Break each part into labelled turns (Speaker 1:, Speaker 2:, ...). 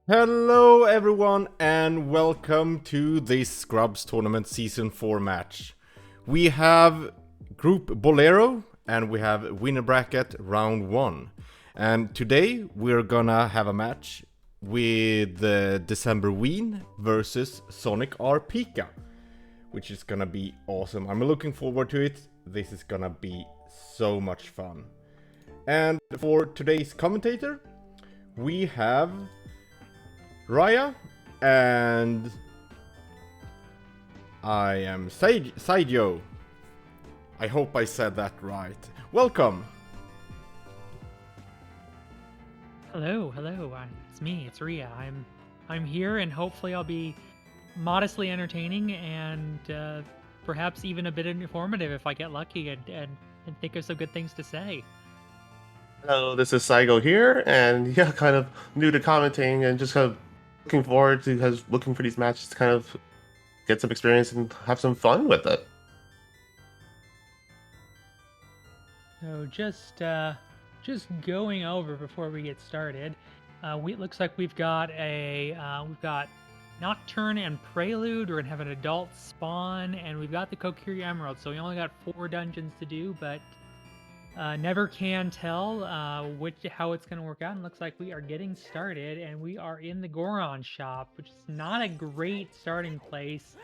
Speaker 1: Hello everyone and welcome to this Scrubs Tournament Season 4 match. We have Group Bolero and we have Winner Bracket Round 1. And today we're gonna have a match with Decemberween versus SonicRPika, which is gonna be awesome. I'm looking forward to it. This is gonna be so much fun. And for today's commentator, we have Raya, and I am Saidio. I hope I said that right. Welcome!
Speaker 2: Hello. It's me. It's Ria. I'm here, and hopefully I'll be modestly entertaining and perhaps even a bit informative if I get lucky and think of some good things to say.
Speaker 3: Hello, this is Saigo here, and yeah, kind of new to commenting and just kind of looking forward to looking for these matches to kind of get some experience and have some fun with it.
Speaker 2: So just going over before we get started. We looks like we've got Nocturne and Prelude. We're gonna have an adult spawn, and we've got the Kokiri Emerald. So we only got 4 dungeons to do, but never can tell how it's going to work out. And looks like we are getting started, and we are in the Goron shop, which is not a great starting place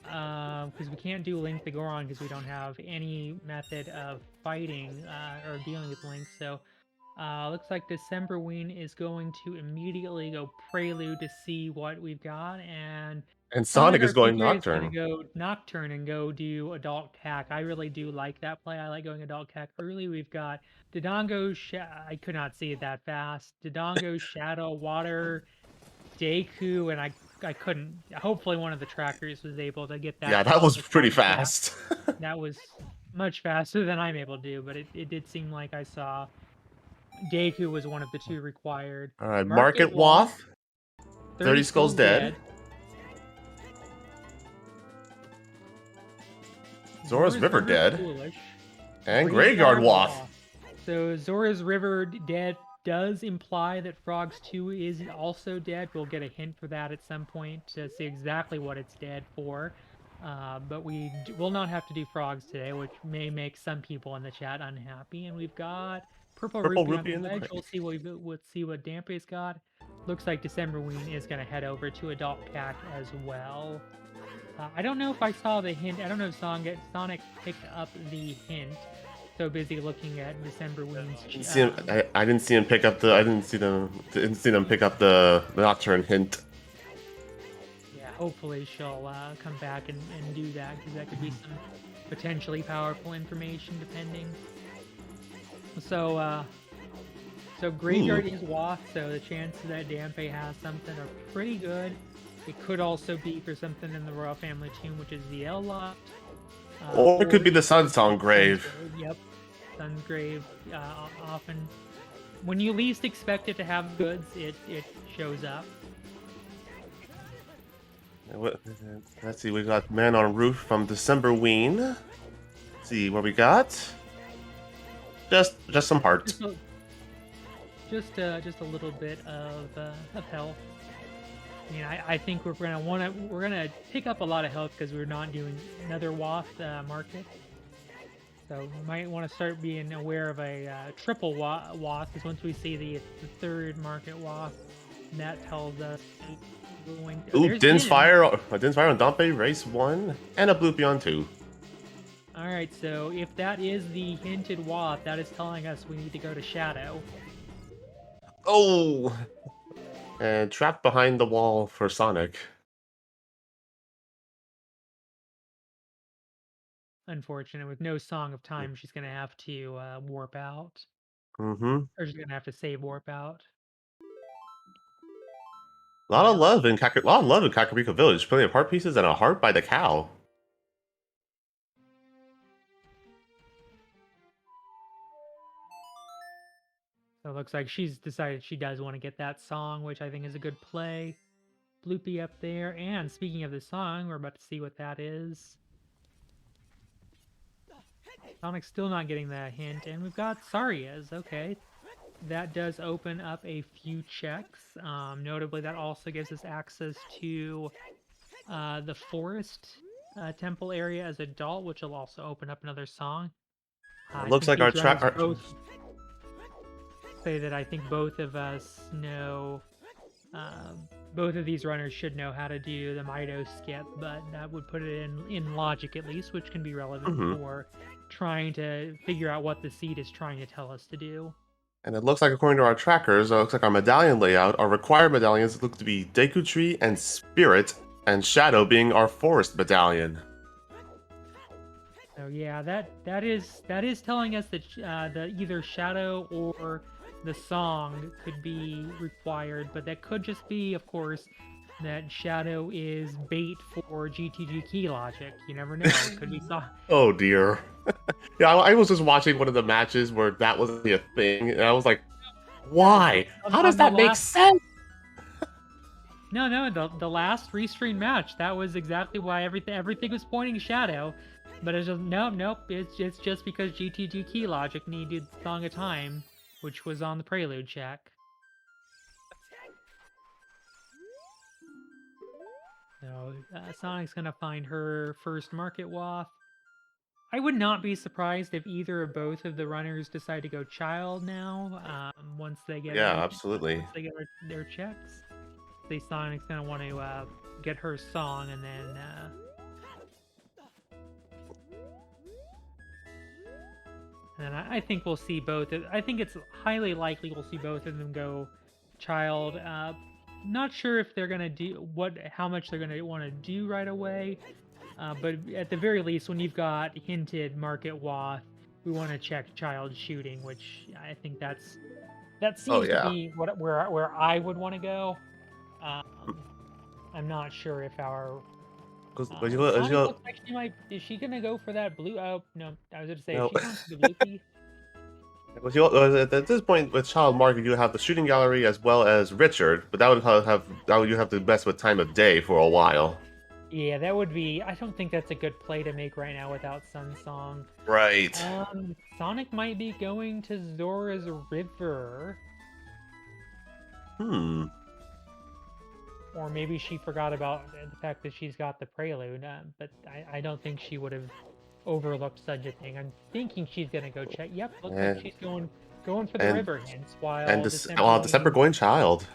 Speaker 2: because we can't do Link the Goron because we don't have any method of fighting or dealing with Link. So looks like Decemberween is going to immediately go Prelude to see what we've got, and
Speaker 3: And
Speaker 2: Sonic
Speaker 3: Sonic is going
Speaker 2: RPK is going to
Speaker 3: Nocturne.
Speaker 2: go Nocturne and go do Adult CAC. I really do like that play. I like going Adult CAC early. We've got Dodongo, I could not see it that fast. Dodongo, Shadow, Water, Deku, and I couldn't. Hopefully one of the trackers was able to get that
Speaker 3: Yeah, that
Speaker 2: call
Speaker 3: was
Speaker 2: to
Speaker 3: pretty
Speaker 2: catch that.
Speaker 3: fast.
Speaker 2: That was much faster than I'm able to do, but it did seem like I saw Deku was one of the two required.
Speaker 3: All right,
Speaker 2: Market
Speaker 3: Market
Speaker 2: Wath,
Speaker 3: Wath, 30
Speaker 2: 30
Speaker 3: Skulls
Speaker 2: Skulls
Speaker 3: Dead,
Speaker 2: Dead.
Speaker 3: Zora's River
Speaker 2: River
Speaker 3: Dead,
Speaker 2: Foolish.
Speaker 3: and Graveyard Wath.
Speaker 2: So Zora's River Dead does imply that Frogs 2 is also dead. We'll get a hint for that at some point to see exactly what it's dead for. But will not have to do Frogs today, which may make some people in the chat unhappy. And we've got Purple
Speaker 3: Purple
Speaker 2: Rupee on
Speaker 3: Rupee
Speaker 2: the
Speaker 3: in the
Speaker 2: ledge.
Speaker 3: grave.
Speaker 2: We'll see what Dampy's got. Looks like Decemberween is going to head over to Adult Pack as well. I don't know if I saw the hint. I don't know if Sonic picked up the hint. So busy looking at Decemberween's.
Speaker 3: I didn't see him pick up the. I didn't see them pick up the Nocturne hint.
Speaker 2: Yeah, hopefully she'll come back and do that because that could be some potentially powerful information depending. So Graveyard is Wath, so the chances that Dampé has something are pretty good. It could also be for something in the Royal Family Tomb, which is the L lot.
Speaker 3: Or it could be the
Speaker 2: Could be
Speaker 3: Sunsong Grave.
Speaker 2: Yep, Sungrave. Often, when you least expect it to have goods, it shows up.
Speaker 3: Let's see, we got Man on Roof from Decemberween. Let's see what we got. Just some hearts.
Speaker 2: Just a little bit of health. I mean, I think we're gonna pick up a lot of health because we're not doing another Wath market. So we might want to start being aware of a triple Wath, because once we see the third market Wath, that tells us going.
Speaker 3: Ooh, Din's Fire on Dompe, race 1, and a Bloopy on 2.
Speaker 2: Alright, so if that is the hinted Wath, that is telling us we need to go to Shadow.
Speaker 3: Oh! And trapped behind the wall for Sonic.
Speaker 2: Unfortunate, with no Song of Time, she's gonna have to warp out.
Speaker 3: Mm-hmm.
Speaker 2: Or she's gonna have to save warp out.
Speaker 3: A lot of love in Kakariko Village. Plenty of heart pieces and a heart by the cow.
Speaker 2: So it looks like she's decided she does want to get that song, which I think is a good play. Bloopy up there. And speaking of the song, we're about to see what that is. Sonic's still not getting that hint, and we've got Saria's, okay. that does open up a few checks. Notably, that also gives us access to the forest temple area as adult, which will also open up another song.
Speaker 3: It
Speaker 2: I
Speaker 3: looks
Speaker 2: think
Speaker 3: like our
Speaker 2: these runners
Speaker 3: track.
Speaker 2: both say that I think both of us know, both of these runners should know how to do the Mido skip, but that would put it in logic at least, which can be relevant for trying to figure out what the seed is trying to tell us to do.
Speaker 3: And it looks like, according to our trackers, it looks like our medallion layout, our required medallions look to be Deku Tree and Spirit, and Shadow being our forest medallion.
Speaker 2: So yeah, that is telling us that the either Shadow or the song could be required, but that could just be, of course, that Shadow is bait for GTG key logic. You never know. It could be song.
Speaker 3: Oh dear. Yeah, I was just watching one of the matches where that was a thing, and I was like, why? How does
Speaker 2: On the
Speaker 3: that make
Speaker 2: last
Speaker 3: sense?
Speaker 2: no, the last restream match, that was exactly why everything was pointing Shadow, but it's just nope. It's just because GTG key logic needed Song of Time, which was on the Prelude check. So Sonic's gonna find her first Market Waff. I would not be surprised if either or both of the runners decide to go Child now. Once they get
Speaker 3: Yeah,
Speaker 2: everything,
Speaker 3: absolutely.
Speaker 2: once they get their checks, the Sonic's gonna want to get her song, and then I think we'll see both. I think it's highly likely we'll see both of them go Child. Not sure if they're gonna do how much they're gonna want to do right away. But at the very least, when you've got hinted Market Wath, we want to check Child Shooting, which I think that
Speaker 3: Oh
Speaker 2: seems to
Speaker 3: yeah.
Speaker 2: be where I would want to go. I'm not sure if our
Speaker 3: Because
Speaker 2: Sonic looks like she might. Is she gonna go for that blue? Oh no, I was gonna say, is
Speaker 3: no.
Speaker 2: she going for the blue key?
Speaker 3: At this point with Child Market, you have the shooting gallery as well as Richard, but that would you have to mess with time of day for a while.
Speaker 2: Yeah, that would be. I don't think that's a good play to make right now without Sun Song.
Speaker 3: Right.
Speaker 2: Sonic might be going to Zora's River.
Speaker 3: Hmm.
Speaker 2: Or maybe she forgot about the fact that she's got the prelude, but I don't think she would have overlooked such a thing. I'm thinking she's gonna go check. Yep, looks like
Speaker 3: And
Speaker 2: she's going for the
Speaker 3: and
Speaker 2: river hints,
Speaker 3: and
Speaker 2: while
Speaker 3: December
Speaker 2: Decemberween,
Speaker 3: going Child.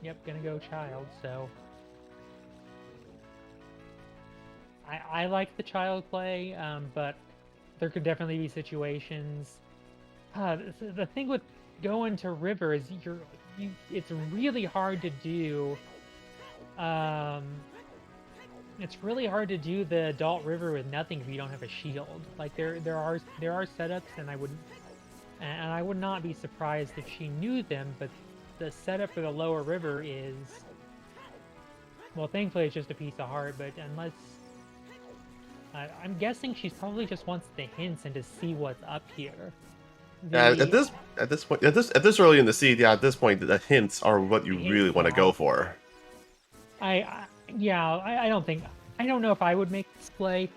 Speaker 2: yep, gonna go Child. So I like the Child play, but there could definitely be situations. The thing with going to river is it's really hard to do. Um, It's really hard to do the adult river with nothing if you don't have a shield. Like there are setups, and I would not be surprised if she knew them, but the setup for the lower river is, well, thankfully it's just a piece of heart, but unless I'm guessing she probably just wants the hints and to see what's up here.
Speaker 3: Yeah,
Speaker 2: The
Speaker 3: at this point at this early in the seed, yeah, at this point the hints are what you
Speaker 2: the hints
Speaker 3: really want to
Speaker 2: are.
Speaker 3: go for.
Speaker 2: Yeah, I don't know if I would make this play,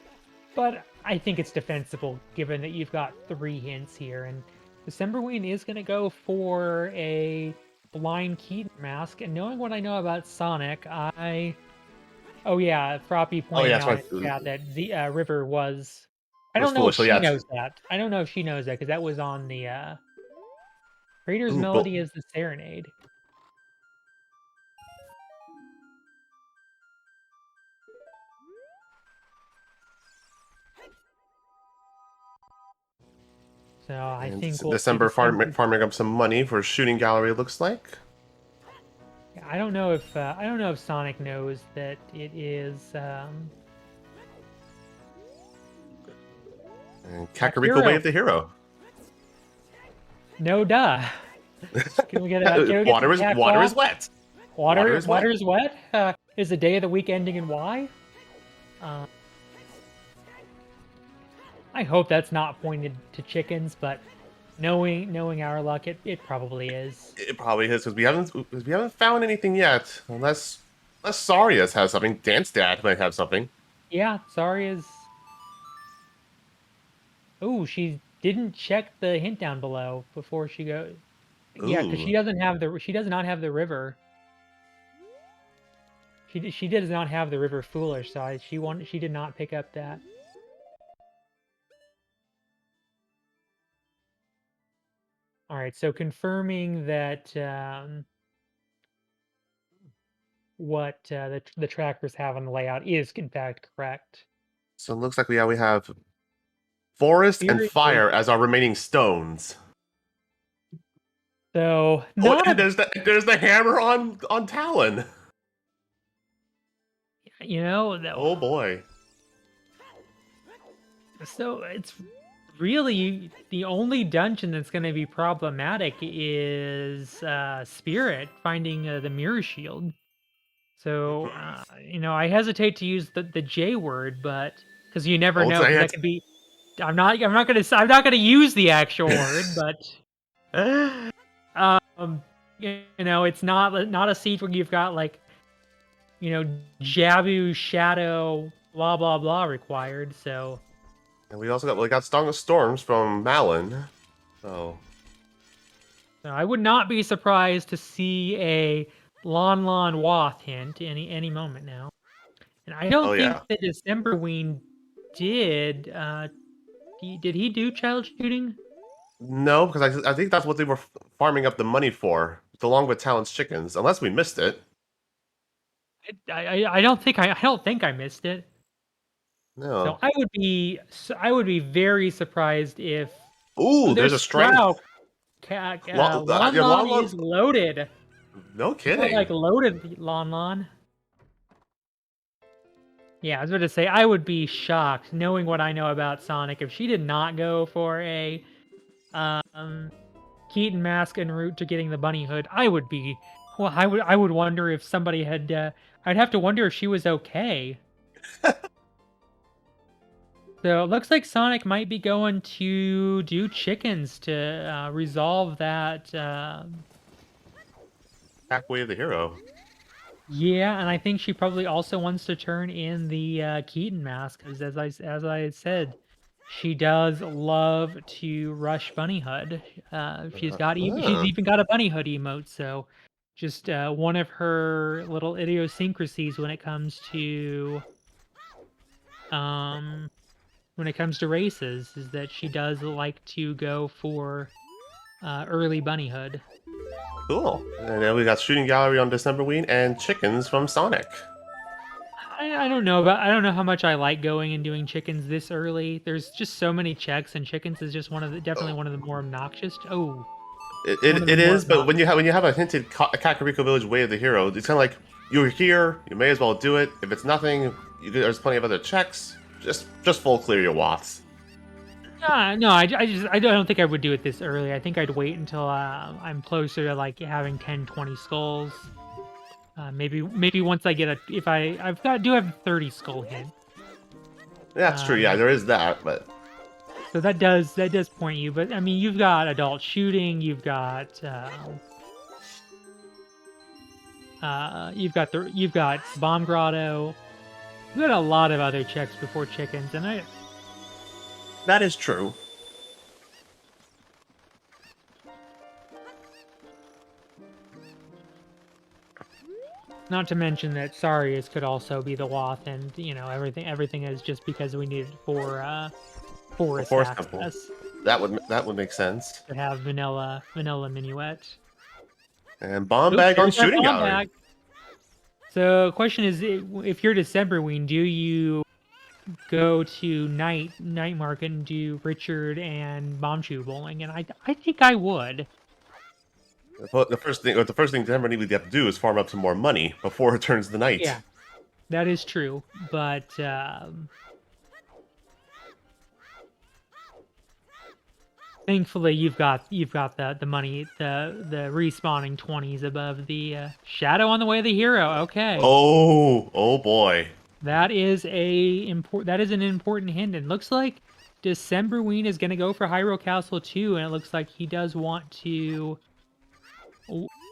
Speaker 2: but I think it's defensible given that you've got 3 hints here, and Decemberween is going to go for a blind Keaton mask, and knowing what I know about Sonic, oh yeah, Froppy
Speaker 3: Oh yeah,
Speaker 2: pointing
Speaker 3: that's
Speaker 2: out
Speaker 3: right.
Speaker 2: in chat that the River was. I
Speaker 3: Was
Speaker 2: don't know if
Speaker 3: foolish. So
Speaker 2: she
Speaker 3: yeah.
Speaker 2: knows that. I don't know if she knows that because that was on the Raider's
Speaker 3: Ooh,
Speaker 2: Melody is the Serenade. So I
Speaker 3: and
Speaker 2: think we'll see
Speaker 3: December
Speaker 2: December.
Speaker 3: farming up some money for shooting gallery. It looks like.
Speaker 2: I don't know if Sonic knows that it is
Speaker 3: And
Speaker 2: that
Speaker 3: Kakariko
Speaker 2: hero.
Speaker 3: Wave the hero.
Speaker 2: No duh. Can we get some cat
Speaker 3: Water is
Speaker 2: cloth?
Speaker 3: wet. Water is wet.
Speaker 2: Water's wet. Is the day of the week ending in Y? Uh, I hope that's not pointed to chickens, but knowing our luck, it probably is.
Speaker 3: It probably is because we haven't found anything yet. Unless Sarius has something. Dance Dad might have something.
Speaker 2: Yeah, sorry is. Oh, she didn't check the hint down below before she go. Yeah, because she
Speaker 3: Ooh.
Speaker 2: doesn't have the she does not have the river. She does not have the river foolish, so she did not pick up that. All right, so confirming that what the trackers have on the layout is in fact correct.
Speaker 3: So it looks like we have forest and
Speaker 2: Spirit
Speaker 3: fire
Speaker 2: Lake.
Speaker 3: as our remaining stones.
Speaker 2: So
Speaker 3: Oh,
Speaker 2: not
Speaker 3: and
Speaker 2: a
Speaker 3: there's the hammer on Talon.
Speaker 2: that,
Speaker 3: Oh boy.
Speaker 2: so it's really the only dungeon that's going to be problematic is Spirit finding the mirror shield. So I hesitate to use the J word, but because you never
Speaker 3: Don't
Speaker 2: know,
Speaker 3: say
Speaker 2: because that
Speaker 3: it.
Speaker 2: could be. I'm not gonna use the actual word, but it's not a seed where you've got like Jabu Shadow blah blah blah required. So
Speaker 3: And we got Stung of Storms from Malin. So
Speaker 2: I would not be surprised to see a Lon Lon Wath hint any moment now. And I
Speaker 3: oh
Speaker 2: don't think
Speaker 3: yeah.
Speaker 2: that Decemberween did. Did he do child shooting?
Speaker 3: No, because I think that's what they were farming up the money for, along with Talon's chickens. Unless we missed it.
Speaker 2: I don't think I don't think I missed it. So
Speaker 3: No.
Speaker 2: I would be very surprised if
Speaker 3: Ooh, there's
Speaker 2: there's
Speaker 3: a strength.
Speaker 2: Sprout. Lon
Speaker 3: Yeah,
Speaker 2: Lon is loaded.
Speaker 3: no
Speaker 2: More like
Speaker 3: kidding.
Speaker 2: loaded Lon Lon. Yeah, I was about to say I would be shocked knowing what I know about Sonic if she did not go for a um Keaton mask en route to getting the bunny hood. I would wonder if somebody had I'd have to wonder if she was okay. So it looks like Sonic might be going to do chickens to resolve that.
Speaker 3: Halfway of the hero.
Speaker 2: Yeah, and I think she probably also wants to turn in the Keaton mask because, as I had said, she does love to rush Bunny Hood. She's
Speaker 3: Huh.
Speaker 2: even got a Bunny Hood emote. So just one of her little idiosyncrasies um when it comes to races is that she does like to go for early Bunny Hood.
Speaker 3: Cool. And then we got Shooting Gallery on Decemberween and chickens from Sonic.
Speaker 2: I don't know how much I like going and doing chickens this early. There's just so many checks, and chickens is just definitely one of the more obnoxious. Oh,
Speaker 3: It,
Speaker 2: one of
Speaker 3: it,
Speaker 2: the
Speaker 3: it
Speaker 2: more
Speaker 3: is, but
Speaker 2: obnoxious.
Speaker 3: when you have a hinted Kakariko Village way of the hero, it's kind of like you're here, you may as well do it. If it's nothing, there's plenty of other checks. Just full clear your waths.
Speaker 2: No, I don't think I would do it this early. I think I'd wait until I'm closer to like having 10, 20 skulls. Maybe once I get if do have a 30 skull hint.
Speaker 3: Yeah, that's true. Yeah, there is that, but
Speaker 2: So that does point you, but I mean you've got adult shooting, you've got bomb grotto, you've got a lot of other checks before chickens, and
Speaker 3: that is true.
Speaker 2: not to mention that Sarius could also be the Wath, and everything is just because we need it for forest
Speaker 3: Forest Temple.
Speaker 2: access
Speaker 3: That would make sense.
Speaker 2: to have vanilla minuet.
Speaker 3: And bomb
Speaker 2: Oops,
Speaker 3: bag and
Speaker 2: there's that
Speaker 3: shooting
Speaker 2: bomb
Speaker 3: gallery.
Speaker 2: bag. So, question is, if you're Decemberween, do you go to night market and do Richard and Bombchu bowling? And I think I would.
Speaker 3: The first thing December need to have to do is farm up some more money before it turns the night.
Speaker 2: Yeah, that is true. But thankfully, you've got the money, the respawning 20s above the shadow on the way of the hero. Okay.
Speaker 3: Oh boy.
Speaker 2: That is an important hint. And looks like Decemberween is going to go for Hyrule Castle too, and it looks like he does want to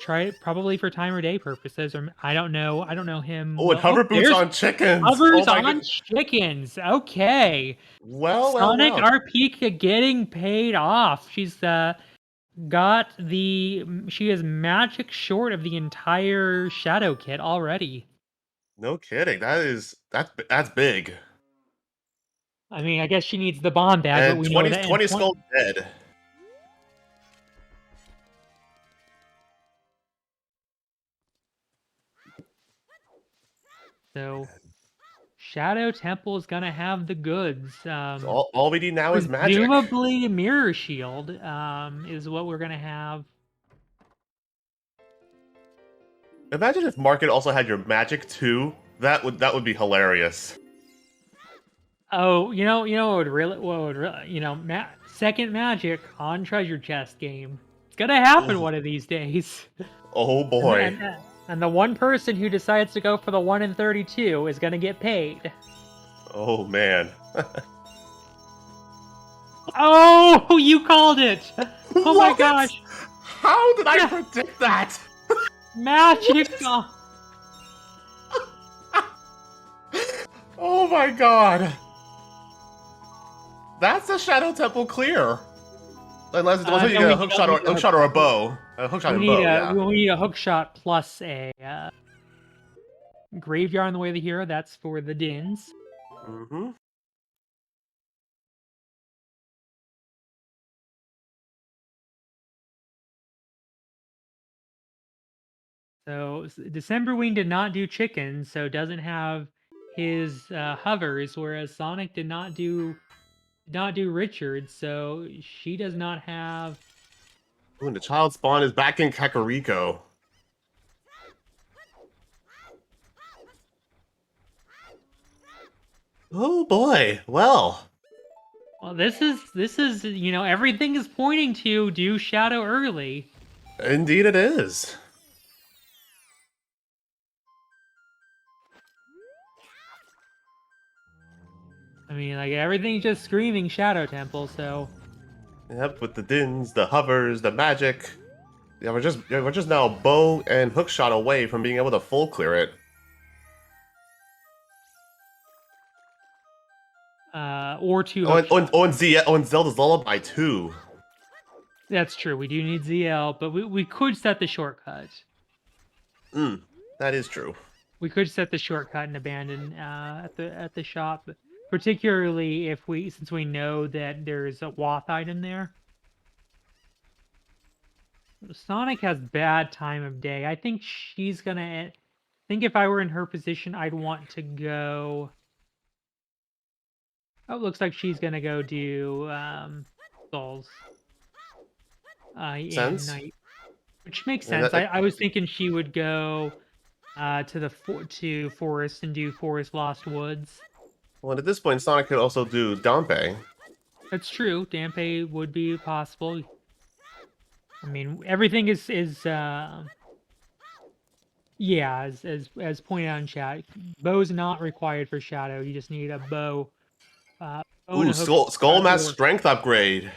Speaker 2: try it probably for time or day purposes. Or I don't know him.
Speaker 3: Oh, and hover boots on chickens.
Speaker 2: Hovers
Speaker 3: Oh my
Speaker 2: on
Speaker 3: god.
Speaker 2: chickens. Okay.
Speaker 3: Well.
Speaker 2: SonicRPika getting paid off. She's she is magic short of the entire Shadow kit already.
Speaker 3: No kidding. That's big.
Speaker 2: I mean, I guess she needs the bomb bag, but
Speaker 3: And
Speaker 2: we know
Speaker 3: 20
Speaker 2: that.
Speaker 3: 20 skull dead.
Speaker 2: So Shadow Temple is gonna have the goods.
Speaker 3: So all we need now is magic.
Speaker 2: Presumably Mirror Shield is what we're gonna have.
Speaker 3: Imagine if Market also had your magic too. That would be hilarious.
Speaker 2: Oh, what would really, second magic on treasure chest game. It's gonna happen
Speaker 3: Ooh.
Speaker 2: one of these days.
Speaker 3: Oh
Speaker 2: And,
Speaker 3: boy.
Speaker 2: and the one person who decides to go for the 1 in 32 is gonna get paid.
Speaker 3: Oh man.
Speaker 2: Oh, you called it! Oh my
Speaker 3: What?
Speaker 2: gosh!
Speaker 3: How did I
Speaker 2: Yeah.
Speaker 3: predict that?
Speaker 2: Magic!
Speaker 3: Oh my god. That's a Shadow Temple clear. Unless
Speaker 2: No,
Speaker 3: you get a hook shot or a bow. A hook shot and bow, yeah.
Speaker 2: we need a hook shot plus a graveyard on the way of the hero. That's for the Dins.
Speaker 3: Mm-hmm.
Speaker 2: So Decemberween did not do chickens, so doesn't have his hovers, whereas Sonic did not do Richard, so she does not have.
Speaker 3: Ooh, and the child spawn is back in Kakariko. Oh boy. Well,
Speaker 2: Well, this is everything is pointing to do Shadow early.
Speaker 3: indeed it is.
Speaker 2: I mean, like everything's just screaming Shadow Temple. So
Speaker 3: Yep, with the dins, the hovers, the magic. Yeah, we're just now bow and hook shot away from being able to full clear it.
Speaker 2: or two
Speaker 3: Oh,
Speaker 2: hook shots.
Speaker 3: and Zelda's Lullaby too.
Speaker 2: That's true. We do need ZL, but we could set the shortcut.
Speaker 3: That is true.
Speaker 2: We could set the shortcut and abandon at the shop, particularly if since we know that there's a Wath item there. Sonic has bad time of day. I think she's gonna. I think if I were in her position, I'd want to go. Oh, it looks like she's gonna go do Souls. In
Speaker 3: Sense?
Speaker 2: night, which makes
Speaker 3: Yeah,
Speaker 2: sense. I was thinking she would go to Forest and do Forest Lost Woods.
Speaker 3: well, at this point, Sonic could also do Dampe.
Speaker 2: That's true. Dampe would be possible. I mean, everything is yeah, as pointed out in chat, bow's not required for Shadow. You just need a bow. Bow and
Speaker 3: Ooh,
Speaker 2: a hook
Speaker 3: Skull
Speaker 2: shot,
Speaker 3: Mask
Speaker 2: or-
Speaker 3: strength upgrade.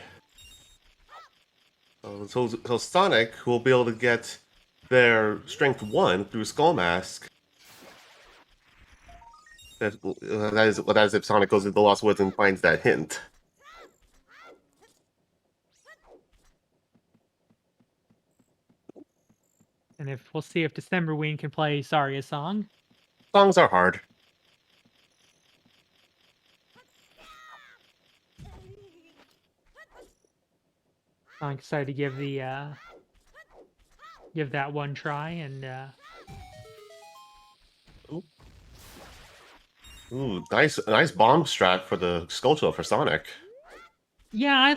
Speaker 3: So Sonic will be able to get their strength 1 through Skull Mask. That is if Sonic goes into the Lost Woods and finds that hint.
Speaker 2: And if we'll see if Decemberween can play Saria song.
Speaker 3: Songs are hard.
Speaker 2: I'm excited to give that one try and
Speaker 3: Ooh, nice bomb strat for the Skulltula for Sonic.
Speaker 2: yeah,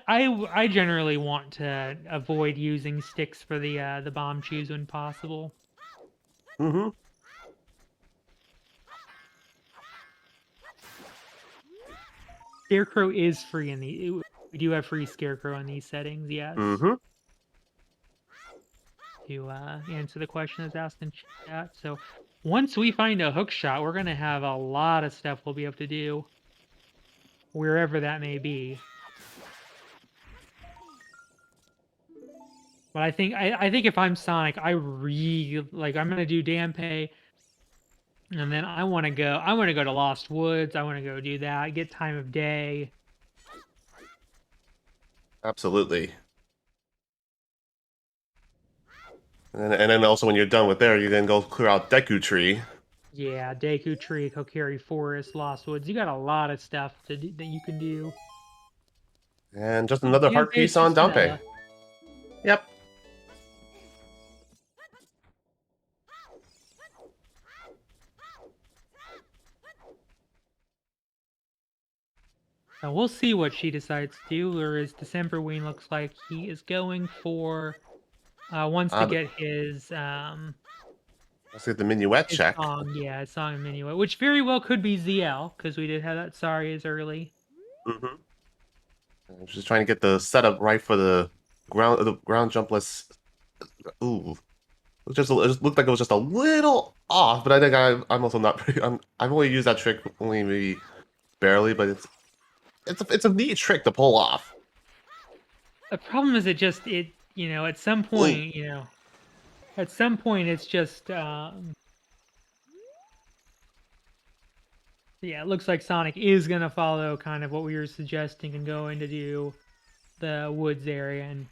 Speaker 2: I generally want to avoid using sticks for the bomb chews when possible.
Speaker 3: Mm-hmm.
Speaker 2: Scarecrow is free in we do have free Scarecrow in these settings, yes.
Speaker 3: Mm-hmm.
Speaker 2: To answer the question that's asked in chat. So once we find a hook shot, we're gonna have a lot of stuff we'll be able to do. Wherever that may be. But I think if I'm Sonic, I really I'm gonna do Dampe. And then I wanna go to Lost Woods, I wanna go do that, get time of day.
Speaker 3: Absolutely. And then also when you're done with there, you then go clear out Deku Tree.
Speaker 2: Yeah, Deku Tree, Kokiri Forest, Lost Woods. You got a lot of stuff that you can do.
Speaker 3: And just another
Speaker 2: Yeah,
Speaker 3: heart
Speaker 2: it's
Speaker 3: piece on
Speaker 2: just
Speaker 3: Dampe.
Speaker 2: vanilla.
Speaker 3: Yep.
Speaker 2: So we'll see what she decides to do. Or as Decemberween looks like he is going for wants to
Speaker 3: Uh,
Speaker 2: get
Speaker 3: let's get the minuet
Speaker 2: his
Speaker 3: check.
Speaker 2: song, yeah, his song in Minuet, which very well could be ZL, because we did have that Sorry as early.
Speaker 3: Mm-hmm. I'm just trying to get the setup right for the ground jumpless. Ooh. It just looked like it was just a little off, but I think I'm also not pretty. I've only used that trick only maybe barely, but it's a neat trick to pull off.
Speaker 2: The problem is at some
Speaker 3: Ooh.
Speaker 2: point, at some point it's just yeah, it looks like Sonic is gonna follow kind of what we were suggesting and go in to do the woods area, and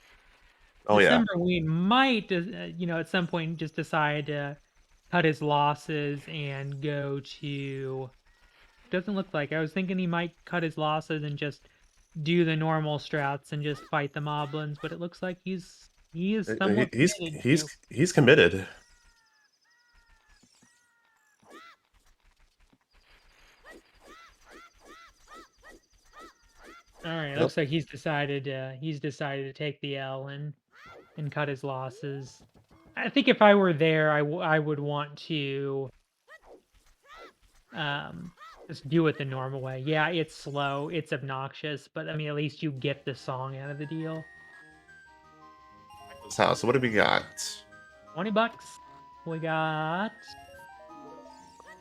Speaker 3: Oh yeah.
Speaker 2: Decemberween might, at some point just decide to cut his losses and go to. Doesn't look like. I was thinking he might cut his losses and just do the normal strats and just fight the moblins, but it looks like he is
Speaker 3: He-
Speaker 2: somewhat
Speaker 3: He's
Speaker 2: committed
Speaker 3: he's
Speaker 2: to.
Speaker 3: he's committed.
Speaker 2: All right,
Speaker 3: Yep.
Speaker 2: looks like he's decided to take the L and cut his losses. I think if I were there, I would want to um just do it the normal way. Yeah, it's slow, it's obnoxious, but I mean at least you get the song out of the deal.
Speaker 3: This house. So what do we got?
Speaker 2: $20. We got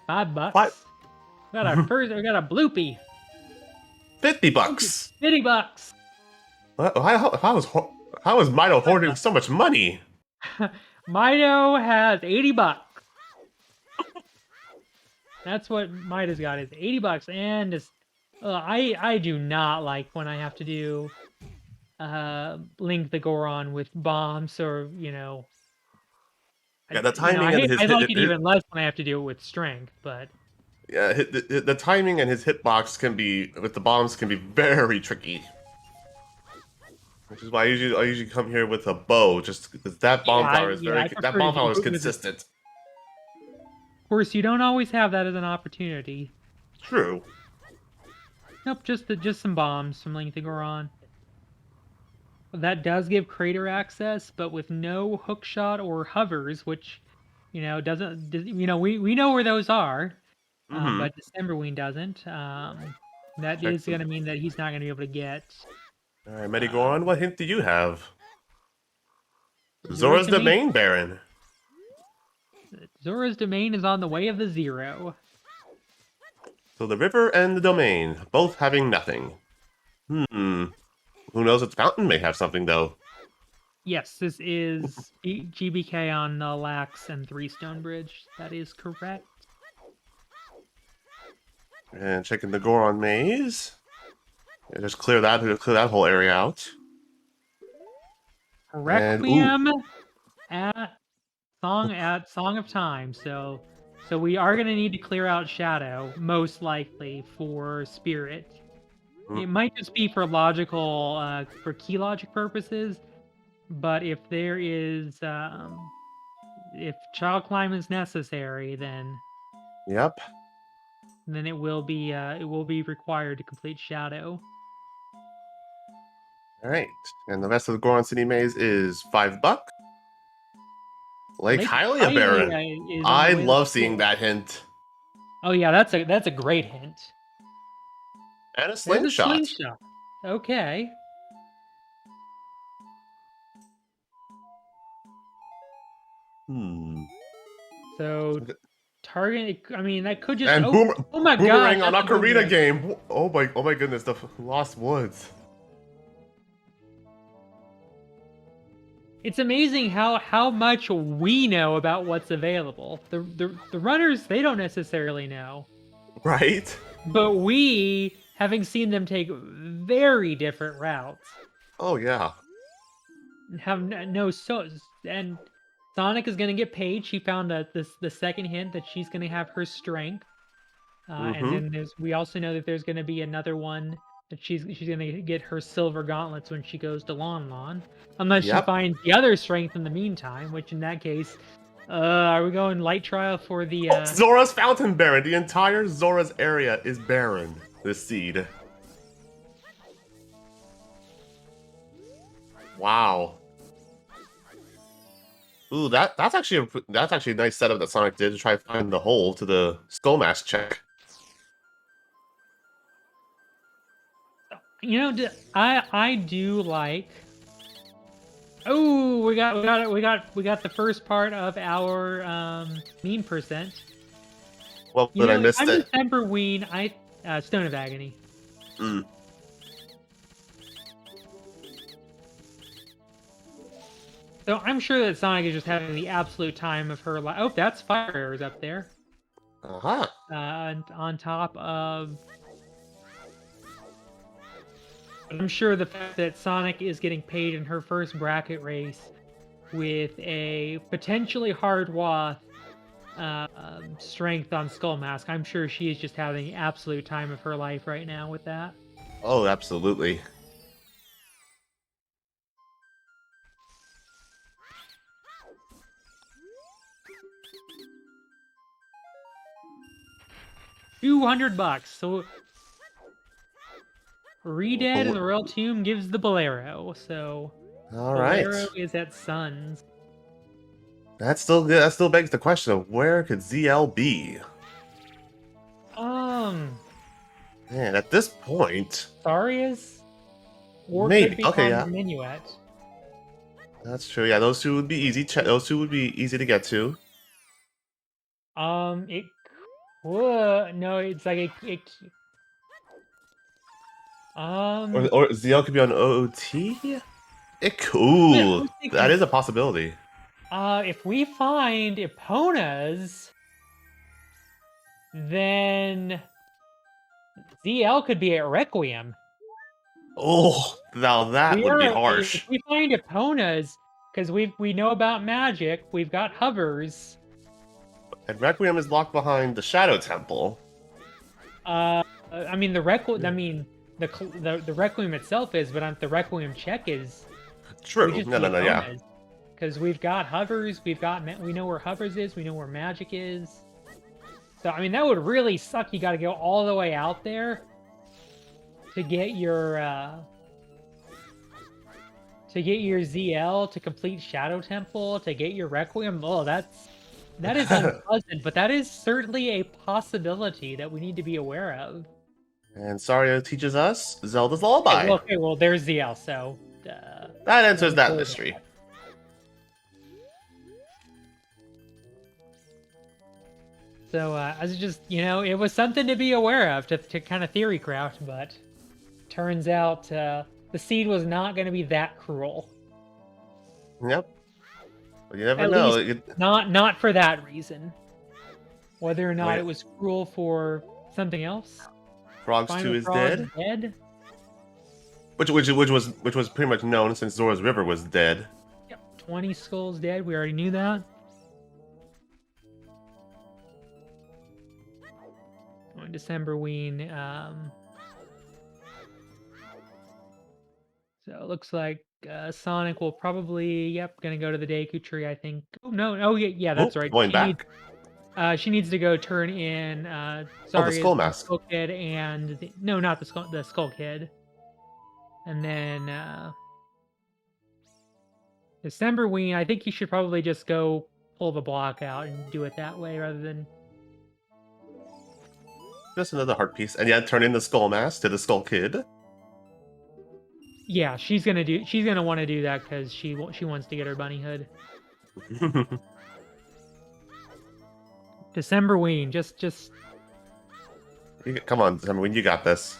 Speaker 2: $5.
Speaker 3: Five,
Speaker 2: We got a bloopy.
Speaker 3: 50
Speaker 2: Bloopy.
Speaker 3: bucks.
Speaker 2: $50.
Speaker 3: How is Mito hoarding so much money?
Speaker 2: Mido has $80. That's what Midas got is $80, and just I do not like when I have to do link the Goron with bombs or
Speaker 3: Yeah, the timing and
Speaker 2: I like it even less when I have to do it with strength, but
Speaker 3: yeah, the timing and his hitbox can be with the bombs can be very tricky. Which is why I usually come here with a bow, just because that bomb tower is
Speaker 2: I
Speaker 3: that
Speaker 2: prefer to
Speaker 3: bomb
Speaker 2: do
Speaker 3: tower is
Speaker 2: it with
Speaker 3: consistent.
Speaker 2: of course you don't always have that as an opportunity.
Speaker 3: True.
Speaker 2: Nope, just some bombs from link the Goron. That does give crater access, but with no hook shot or hovers, which doesn't we know where those are,
Speaker 3: Mm-hmm.
Speaker 2: but Decemberween doesn't. That
Speaker 3: Check
Speaker 2: is
Speaker 3: some.
Speaker 2: going to mean that he's not going to be able to get
Speaker 3: All right, Medigoron,
Speaker 2: um,
Speaker 3: what hint do you have?
Speaker 2: Zora's
Speaker 3: Zora's the
Speaker 2: domain.
Speaker 3: main Baron.
Speaker 2: Zora's domain is on the way of the zero.
Speaker 3: So the river and the domain, both having nothing. Hmm. Who knows if the fountain may have something though.
Speaker 2: Yes, this is GBK on the Lax and Three Stone Bridge. That is correct.
Speaker 3: And checking the Goron maze. Yeah, just clear that whole area out. And ooh,
Speaker 2: Requiem at Song of Time. So we are going to need to clear out Shadow, most likely for Spirit.
Speaker 3: mm,
Speaker 2: It might just be for for key logic purposes, but if there is if child climb is necessary,
Speaker 3: yep.
Speaker 2: then it will be required to complete Shadow.
Speaker 3: All right. And the rest of the Goron City maze is $5. Lake
Speaker 2: Lake
Speaker 3: Hylia Baron.
Speaker 2: Hylia is on the
Speaker 3: I
Speaker 2: way to the
Speaker 3: love seeing
Speaker 2: school.
Speaker 3: that hint.
Speaker 2: Oh yeah, that's a great hint.
Speaker 3: And a
Speaker 2: There's a
Speaker 3: slingshot.
Speaker 2: slingshot. Okay.
Speaker 3: Hmm.
Speaker 2: So target. I mean, that could just.
Speaker 3: And
Speaker 2: Oh my God,
Speaker 3: boomerang on
Speaker 2: that's a
Speaker 3: Ocarina
Speaker 2: boomerang.
Speaker 3: game. Oh my goodness, the Lost Woods.
Speaker 2: It's amazing how much we know about what's available. The runners, they don't necessarily know,
Speaker 3: Right?
Speaker 2: but we, having seen them take very different routes,
Speaker 3: Oh yeah.
Speaker 2: have no so and Sonic is gonna get paid. She found the second hint that she's gonna have her strength. And then we also know that there's gonna be another one that she's gonna get her silver gauntlets when she goes to Lon Lon. Unless she
Speaker 3: Yep.
Speaker 2: finds the other strength in the meantime, which in that case, are we going light trial for the
Speaker 3: Zora's Fountain barren. The entire Zora's area is barren. This seed. Wow. Ooh, that's actually a nice setup that Sonic did to try to find the hole to the Skull Mask check.
Speaker 2: You know, I do like. Oh, we got the first part of our meme percent.
Speaker 3: Well,
Speaker 2: You
Speaker 3: but I
Speaker 2: know,
Speaker 3: missed
Speaker 2: I'm
Speaker 3: it.
Speaker 2: Decemberween. Stone of Agony.
Speaker 3: Mm.
Speaker 2: So I'm sure that Sonic is just having the absolute time of her life. Oh, that's fire arrows up there.
Speaker 3: Uh-huh.
Speaker 2: And on top of. I'm sure the fact that Sonic is getting paid in her first bracket race with a potentially hard Wath strength on Skull Mask, I'm sure she is just having the absolute time of her life right now with that.
Speaker 3: Oh, absolutely.
Speaker 2: $200. So Redead and the Royal Tomb gives the Bolero. So
Speaker 3: All right.
Speaker 2: Bolero is at Suns.
Speaker 3: That's still good. That still begs the question of where could ZL be? Man, at this point,
Speaker 2: Sarius? Or
Speaker 3: maybe.
Speaker 2: could be
Speaker 3: Okay,
Speaker 2: on
Speaker 3: yeah.
Speaker 2: Minuet.
Speaker 3: That's true. Yeah, those two would be easy. Those two would be easy to get to.
Speaker 2: It could. No, it's like
Speaker 3: Or ZL could be on OOT? It
Speaker 2: I
Speaker 3: cool.
Speaker 2: was thinking,
Speaker 3: That is a possibility.
Speaker 2: if we find Epona's, then ZL could be at Requiem.
Speaker 3: Oh, now that would be harsh.
Speaker 2: If we find Epona's, because we know about magic, we've got hovers.
Speaker 3: And Requiem is locked behind the Shadow Temple.
Speaker 2: I mean the Requiem itself is, but the Requiem check is.
Speaker 3: True. No, yeah.
Speaker 2: Because we've got hovers, we know where hovers is, we know where magic is. So I mean that would really suck. You got to go all the way out there to get your ZL, to complete Shadow Temple, to get your Requiem. Oh, that is unpleasant, but that is certainly a possibility that we need to be aware of.
Speaker 3: And Sario teaches us Zelda's Lullaby.
Speaker 2: Okay, well there's ZL, so
Speaker 3: that answers that mystery.
Speaker 2: So as just, it was something to be aware of, to kind of theory craft, but turns out the seed was not going to be that cruel.
Speaker 3: Yep. But you never
Speaker 2: At
Speaker 3: know.
Speaker 2: least not for that reason. Whether or not it was cruel for something else.
Speaker 3: Frogs 2 is dead. Which was pretty much known since Zora's River was dead.
Speaker 2: Yep, 20 skulls dead. We already knew that. Decemberween. So it looks like Sonic will probably, gonna go to the Deku Tree, I think. Oh no! Oh yeah, that's right.
Speaker 3: Going back.
Speaker 2: She needs to go turn in.
Speaker 3: The Skull Mask.
Speaker 2: Skull Kid and no, not the Skull Kid. And then Decemberween. I think you should probably just go pull the block out and do it that way rather than.
Speaker 3: Just another heart piece, and turn in the Skull Mask to the Skull Kid.
Speaker 2: Yeah, she's gonna want to do that because she wants to get her bunny hood. Decemberween, just.
Speaker 3: Come on, Decemberween, you got this.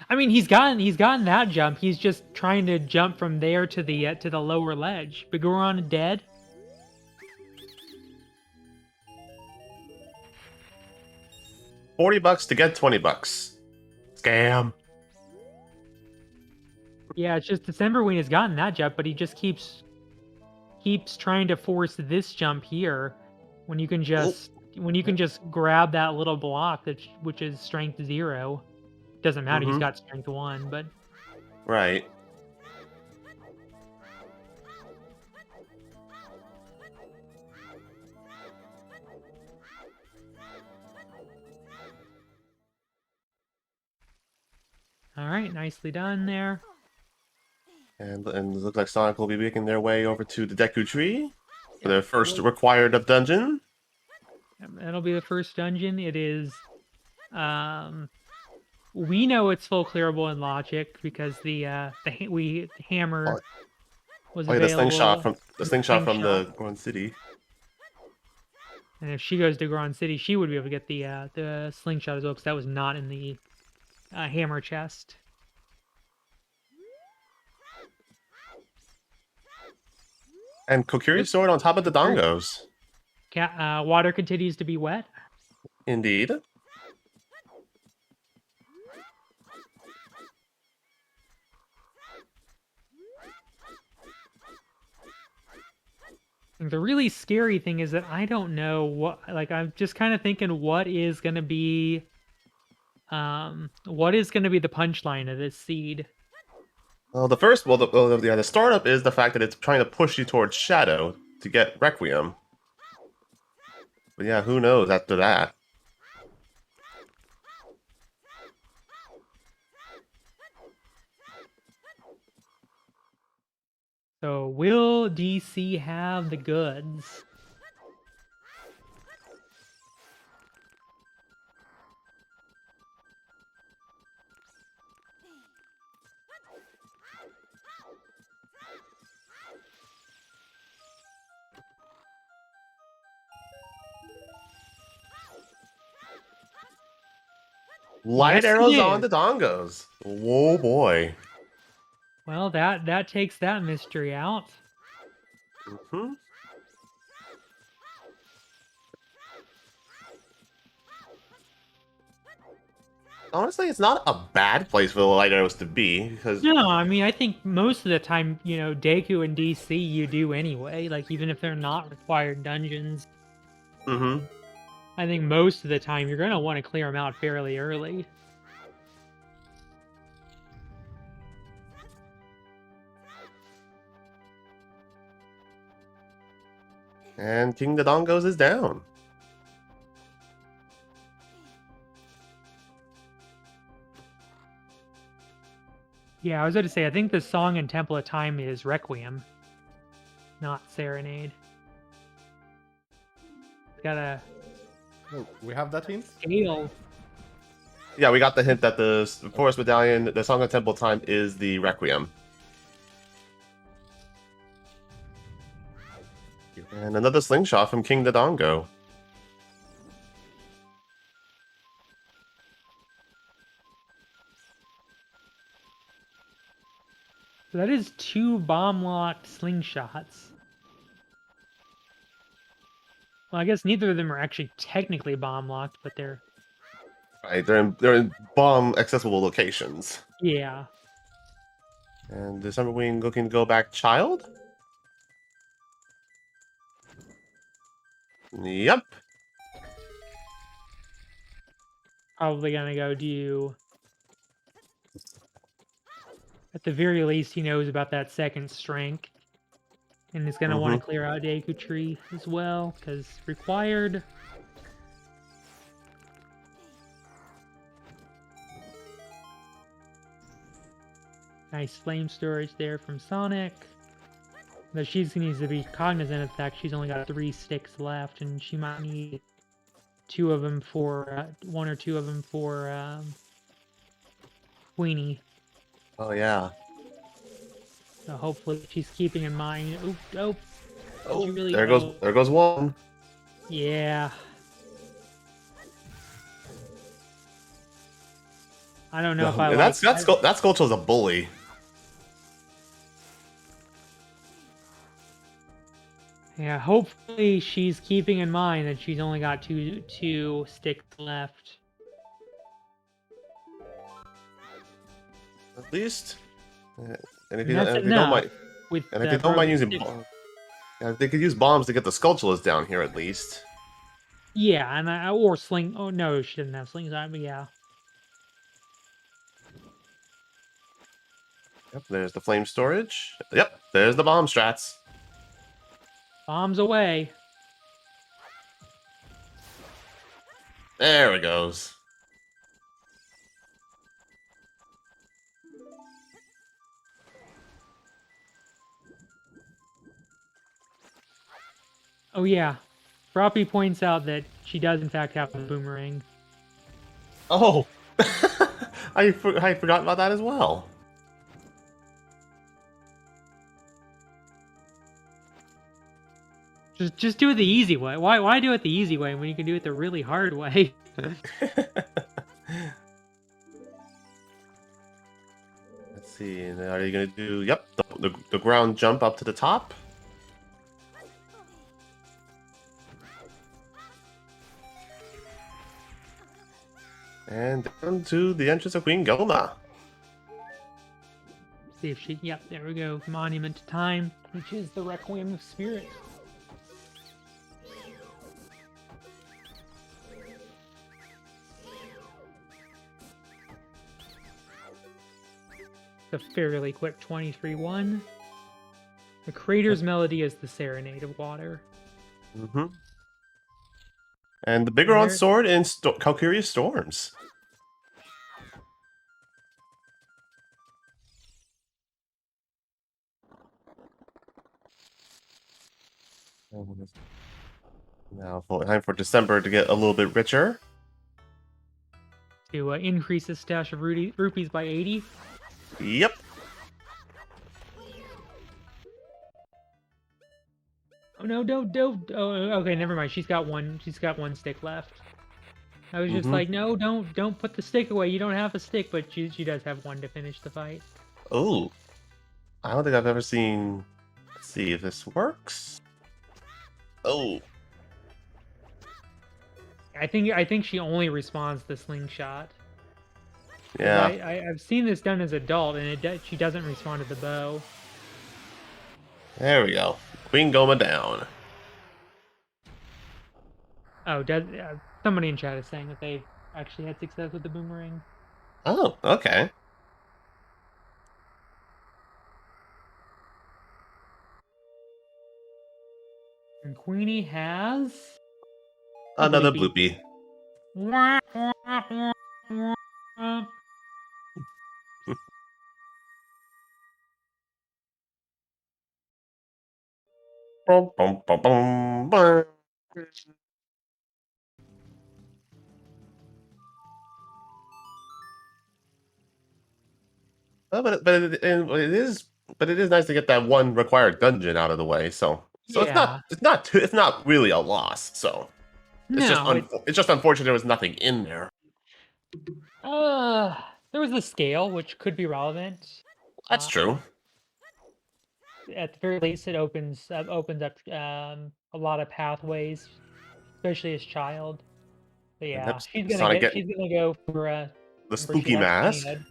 Speaker 2: I mean, he's gotten that jump. He's just trying to jump from there to the lower ledge. Bigoron dead.
Speaker 3: $40 to get $20. Scam.
Speaker 2: Yeah, it's just Decemberween has gotten that jump, but he just keeps keeps trying to force this jump here when you can
Speaker 3: Oh,
Speaker 2: just grab that little block which is strength 0. Doesn't matter, he's
Speaker 3: mm-hmm.
Speaker 2: got strength 1, but
Speaker 3: Right.
Speaker 2: all right, nicely done there.
Speaker 3: And it looks like Sonic will be making their way over to the Deku Tree for
Speaker 2: Yeah,
Speaker 3: their first required dungeon.
Speaker 2: that'll be the first dungeon. It is we know it's full clearable in logic because the hammer
Speaker 3: Oh,
Speaker 2: was
Speaker 3: oh yeah,
Speaker 2: available.
Speaker 3: the
Speaker 2: The
Speaker 3: slingshot from
Speaker 2: slingshot.
Speaker 3: the Grand City.
Speaker 2: And if she goes to Grand City, she would be able to get the slingshot as well, because that was not in the hammer chest.
Speaker 3: And Kokiri's sword on top of the dongos.
Speaker 2: Water continues to be wet.
Speaker 3: Indeed.
Speaker 2: The really scary thing is that I don't know what, like, I'm just kind of thinking what is going to be the punchline of this seed.
Speaker 3: Well, the startup is the fact that it's trying to push you towards Shadow to get Requiem. But yeah, who knows after that?
Speaker 2: So will DC have the goods?
Speaker 3: Light
Speaker 2: Yes, it
Speaker 3: arrows on
Speaker 2: is.
Speaker 3: the dongos. Whoa, boy.
Speaker 2: Well, that takes that mystery out.
Speaker 3: Hmm. Honestly, it's not a bad place for the light arrows to be, because
Speaker 2: No, I mean, I think most of the time, Deku and DC you do anyway, like, even if they're not required dungeons.
Speaker 3: mm-hmm.
Speaker 2: I think most of the time you're going to want to clear them out fairly early.
Speaker 3: And King the Dongos is down.
Speaker 2: Yeah, I was going to say, I think the song in Temple of Time is Requiem, not Serenade. Gotta
Speaker 1: Oh, we have that hint?
Speaker 2: scale.
Speaker 3: Yeah, we got the hint that the Forest Medallion, the Song of Temple Time, is the Requiem. And another slingshot from King Dodongo.
Speaker 2: So that is 2 bomb-locked slingshots. Well, I guess neither of them are actually technically bomb-locked, but they're...
Speaker 3: Right, they're in bomb accessible locations.
Speaker 2: Yeah.
Speaker 3: And Decemberween looking to go back child? Yep.
Speaker 2: Probably gonna go do... At the very least, he knows about that second strength. And he's gonna want to clear out Deku Tree as well, because required. Nice flame storage there from Sonic. But she needs to be cognizant of the fact she's only got 3 sticks left, and she might need 2 of them for 1 or 2 of them for Queenie.
Speaker 3: Oh yeah.
Speaker 2: So hopefully she's keeping in mind. Oh,
Speaker 3: Oh,
Speaker 2: really,
Speaker 3: there goes one.
Speaker 2: Yeah. I don't know if I like
Speaker 3: that Skulltule's a bully.
Speaker 2: Yeah, hopefully she's keeping in mind that she's only got two sticks left.
Speaker 3: At least, and if
Speaker 2: And
Speaker 3: you
Speaker 2: that's
Speaker 3: don't
Speaker 2: enough
Speaker 3: mind,
Speaker 2: with
Speaker 3: and if you don't mind using, Yeah, they could use bombs to get the Skulltulas down here at least.
Speaker 2: Yeah, and or sling. Oh no, she didn't have slingshot, but yeah,
Speaker 3: Yep, there's the flame storage. Yep, there's the bomb strats.
Speaker 2: bombs away.
Speaker 3: There it goes.
Speaker 2: Oh yeah, Froppy points out that she does in fact have a boomerang.
Speaker 3: Oh, I forgot about that as well.
Speaker 2: Just do it the easy way. Why do it the easy way when you can do it the really hard way?
Speaker 3: Let's see. Are you gonna do? Yep, the ground jump up to the top. And down to the entrance of Queen Goma.
Speaker 2: See if she. Yep, there we go. Monument to Time, which is the Requiem of Spirit. The fairly quick 23-1. The Crater's Melody is the Serenade of Water.
Speaker 3: Mm-hmm. And the bigger
Speaker 2: And
Speaker 3: on
Speaker 2: there-
Speaker 3: sword in Calcurious Storms. Now, time for December to get a little bit richer.
Speaker 2: To increase his stash of rupees by 80.
Speaker 3: Yep.
Speaker 2: Oh no, don't. Oh, okay, never mind. She's got one. She's got one stick left. I was just like, no, don't put the stick away. You don't have a stick, but she does have one to finish the fight.
Speaker 3: Oh, I don't think I've ever seen. Let's see if this works. Oh,
Speaker 2: I think she only responds the slingshot. 'Cause
Speaker 3: yeah.
Speaker 2: I've seen this done as adult, and she doesn't respond to the bow.
Speaker 3: There we go. Queen Goma down.
Speaker 2: Oh, does somebody in chat is saying that they actually had success with the boomerang.
Speaker 3: Oh, okay.
Speaker 2: And Queenie has a
Speaker 3: Another
Speaker 2: bloopy.
Speaker 3: bloopy. Bum, bum, bum, bum, bum. Oh, but it is nice to get that one required dungeon out of the way. So
Speaker 2: Yeah.
Speaker 3: it's not really a loss. So
Speaker 2: No,
Speaker 3: it's just unfortunate there was nothing in there.
Speaker 2: there was the scale, which could be relevant.
Speaker 3: That's
Speaker 2: Uh,
Speaker 3: true.
Speaker 2: at the very least, it opens up a lot of pathways, especially as child. But
Speaker 3: And
Speaker 2: yeah,
Speaker 3: that's Sonic getting
Speaker 2: she's gonna go for
Speaker 3: the
Speaker 2: remember she
Speaker 3: spooky
Speaker 2: has
Speaker 3: mask.
Speaker 2: Bunny Head.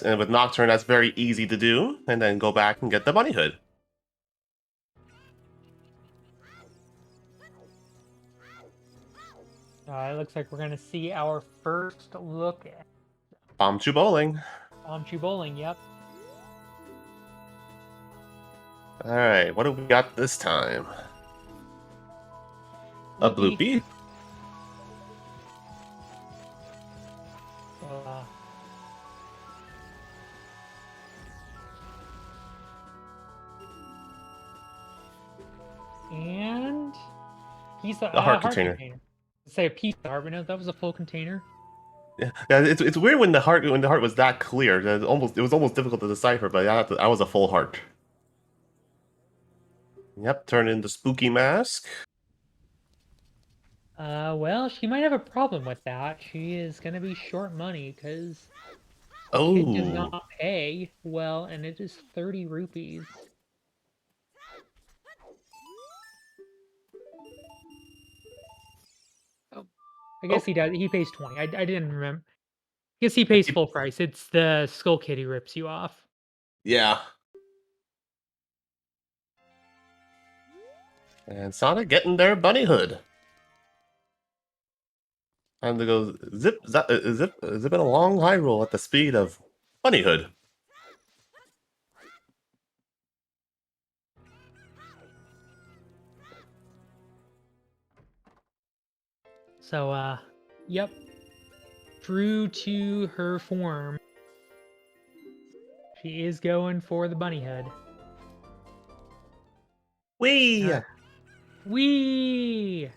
Speaker 3: And with Nocturne, that's very easy to do. And then go back and get the bunny hood.
Speaker 2: It looks like we're gonna see our first look at
Speaker 3: Bomb Chew Bowling.
Speaker 2: Omchu Bowling. Yep.
Speaker 3: All right, what do we got this time? A bloopy.
Speaker 2: Uh, and piece of
Speaker 3: A heart
Speaker 2: heart
Speaker 3: container.
Speaker 2: Say a piece of heart, but no, that was a full container.
Speaker 3: Yeah, it's weird when the heart was that clear. It was almost difficult to decipher, but I was a full heart. Yep, turn in the spooky mask.
Speaker 2: Well, she might have a problem with that. She is gonna be short money because kid does
Speaker 3: Oh,
Speaker 2: not pay well, and it is 30 rupees. Oh, I guess he does. He pays 20. I didn't remember. I guess he pays full price. It's the Skull Kid who rips you off.
Speaker 3: yeah. And Sonic getting their bunny hood. Time to go zipping along Hyrule at the speed of bunny hood.
Speaker 2: So, yep. True to her form, she is going for the bunny hood.
Speaker 3: Whee!
Speaker 2: Whee!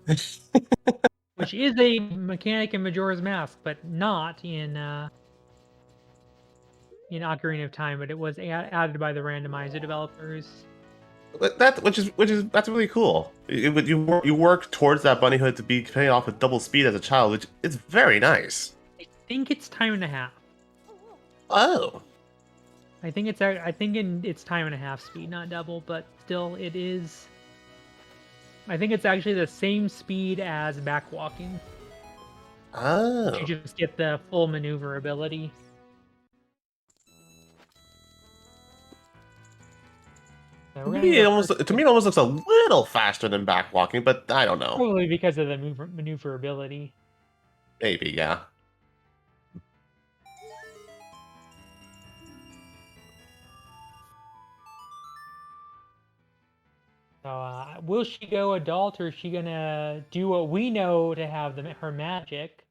Speaker 2: Which is a mechanic in Majora's Mask, but not in Ocarina of Time. But it was added by the randomizer developers.
Speaker 3: But that's really cool. You work towards that bunny hood to be paying off with double speed as a child, which is very nice.
Speaker 2: I think it's time and a half.
Speaker 3: Oh,
Speaker 2: I think it's time and a half speed, not double, but still it is. I think it's actually the same speed as backwalking.
Speaker 3: oh.
Speaker 2: You just get the full maneuverability. So
Speaker 3: To me, it almost looks a little faster than backwalking, but I don't know.
Speaker 2: probably because of the maneuverability.
Speaker 3: Maybe, yeah.
Speaker 2: So, will she go adult, or is she gonna do what we know to have her magic?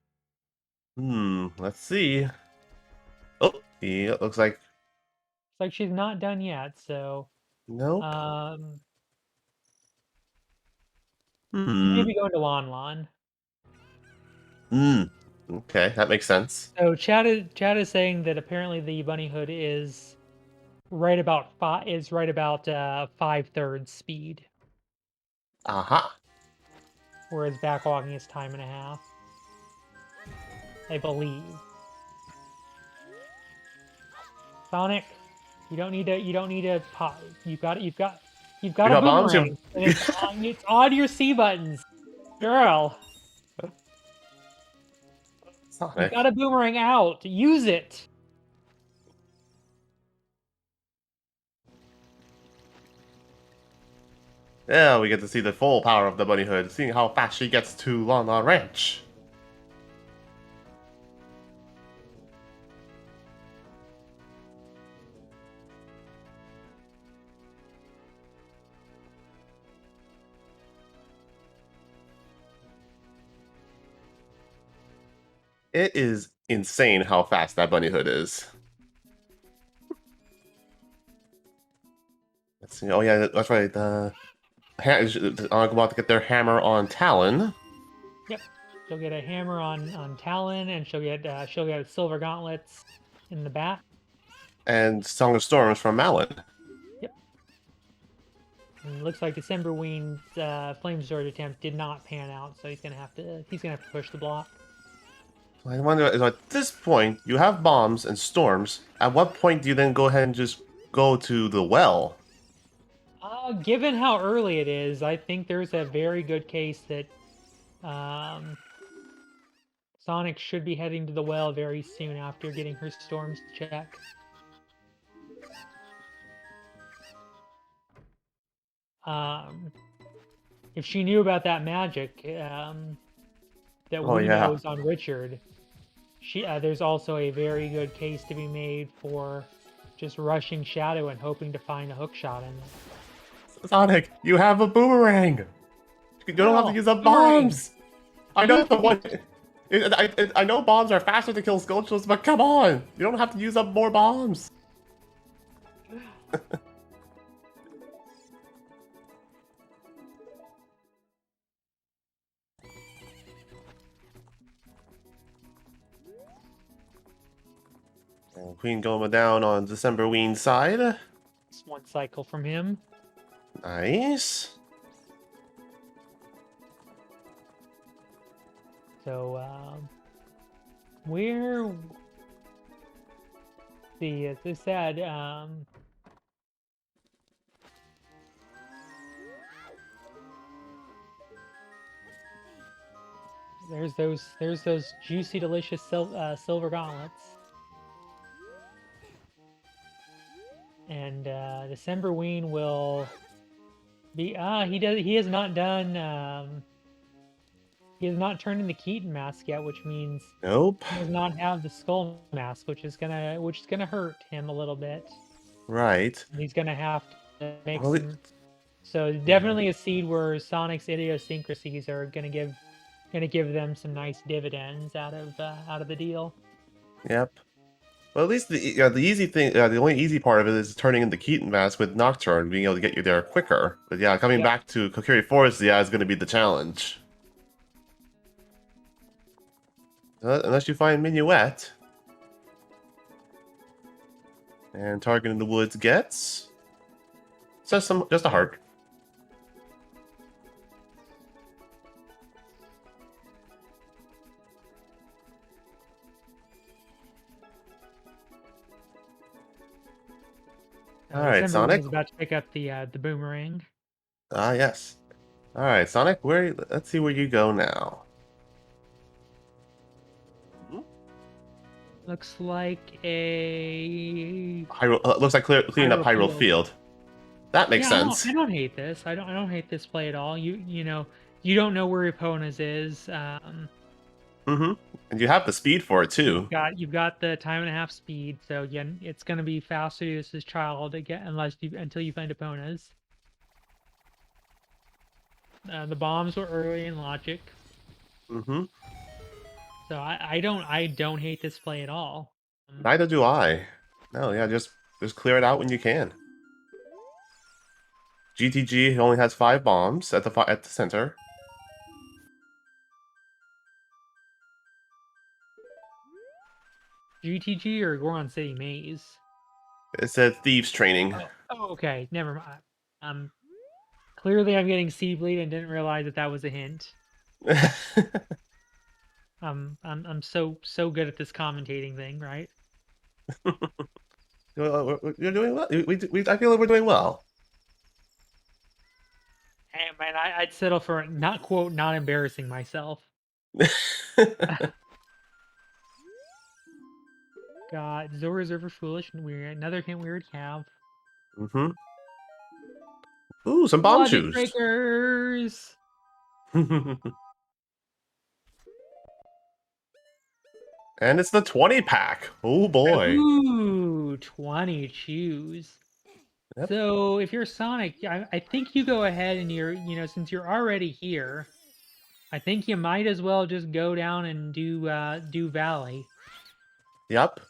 Speaker 3: Let's see. Oh, it looks like
Speaker 2: It's like she's not done yet. So,
Speaker 3: nope.
Speaker 2: she may
Speaker 3: Hmm.
Speaker 2: be going to Lon Lon.
Speaker 3: Okay, that makes sense.
Speaker 2: So, Chad is saying that apparently the bunny hood is right about 5/3 speed,
Speaker 3: Aha.
Speaker 2: whereas backwalking is time and a half. I believe. Sonic, you don't need to pop. You've got
Speaker 3: You
Speaker 2: a
Speaker 3: got bombs?
Speaker 2: boomerang. And it's on your C buttons, girl. You've
Speaker 3: Sonic.
Speaker 2: got a boomerang out. Use it.
Speaker 3: Yeah, we get to see the full power of the bunny hood, seeing how fast she gets to Lana Ranch. It is insane how fast that bunny hood is. Let's see. Oh yeah, that's right. I'm about to get their hammer on Talon.
Speaker 2: Yep. She'll get a hammer on Talon, and she'll get silver gauntlets in the back.
Speaker 3: And Song of Storms from Malin.
Speaker 2: Yep. And it looks like Decemberween's flame sword attempt did not pan out, so he's gonna have to push the block.
Speaker 3: I wonder, is at this point, you have bombs and storms. At what point do you then go ahead and just go to the well?
Speaker 2: Given how early it is, I think there's a very good case that Sonic should be heading to the well very soon after getting her storms check. If she knew about that magic that
Speaker 3: Oh
Speaker 2: we
Speaker 3: yeah.
Speaker 2: know is on Richard, there's also a very good case to be made for just rushing Shadow and hoping to find a hook shot in it.
Speaker 3: Sonic, you have a boomerang. You don't have to use up
Speaker 2: Boomerang!
Speaker 3: bombs. I know the one. I know bombs are faster to kill Skulltulas, but come on, you don't have to use up more bombs. And Queen going down on Decemberween's side.
Speaker 2: It's one cycle from him.
Speaker 3: Nice.
Speaker 2: So, where... See, as I said, there's those juicy, delicious silver gauntlets. And Decemberween will He has not done. He has not turned in the Keaton mask yet, which means
Speaker 3: Nope.
Speaker 2: he does not have the skull mask, which is gonna hurt him a little bit.
Speaker 3: Right.
Speaker 2: And he's gonna have to make
Speaker 3: Well,
Speaker 2: some. So definitely a seed where Sonic's idiosyncrasies are gonna give them some nice dividends out of the deal.
Speaker 3: yep. Well, at least the easy thing, the only easy part of it is turning into Keaton Mask with Nocturne, being able to get you there quicker. But yeah, coming
Speaker 2: Yep.
Speaker 3: back to Kokiri Forest, yeah, is going to be the challenge. Unless you find Minuet. And Target in the Woods gets just a heart. All right,
Speaker 2: Decemberween
Speaker 3: Sonic.
Speaker 2: is about to pick up the boomerang.
Speaker 3: Ah, yes. All right, Sonic. Let's see where you go now.
Speaker 2: Looks like a
Speaker 3: Looks like cleaning up
Speaker 2: Hyrule
Speaker 3: Hyrule
Speaker 2: Field.
Speaker 3: Field. That makes
Speaker 2: Yeah, I don't
Speaker 3: sense.
Speaker 2: I don't hate this. I don't hate this play at all. You don't know where your opponent's is.
Speaker 3: Mm-hmm. And you have the speed for it too.
Speaker 2: You've got the time and a half speed, so yeah, it's gonna be faster to use this child again until you find opponents. The bombs were early in logic,
Speaker 3: Mm-hmm.
Speaker 2: so I don't hate this play at all.
Speaker 3: Neither do I. No, yeah, just clear it out when you can. GTG only has 5 bombs at the center.
Speaker 2: GTG or Goron City Maze?
Speaker 3: It said thieves training.
Speaker 2: Oh, okay, never mind. Clearly I'm getting Seableed and didn't realize that was a hint. I'm so good at this commentating thing, right?
Speaker 3: You're doing well. I feel like we're doing well.
Speaker 2: Hey man, I'd settle for not embarrassing myself. God, Zora's River foolish and weird. Another hint we already have.
Speaker 3: Mm-hmm. Ooh, some bomb
Speaker 2: Logic
Speaker 3: shoes.
Speaker 2: breakers.
Speaker 3: And it's the 20 pack. Oh boy.
Speaker 2: Ooh, 20 choose.
Speaker 3: Yep.
Speaker 2: So if you're Sonic, I think you go ahead and since you're already here, I think you might as well just go down and do Valley.
Speaker 3: Yep.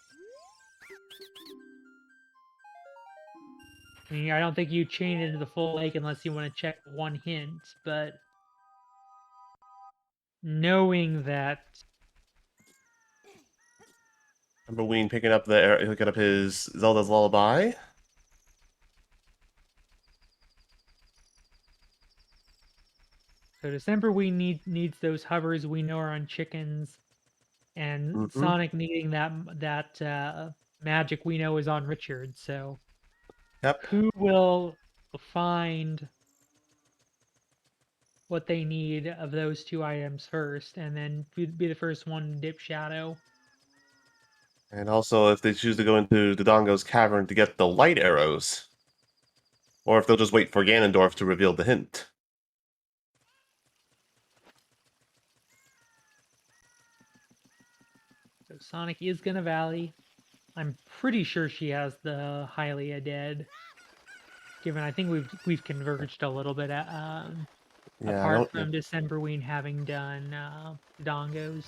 Speaker 2: I mean, I don't think you chain into the full lake unless you want to check one hint, but knowing that
Speaker 3: Remember Ween picking up his Zelda's Lullaby.
Speaker 2: so Decemberween needs those hovers we know are on chickens, and
Speaker 3: Mm-hmm.
Speaker 2: Sonic needing that magic we know is on Richard. So
Speaker 3: Yep.
Speaker 2: who will find what they need of those two items first, and then be the first one to dip Shadow?
Speaker 3: And also, if they choose to go into Dodongo's cavern to get the light arrows, or if they'll just wait for Ganondorf to reveal the hint.
Speaker 2: So Sonic is gonna Valley. I'm pretty sure she has the Hylia dead. Given I think we've converged a little bit
Speaker 3: Yeah, I
Speaker 2: apart
Speaker 3: don't.
Speaker 2: from Decemberween having done Dongos.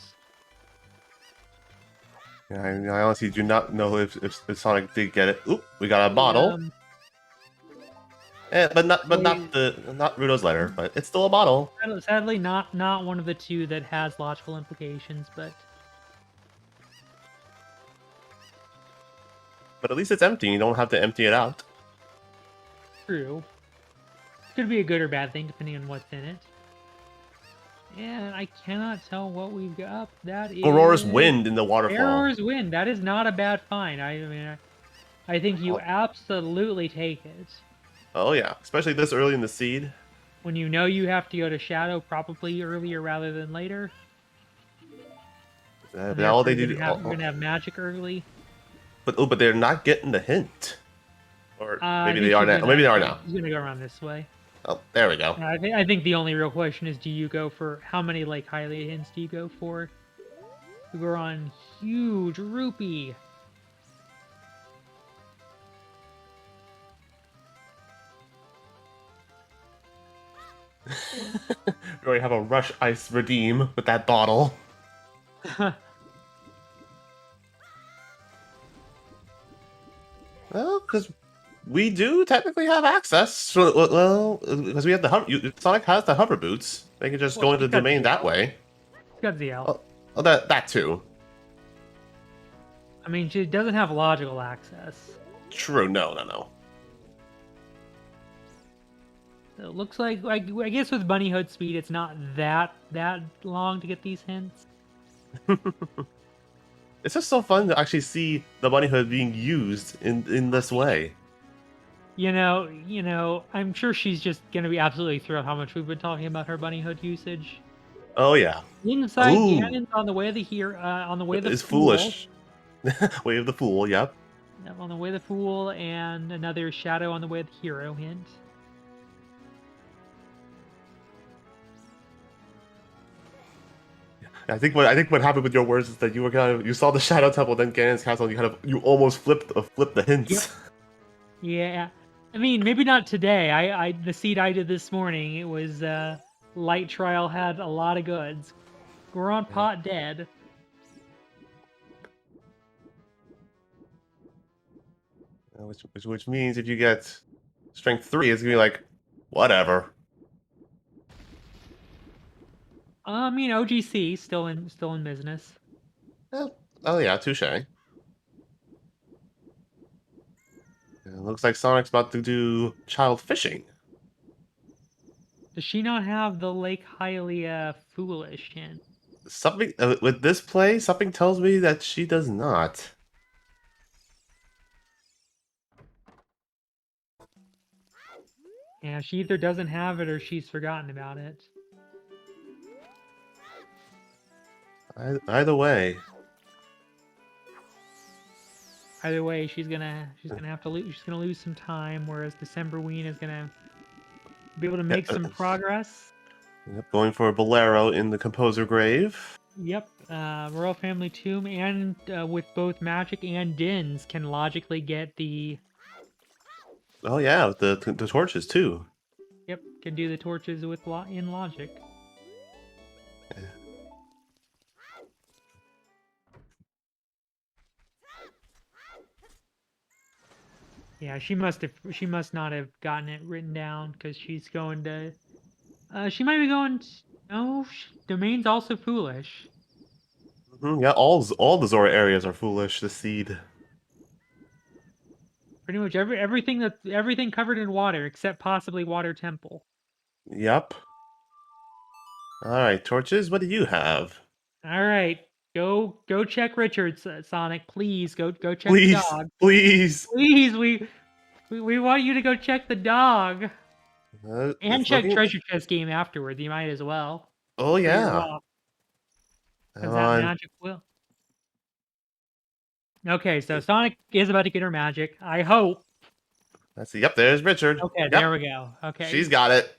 Speaker 3: Yeah, I honestly do not know if Sonic did get it. Oop, we got a
Speaker 2: Hey,
Speaker 3: bottle. But not
Speaker 2: wait,
Speaker 3: not Rudo's letter, but it's still a bottle.
Speaker 2: sadly not one of the two that has logical implications, but
Speaker 3: But at least it's empty. You don't have to empty it out.
Speaker 2: true. Could be a good or bad thing depending on what's in it. And I cannot tell what we've got. That is
Speaker 3: Aurora's Wind in the waterfall.
Speaker 2: Aurora's Wind. That is not a bad find. I mean, I think you
Speaker 3: Oh.
Speaker 2: absolutely take it.
Speaker 3: Oh yeah, especially this early in the seed.
Speaker 2: When you know you have to go to Shadow probably earlier rather than later. And
Speaker 3: All
Speaker 2: therefore
Speaker 3: they
Speaker 2: you're
Speaker 3: do.
Speaker 2: gonna have magic early.
Speaker 3: But they're not getting the hint. Or maybe
Speaker 2: I
Speaker 3: they
Speaker 2: think
Speaker 3: are now. Maybe they are now.
Speaker 2: he's gonna go around this way.
Speaker 3: Oh, there we go.
Speaker 2: I think the only real question is, do you go for how many Lake Hylia hints do you go for? We're on huge rupee.
Speaker 3: We already have a Rush Ice redeem with that bottle. Well, because we do technically have access. So, well, because we have the Sonic has the hover boots. They can just
Speaker 2: Well,
Speaker 3: go into
Speaker 2: she's
Speaker 3: the
Speaker 2: got
Speaker 3: domain that
Speaker 2: ZL.
Speaker 3: way.
Speaker 2: She's got ZL.
Speaker 3: Oh, that too.
Speaker 2: I mean, she doesn't have logical access.
Speaker 3: True. No.
Speaker 2: So it looks like, I guess with Bunny Hood speed, it's not that long to get these hints.
Speaker 3: It's just so fun to actually see the bunny hood being used in this way.
Speaker 2: You know, I'm sure she's just gonna be absolutely thrilled how much we've been talking about her Bunny Hood usage.
Speaker 3: Oh yeah.
Speaker 2: Inside
Speaker 3: Ooh,
Speaker 2: Ganon's on the way of the on the way of the
Speaker 3: it's
Speaker 2: fool.
Speaker 3: foolish. Way of the fool. Yep.
Speaker 2: Yep, on the way of the fool, and another shadow on the way of the hero hint.
Speaker 3: I think what happened with your words is that you saw the Shadow Temple, then Ganon's Castle, and you almost flipped the hints.
Speaker 2: Yep. Yeah. I mean, maybe not today. The seed I did this morning, it was light trial had a lot of goods. We're on pot dead.
Speaker 3: Which means if you get strength 3, it's gonna be like whatever.
Speaker 2: I mean, OGC still in business.
Speaker 3: Oh yeah, touche. It looks like Sonic's about to do child fishing.
Speaker 2: Does she not have the Lake Hylia foolish hint?
Speaker 3: Something with this play, something tells me that she does not.
Speaker 2: Yeah, she either doesn't have it or she's forgotten about it.
Speaker 3: Either way.
Speaker 2: Either way, she's gonna have to lose. She's gonna lose some time, whereas Decemberween is gonna be able to make some progress.
Speaker 3: Yep, going for a Bolero in the Composer Grave.
Speaker 2: Yep, Royal Family Tomb, and with both Magic and Dins, can logically get the.
Speaker 3: Oh yeah, with the torches too.
Speaker 2: Yep, can do the torches with in logic. Yeah, she must not have gotten it written down because she's going to. She might be going. No, Domain's also foolish.
Speaker 3: Yeah, all the Zora areas are foolish. The seed.
Speaker 2: Pretty much everything covered in water except possibly Water Temple.
Speaker 3: Yep. All right, torches. What do you have?
Speaker 2: All right, go check Richard's, Sonic. Please go check the
Speaker 3: Please,
Speaker 2: dog.
Speaker 3: please.
Speaker 2: Please, we want you to go check the dog and
Speaker 3: It's
Speaker 2: check
Speaker 3: looking.
Speaker 2: Treasure Chest game afterwards. You might as well.
Speaker 3: Oh
Speaker 2: So you're
Speaker 3: yeah.
Speaker 2: off
Speaker 3: Come
Speaker 2: because that
Speaker 3: on.
Speaker 2: magic will. Okay, so Sonic is about to get her magic. I hope.
Speaker 3: Let's see. Yep, there's Richard.
Speaker 2: Okay,
Speaker 3: Yep,
Speaker 2: there we go. Okay.
Speaker 3: she's got it.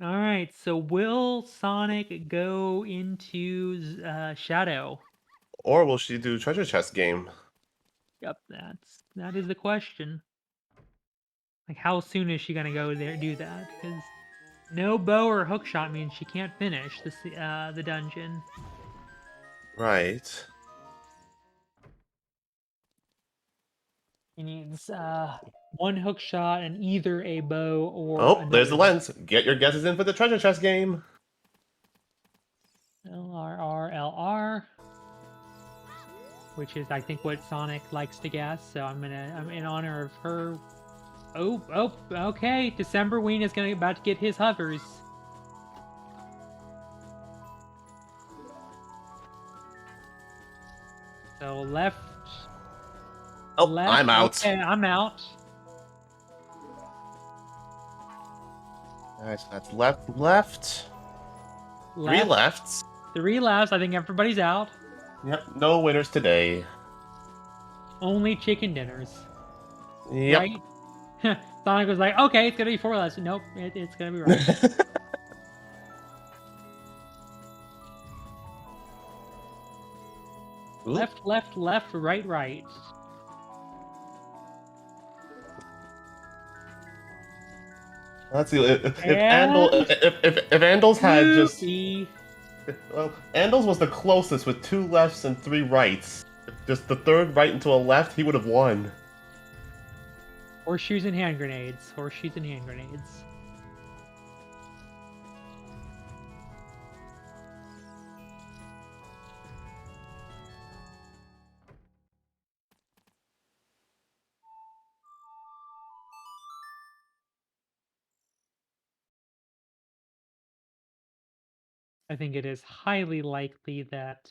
Speaker 2: All right, so will Sonic go into Shadow?
Speaker 3: Or will she do treasure chest game?
Speaker 2: Yep, that is the question. Like, how soon is she gonna go there do that? Because no bow or hook shot means she can't finish the dungeon.
Speaker 3: Right.
Speaker 2: She needs one hook shot and either a bow or
Speaker 3: Oh, there's the
Speaker 2: another
Speaker 3: lens. Get your guesses in for the treasure chest game.
Speaker 2: LR, which is I think what Sonic likes to guess. So I'm in honor of her. Oh, okay. Decemberween is about to get his hovers. So left.
Speaker 3: Oh,
Speaker 2: Left.
Speaker 3: I'm out.
Speaker 2: Okay, I'm out.
Speaker 3: Alright, so that's left. 3 lefts.
Speaker 2: 3 lefts. I think everybody's out.
Speaker 3: Yep, no winners today.
Speaker 2: Only chicken dinners.
Speaker 3: Yep.
Speaker 2: Right? Sonic was like, okay, it's gonna be 4 less. Nope, it's gonna be right.
Speaker 3: Oop.
Speaker 2: Left, right.
Speaker 3: Let's see if
Speaker 2: And
Speaker 3: If Andals had just
Speaker 2: Loopy.
Speaker 3: well, Andals was the closest with 2 lefts and 3 rights. Just the third right into a left, he would have won.
Speaker 2: Horseshoes and hand grenades. Horseshoes and hand grenades. I think it is highly likely that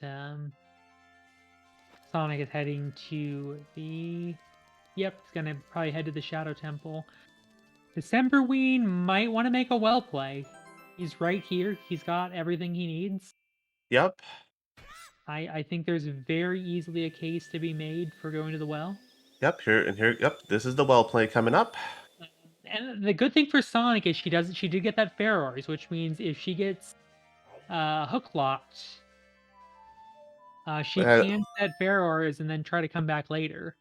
Speaker 2: Sonic is heading to the... Yep, he's gonna probably head to the Shadow Temple. Decemberween might want to make a well play. He's right here. He's got everything he needs.
Speaker 3: Yep.
Speaker 2: I think there's very easily a case to be made for going to the well.
Speaker 3: Yep, yep, this is the well play coming up.
Speaker 2: And the good thing for Sonic is she did get that Ferrours, which means if she gets hook locked, she
Speaker 3: Uh,
Speaker 2: can set Ferrours and then try to come back later.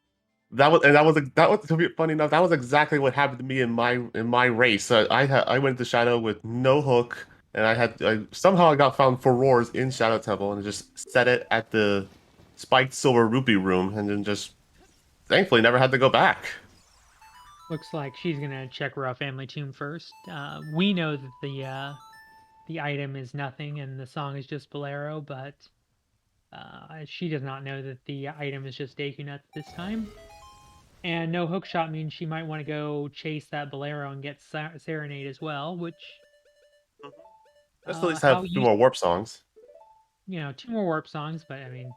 Speaker 3: that was to be funny enough. That was exactly what happened to me in my race. I went to Shadow with no hook, and I somehow I got found Furores in Shadow Temple and just set it at the spiked silver rupee room, and then just thankfully never had to go back.
Speaker 2: Looks like she's gonna check Raw Family Tune first. We know that the item is nothing and the song is just Bolero, but she does not know that the item is just Deku Nuts this time. And no hookshot means she might want to go chase that Bolero and get Serenade as well, which
Speaker 3: Let's at least
Speaker 2: how
Speaker 3: have 2
Speaker 2: you
Speaker 3: more warp songs.
Speaker 2: 2 more warp songs, but I mean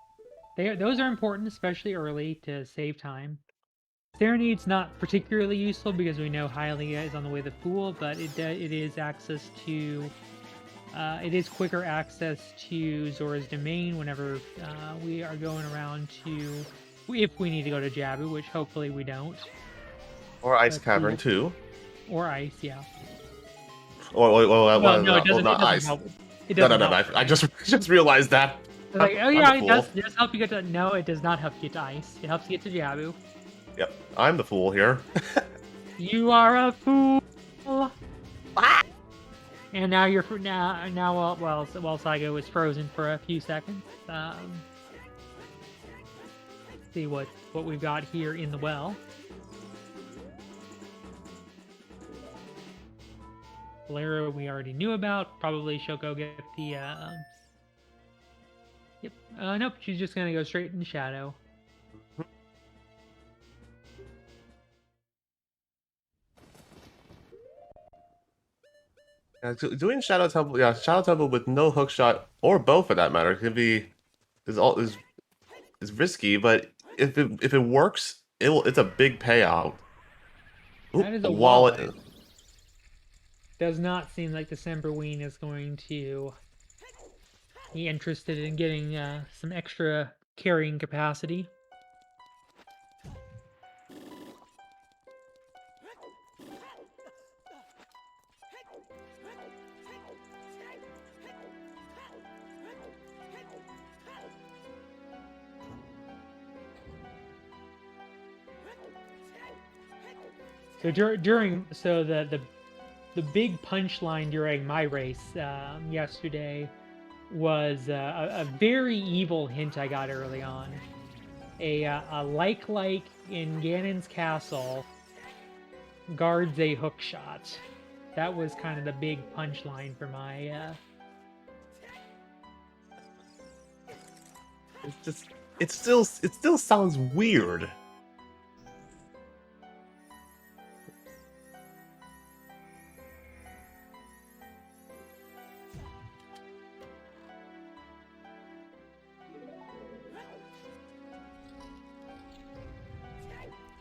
Speaker 2: those are important, especially early to save time. Serenade's not particularly useful because we know Hylia is on the way to the Fool, but it is access to it is quicker access to Zora's Domain whenever we are going around to, if we need to go to Jabu, which hopefully we don't.
Speaker 3: Or Ice
Speaker 2: But
Speaker 3: Cavern too.
Speaker 2: or Ice, yeah. No, it
Speaker 3: Well,
Speaker 2: doesn't. It
Speaker 3: not
Speaker 2: doesn't
Speaker 3: Ice.
Speaker 2: help. It
Speaker 3: No,
Speaker 2: doesn't
Speaker 3: no.
Speaker 2: help.
Speaker 3: I just realized that.
Speaker 2: It's like, oh
Speaker 3: I'm
Speaker 2: yeah,
Speaker 3: the
Speaker 2: it
Speaker 3: fool.
Speaker 2: does help you get to. No, it does not help you get to Ice. It helps you get to Jabu.
Speaker 3: Yep, I'm the fool here.
Speaker 2: You are a fool. And now you're now while Saigo was frozen for a few seconds. See what we've got here in the well. Bolero we already knew about. Probably she'll go get the. Yep. Nope. She's just gonna go straight in the shadow.
Speaker 3: Doing Shadow Temple, yeah, Shadow Temple with no hookshot or bow for that matter can be is risky, but if it works, it's a big payout. Ooh,
Speaker 2: That is
Speaker 3: a
Speaker 2: a
Speaker 3: wallet.
Speaker 2: wallet. Does not seem like Decemberween is going to be interested in getting some extra carrying capacity. So the big punchline during my race yesterday was a very evil hint I got early on. A like in Ganon's castle guards a hook shot. That was kind of the big punchline for my.
Speaker 3: It's just it still sounds weird.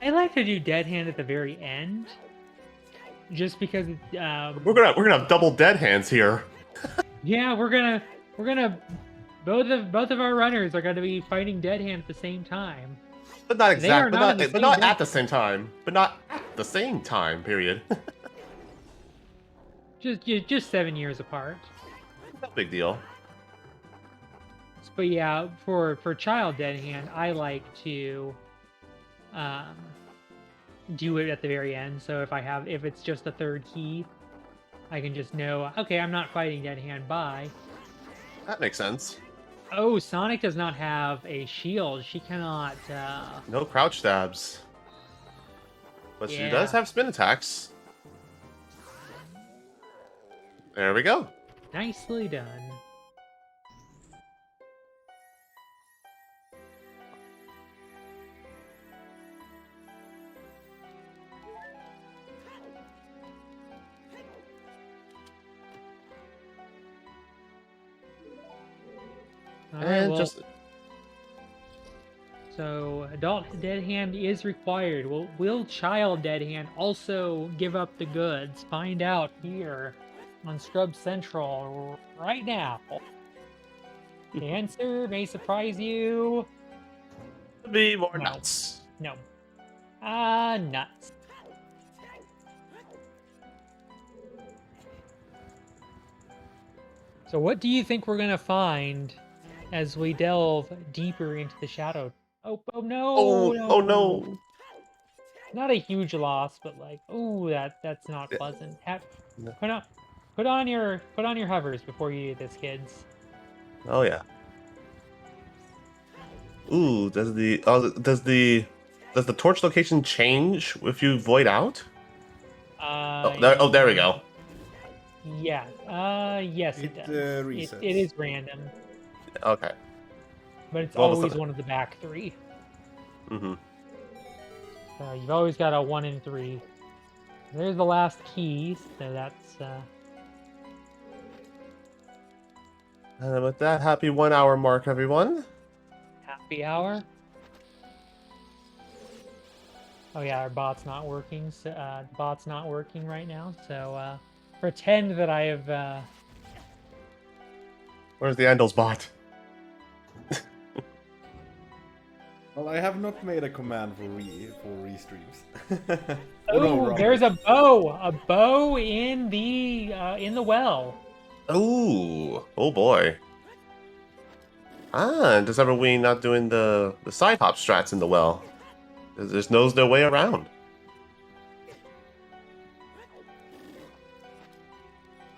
Speaker 2: I like to do dead hand at the very end, just because
Speaker 3: We're gonna have double dead hands here.
Speaker 2: yeah, we're gonna both of our runners are gonna be fighting dead hand at the same time.
Speaker 3: But not
Speaker 2: They are
Speaker 3: exact.
Speaker 2: not in the
Speaker 3: But
Speaker 2: same
Speaker 3: not
Speaker 2: deck.
Speaker 3: at the same time. But not the same time period.
Speaker 2: Just 7 years apart.
Speaker 3: No big deal.
Speaker 2: But yeah, for child dead hand, I like to um, do it at the very end. So if it's just a third key, I can just know, okay, I'm not fighting dead hand. Bye.
Speaker 3: That makes sense.
Speaker 2: Oh, Sonic does not have a shield. She cannot.
Speaker 3: No crouch stabs. But she does
Speaker 2: Yeah.
Speaker 3: have spin attacks. There we go.
Speaker 2: Nicely done. All right,
Speaker 3: And
Speaker 2: well,
Speaker 3: just
Speaker 2: so adult dead hand is required. Will child dead hand also give up the goods? Find out here on Scrub Central right now. The answer may surprise you.
Speaker 3: be more
Speaker 2: No.
Speaker 3: nuts.
Speaker 2: No. Nuts. So what do you think we're gonna find as we delve deeper into the shadow? Oh no,
Speaker 3: Oh no.
Speaker 2: Not a huge loss, but like, oh, that's not pleasant.
Speaker 3: No.
Speaker 2: Put on your hovers before you do this, kids.
Speaker 3: Oh yeah. Ooh, does the torch location change if you void out? There we go.
Speaker 2: Yeah. Yes, it
Speaker 1: It
Speaker 2: does.
Speaker 1: resets.
Speaker 2: It is random,
Speaker 3: Okay.
Speaker 2: but it's
Speaker 3: All of a
Speaker 2: always
Speaker 3: sudden-
Speaker 2: one of the back three.
Speaker 3: Mm-hmm.
Speaker 2: You've always got a 1 in 3. There's the last key, so that's
Speaker 3: And with that, happy 1 hour mark, everyone.
Speaker 2: happy hour. Oh yeah, our bot's not working. So, the bot's not working right now. So pretend that I have.
Speaker 3: Where's the Andel's bot?
Speaker 1: Well, I have not made a command for restreams.
Speaker 2: Oh,
Speaker 1: no, wrong.
Speaker 2: there's a bow. A bow in the well.
Speaker 3: Ooh, oh boy. Ah, and Decemberween not doing the side hop strats in the well. There's no way around.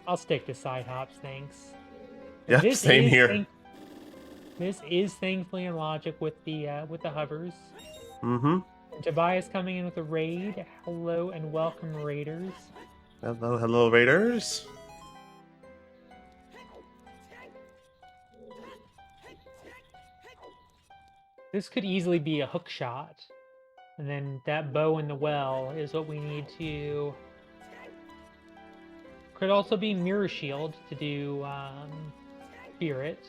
Speaker 2: I'll stick to side hops, thanks.
Speaker 3: Yeah,
Speaker 2: This
Speaker 3: same
Speaker 2: is
Speaker 3: here.
Speaker 2: This is thankfully in logic with the hovers.
Speaker 3: Mm-hmm.
Speaker 2: And Tobias coming in with a raid. Hello and welcome, raiders.
Speaker 3: Hello, Raiders.
Speaker 2: This could easily be a hook shot. And then that bow in the well is what we need to... Could also be mirror shield to do spirit.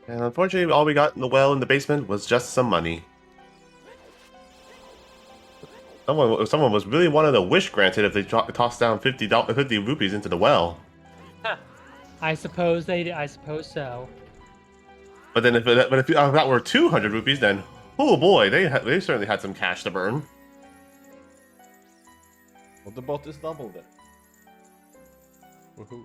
Speaker 3: And unfortunately, all we got in the well in the basement was just some money. Someone was really wanting a wish granted if they tossed down 50 rupees into the well.
Speaker 2: I suppose so.
Speaker 3: But then if that were 200 rupees, then oh boy, they certainly had some cash to burn.
Speaker 1: Well, the bot is doubled then. Woohoo.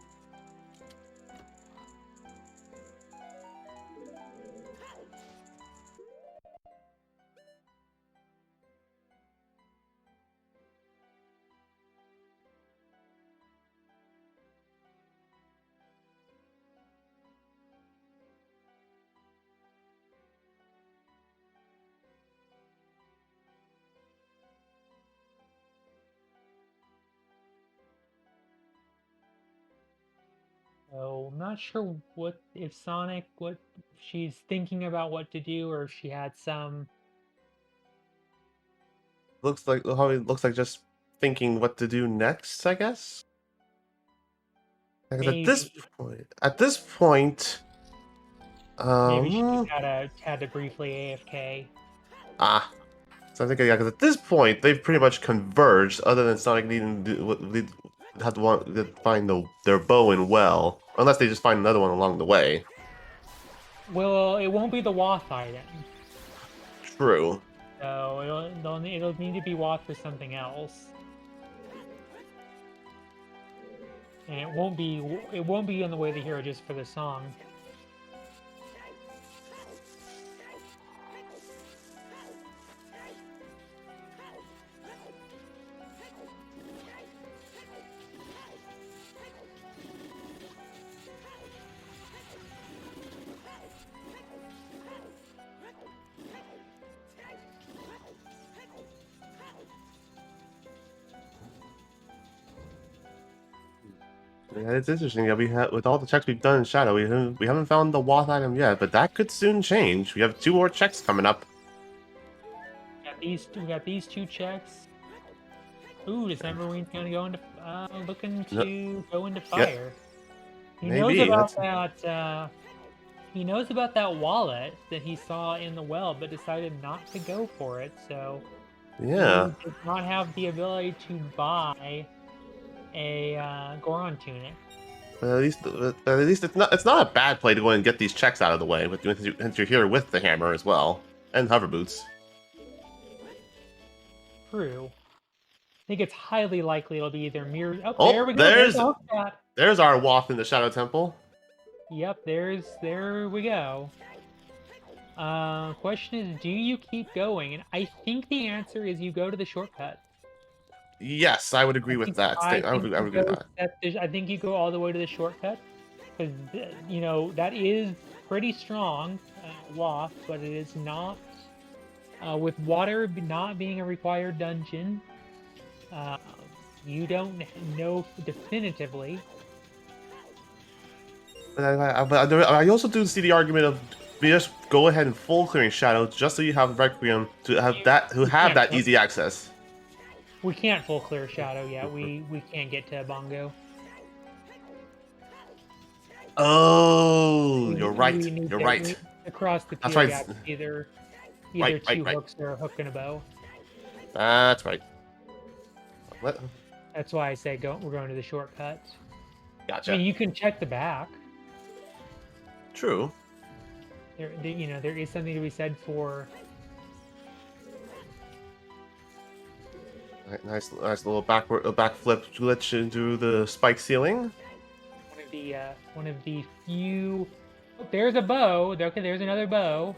Speaker 2: So I'm not sure if she's thinking about what to do, or if she had some.
Speaker 3: Looks like just thinking what to do next, I guess. Because at this point,
Speaker 2: Maybe she just had to briefly AFK.
Speaker 3: So I think because at this point they've pretty much converged, other than Sonic needing to find their bow and well, unless they just find another one along the way.
Speaker 2: Well, it won't be the Wath item.
Speaker 3: True.
Speaker 2: So it'll need to be Watt for something else, and it won't be on the way to hero just for the song.
Speaker 3: Yeah, it's interesting. Yeah, we have with all the checks we've done in Shadow, we haven't found the Wath item yet, but that could soon change. We have 2 more checks coming up.
Speaker 2: We got these 2 checks. Ooh, Decemberween's gonna go into looking
Speaker 3: No,
Speaker 2: to go into
Speaker 3: yeah,
Speaker 2: fire. He knows
Speaker 3: maybe.
Speaker 2: about
Speaker 3: That's
Speaker 2: that. He knows about that wallet that he saw in the well, but decided not to go for it. So
Speaker 3: yeah.
Speaker 2: he did not have the ability to buy a Goron tunic.
Speaker 3: But at least it's not a bad play to go and get these checks out of the way. But since you're here with the hammer as well and hover boots.
Speaker 2: True. I think it's highly likely it'll be either mirror. Oh, there
Speaker 3: Oh,
Speaker 2: we go. There's
Speaker 3: there's
Speaker 2: the hook shot.
Speaker 3: there's our Wath in the Shadow Temple.
Speaker 2: Yep. There we go. Question is, do you keep going? And I think the answer is you go to the shortcut.
Speaker 3: Yes, I would agree with that.
Speaker 2: I
Speaker 3: I
Speaker 2: think
Speaker 3: would
Speaker 2: you
Speaker 3: agree with
Speaker 2: go.
Speaker 3: that.
Speaker 2: I think you go all the way to the shortcut because you know that is pretty strong, WAF, but it is not with water not being a required dungeon. Uh, you don't know definitively.
Speaker 3: But I also do see the argument of we just go ahead and full clearing Shadow just so you have Requiem to have
Speaker 2: We
Speaker 3: have
Speaker 2: can't.
Speaker 3: that easy access.
Speaker 2: We can't full clear shadow yet. We can't get to Bongo.
Speaker 3: Oh, you're
Speaker 2: We
Speaker 3: right.
Speaker 2: need
Speaker 3: You're
Speaker 2: to
Speaker 3: right.
Speaker 2: across the
Speaker 3: That's
Speaker 2: pier
Speaker 3: right.
Speaker 2: gap. Either
Speaker 3: Right, right,
Speaker 2: 2
Speaker 3: right.
Speaker 2: hooks or a hook and a bow.
Speaker 3: That's right. What?
Speaker 2: That's why I say go. We're going to the shortcut. I
Speaker 3: Gotcha.
Speaker 2: mean, you can check the back.
Speaker 3: True.
Speaker 2: You know, there is something to be said for.
Speaker 3: Nice little backflip glitch into the spike ceiling.
Speaker 2: One of the few. Oh, there's a bow. Okay, there's another bow.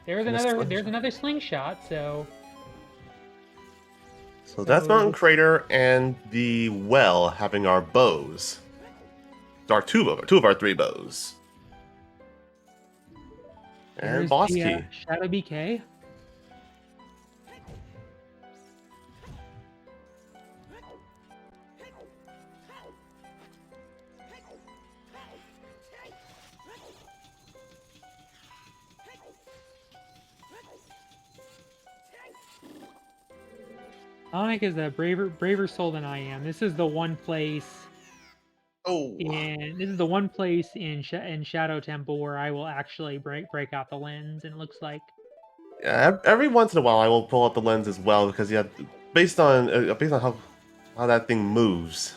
Speaker 3: And a
Speaker 2: There's
Speaker 3: slingshot.
Speaker 2: another slingshot.
Speaker 3: So Death
Speaker 2: So
Speaker 3: Mountain
Speaker 2: this
Speaker 3: Crater and the well having our bows. Our two of our 3 bows. And
Speaker 2: there's
Speaker 3: boss
Speaker 2: the
Speaker 3: key.
Speaker 2: Shadow BK. Sonic is a braver soul than I am. This is the one place
Speaker 3: Oh.
Speaker 2: in Shadow Temple where I will actually break out the lens, and it looks like
Speaker 3: Yeah, every once in a while I will pull out the lens as well because yeah, based on how that thing moves.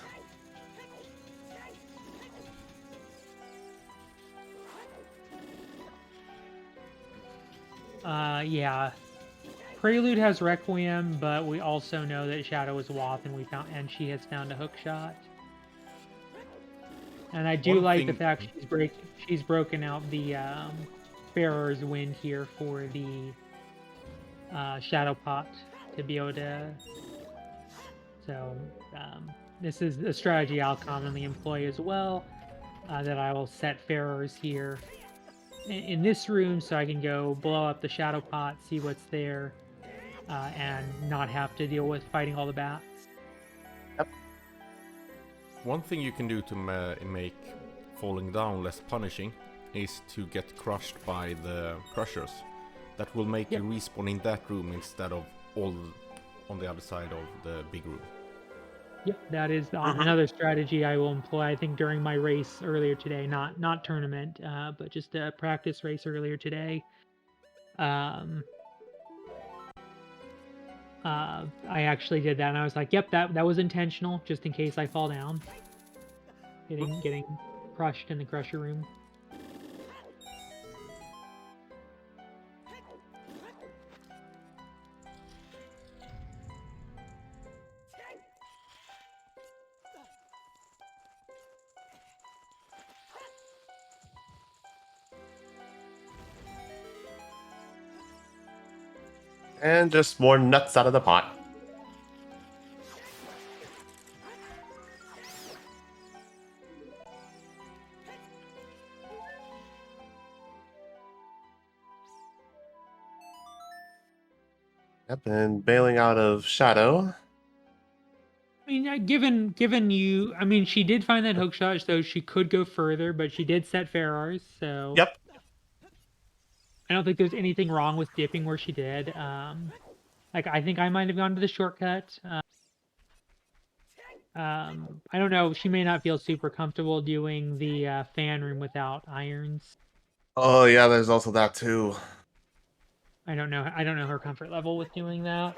Speaker 2: yeah. Prelude has Requiem, but we also know that Shadow is Wath, and she has found a hook shot. And I do
Speaker 1: One
Speaker 2: like the
Speaker 1: thing-
Speaker 2: fact she's broken out the Bearer's Wind here for the Shadow Pot to be able to. So this is a strategy I'll commonly employ as well. That I will set Farers here in this room so I can go blow up the Shadow Pot, see what's there, and not have to deal with fighting all the bats.
Speaker 1: One thing you can do to make falling down less punishing is to get crushed by the crushers. That will make you respawn in that room instead of all on the other side of the big room.
Speaker 2: Yep, that is another strategy I will employ. I think during my race earlier today, not tournament, but just a practice race earlier today. I actually did that, and I was like, "Yep, that was intentional, just in case I fall down." Getting crushed in the crusher room.
Speaker 3: And just more nuts out of the pot. Yep, and bailing out of Shadow.
Speaker 2: I mean, given you, I mean, she did find that hook shot, so she could go further, but she did set Ferrars, so
Speaker 3: Yep.
Speaker 2: I don't think there's anything wrong with dipping where she did. Like I think I might have gone to the shortcut. I don't know. She may not feel super comfortable doing the fan room without irons.
Speaker 3: Oh yeah, there's also that too.
Speaker 2: I don't know. I don't know her comfort level with doing that.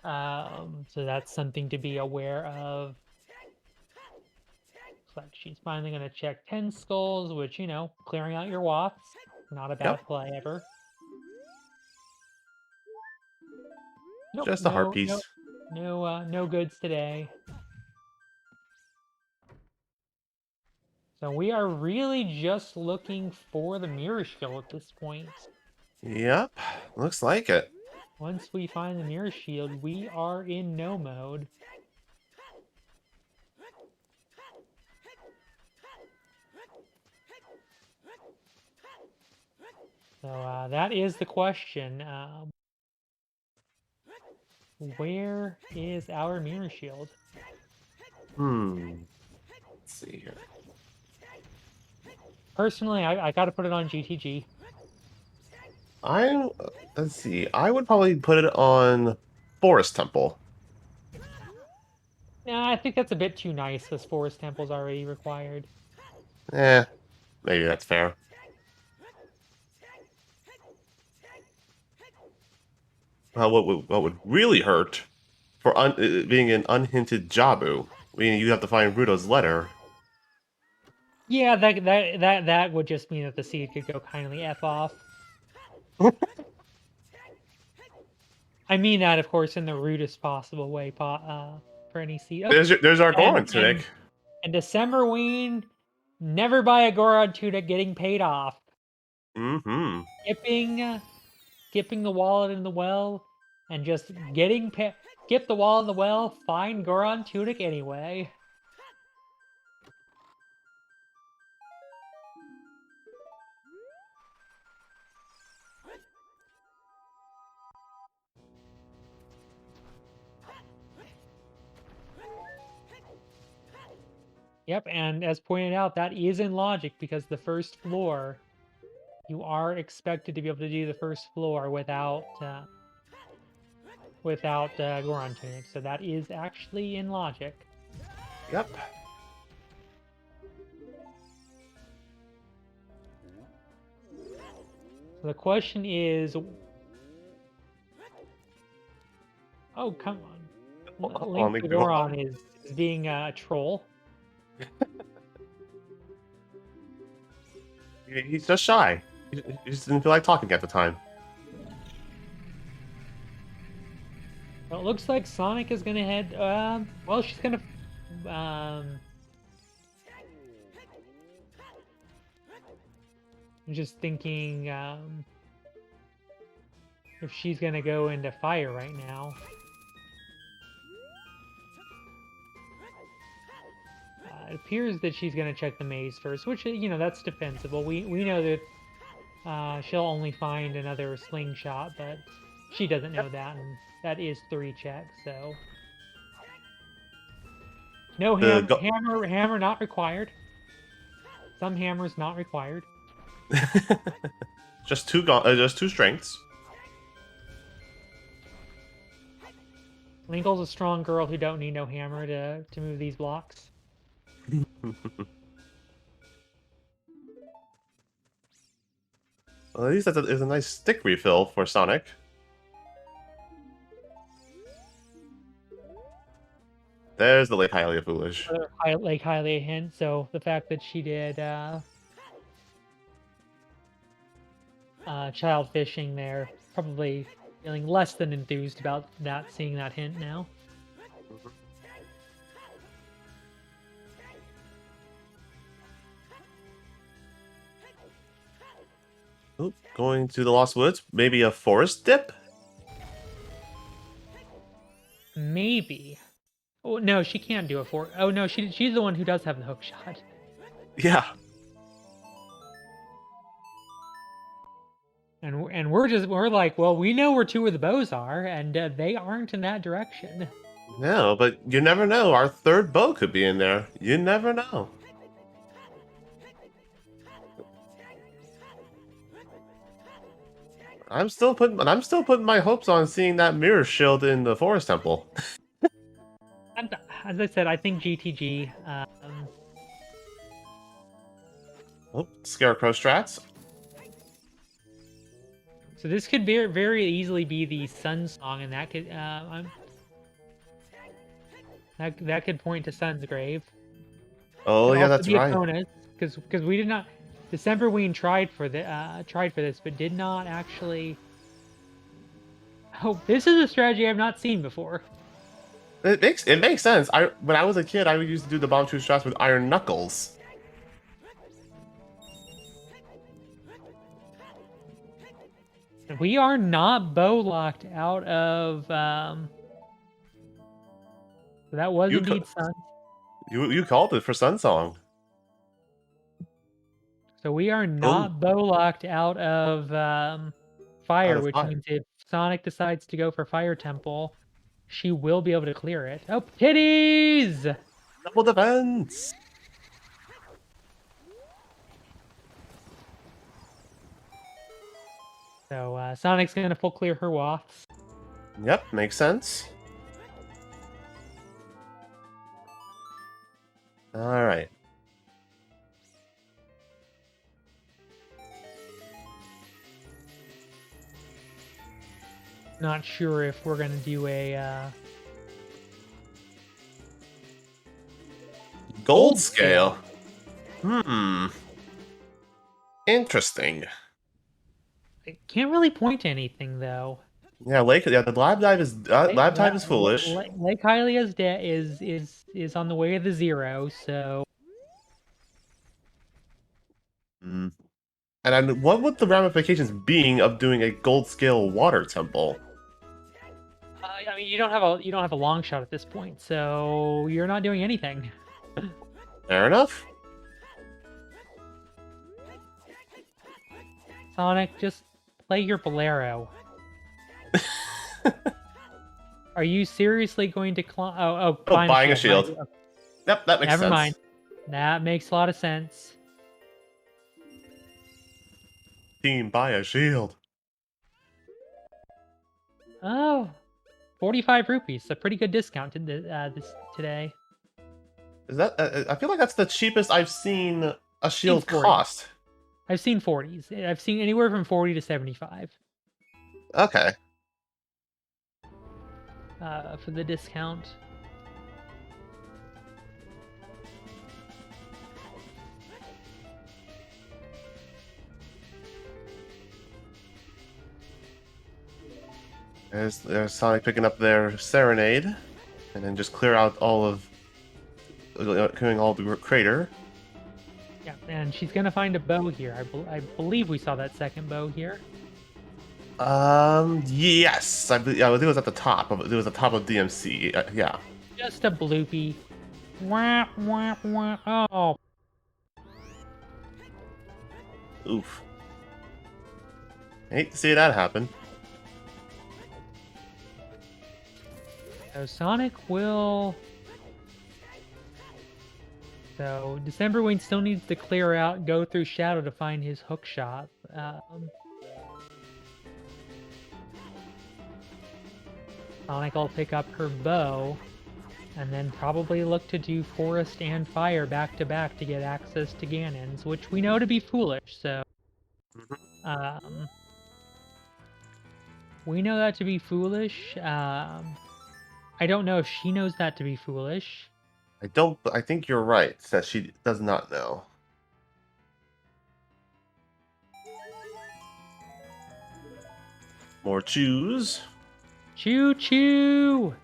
Speaker 2: So that's something to be aware of. Looks like she's finally going to check 10 skulls, which, you know, clearing out your watts, not a bad
Speaker 3: Yep.
Speaker 2: play ever. Nope,
Speaker 3: Just a heart piece.
Speaker 2: no goods today. So we are really just looking for the mirror shield at this point.
Speaker 3: Yep. Looks like it.
Speaker 2: Once we find the mirror shield, we are in no mode. So that is the question. Where is our mirror shield?
Speaker 3: Let's see here.
Speaker 2: Personally, I got to put it on GTG.
Speaker 3: Let's see. I would probably put it on Forest Temple.
Speaker 2: Nah, I think that's a bit too nice. This forest temple's already required.
Speaker 3: Eh, maybe that's fair. What would really hurt for being an unhinted Jabu? I mean, you have to find Ruto's letter.
Speaker 2: Yeah, that would just mean that the seed could go kindly f off. I mean that, of course, in the rudest possible way for any seed. Oh,
Speaker 3: There's our Goron
Speaker 2: and,
Speaker 3: tunic.
Speaker 2: and Decemberween, never buy a Goron tunic getting paid off.
Speaker 3: Mm-hmm.
Speaker 2: Skipping the wallet in the well, and just skip the wallet in the well, find Goron tunic anyway. Yep, and as pointed out, that is in logic because the first floor, you are expected to be able to do the first floor without Goron tunic, so that is actually in logic.
Speaker 3: Yep.
Speaker 2: So the question is, oh come on,
Speaker 3: On
Speaker 2: Link
Speaker 3: the
Speaker 2: to
Speaker 3: Goron.
Speaker 2: Goron is being a troll.
Speaker 3: He's just shy. He just didn't feel like talking at the time.
Speaker 2: Well, it looks like Sonic is gonna head. Well, she's gonna. I'm just thinking if she's gonna go into fire right now. It appears that she's gonna check the maze first, which you know that's defensible. We know that she'll only find another slingshot, but she doesn't know that, and that is 3 checks. So no hammer not required. Some hammers not required.
Speaker 3: just two strengths.
Speaker 2: Linkle's a strong girl who don't need no hammer to move these blocks.
Speaker 3: Well, at least that's is a nice stick refill for Sonic. There's the Lake Hylia Foolish.
Speaker 2: Like highly a hint. So the fact that she did child fishing there, probably feeling less than enthused about that, seeing that hint now.
Speaker 3: Oop, going to the Lost Woods. Maybe a forest dip?
Speaker 2: Maybe. Oh no, she can't do a four. Oh no, she's the one who does have the hook shot.
Speaker 3: Yeah.
Speaker 2: And we're like, well, we know where two of the bows are, and they aren't in that direction.
Speaker 3: No, but you never know. Our third bow could be in there. You never know. I'm still putting my hopes on seeing that mirror shield in the forest temple.
Speaker 2: And as I said, I think GTG.
Speaker 3: Oh, scarecrow strats.
Speaker 2: So this could very easily be the Sun Song, and that could that could point to Sun's grave.
Speaker 3: Oh
Speaker 2: Could
Speaker 3: yeah,
Speaker 2: also
Speaker 3: that's
Speaker 2: be a
Speaker 3: right.
Speaker 2: bonus because we did not. Decemberween tried for this, but did not actually. Oh, this is a strategy I've not seen before.
Speaker 3: It makes sense. When I was a kid, I used to do the bomb two strats with iron knuckles.
Speaker 2: We are not bow locked out of. That was
Speaker 3: You
Speaker 2: indeed Sun.
Speaker 3: you called it for Sun Song.
Speaker 2: So we are
Speaker 3: Oh,
Speaker 2: not bow locked out of
Speaker 3: out
Speaker 2: fire,
Speaker 3: of
Speaker 2: which
Speaker 3: fire.
Speaker 2: means if Sonic decides to go for Fire Temple, she will be able to clear it. Oh, titties!
Speaker 3: Double defense.
Speaker 2: So Sonic's gonna full clear her Woths.
Speaker 3: Yep, makes sense. All right.
Speaker 2: Not sure if we're gonna do a
Speaker 3: Gold scale. Hmm. Interesting.
Speaker 2: I can't really point to anything though.
Speaker 3: Yeah, the lab dive is foolish.
Speaker 2: Lake Hylia's debt is on the way to the zero, so
Speaker 3: Hmm. And what would the ramifications being of doing a gold scale water temple?
Speaker 2: I mean you don't have a long shot at this point, so you're not doing anything.
Speaker 3: Fair enough.
Speaker 2: Sonic, just play your Bolero. Are you seriously going to climb? Oh, climb
Speaker 3: buying a shield.
Speaker 2: Right?
Speaker 3: Yep, that makes sense.
Speaker 2: Never mind. That makes a lot of sense.
Speaker 3: Team, buy a shield.
Speaker 2: Oh, 45 rupees. A pretty good discount today.
Speaker 3: Is that? I feel like that's the cheapest I've seen a shield
Speaker 2: 40.
Speaker 3: cost.
Speaker 2: I've seen 40s. I've seen anywhere from 40 to 75.
Speaker 3: Okay.
Speaker 2: For the discount.
Speaker 3: There's Sonic picking up their serenade, and then just clear out all of, clearing all the crater.
Speaker 2: Yeah, and she's gonna find a bow here. I believe we saw that second bow here.
Speaker 3: Yes, I think it was at the top of DMC. Yeah.
Speaker 2: Just a bloopy. Wah, wah, wah. Oh,
Speaker 3: Oof. Hate to see that happen.
Speaker 2: so Sonic will. So Decemberween still needs to clear out, go through Shadow to find his hook shot. Sonic will pick up her bow, and then probably look to do Forest and Fire back to back to get access to Ganon's, which we know to be foolish. So, we know that to be foolish. I don't know if she knows that to be foolish.
Speaker 3: I think you're right that she does not know. More chews.
Speaker 2: Choo choo!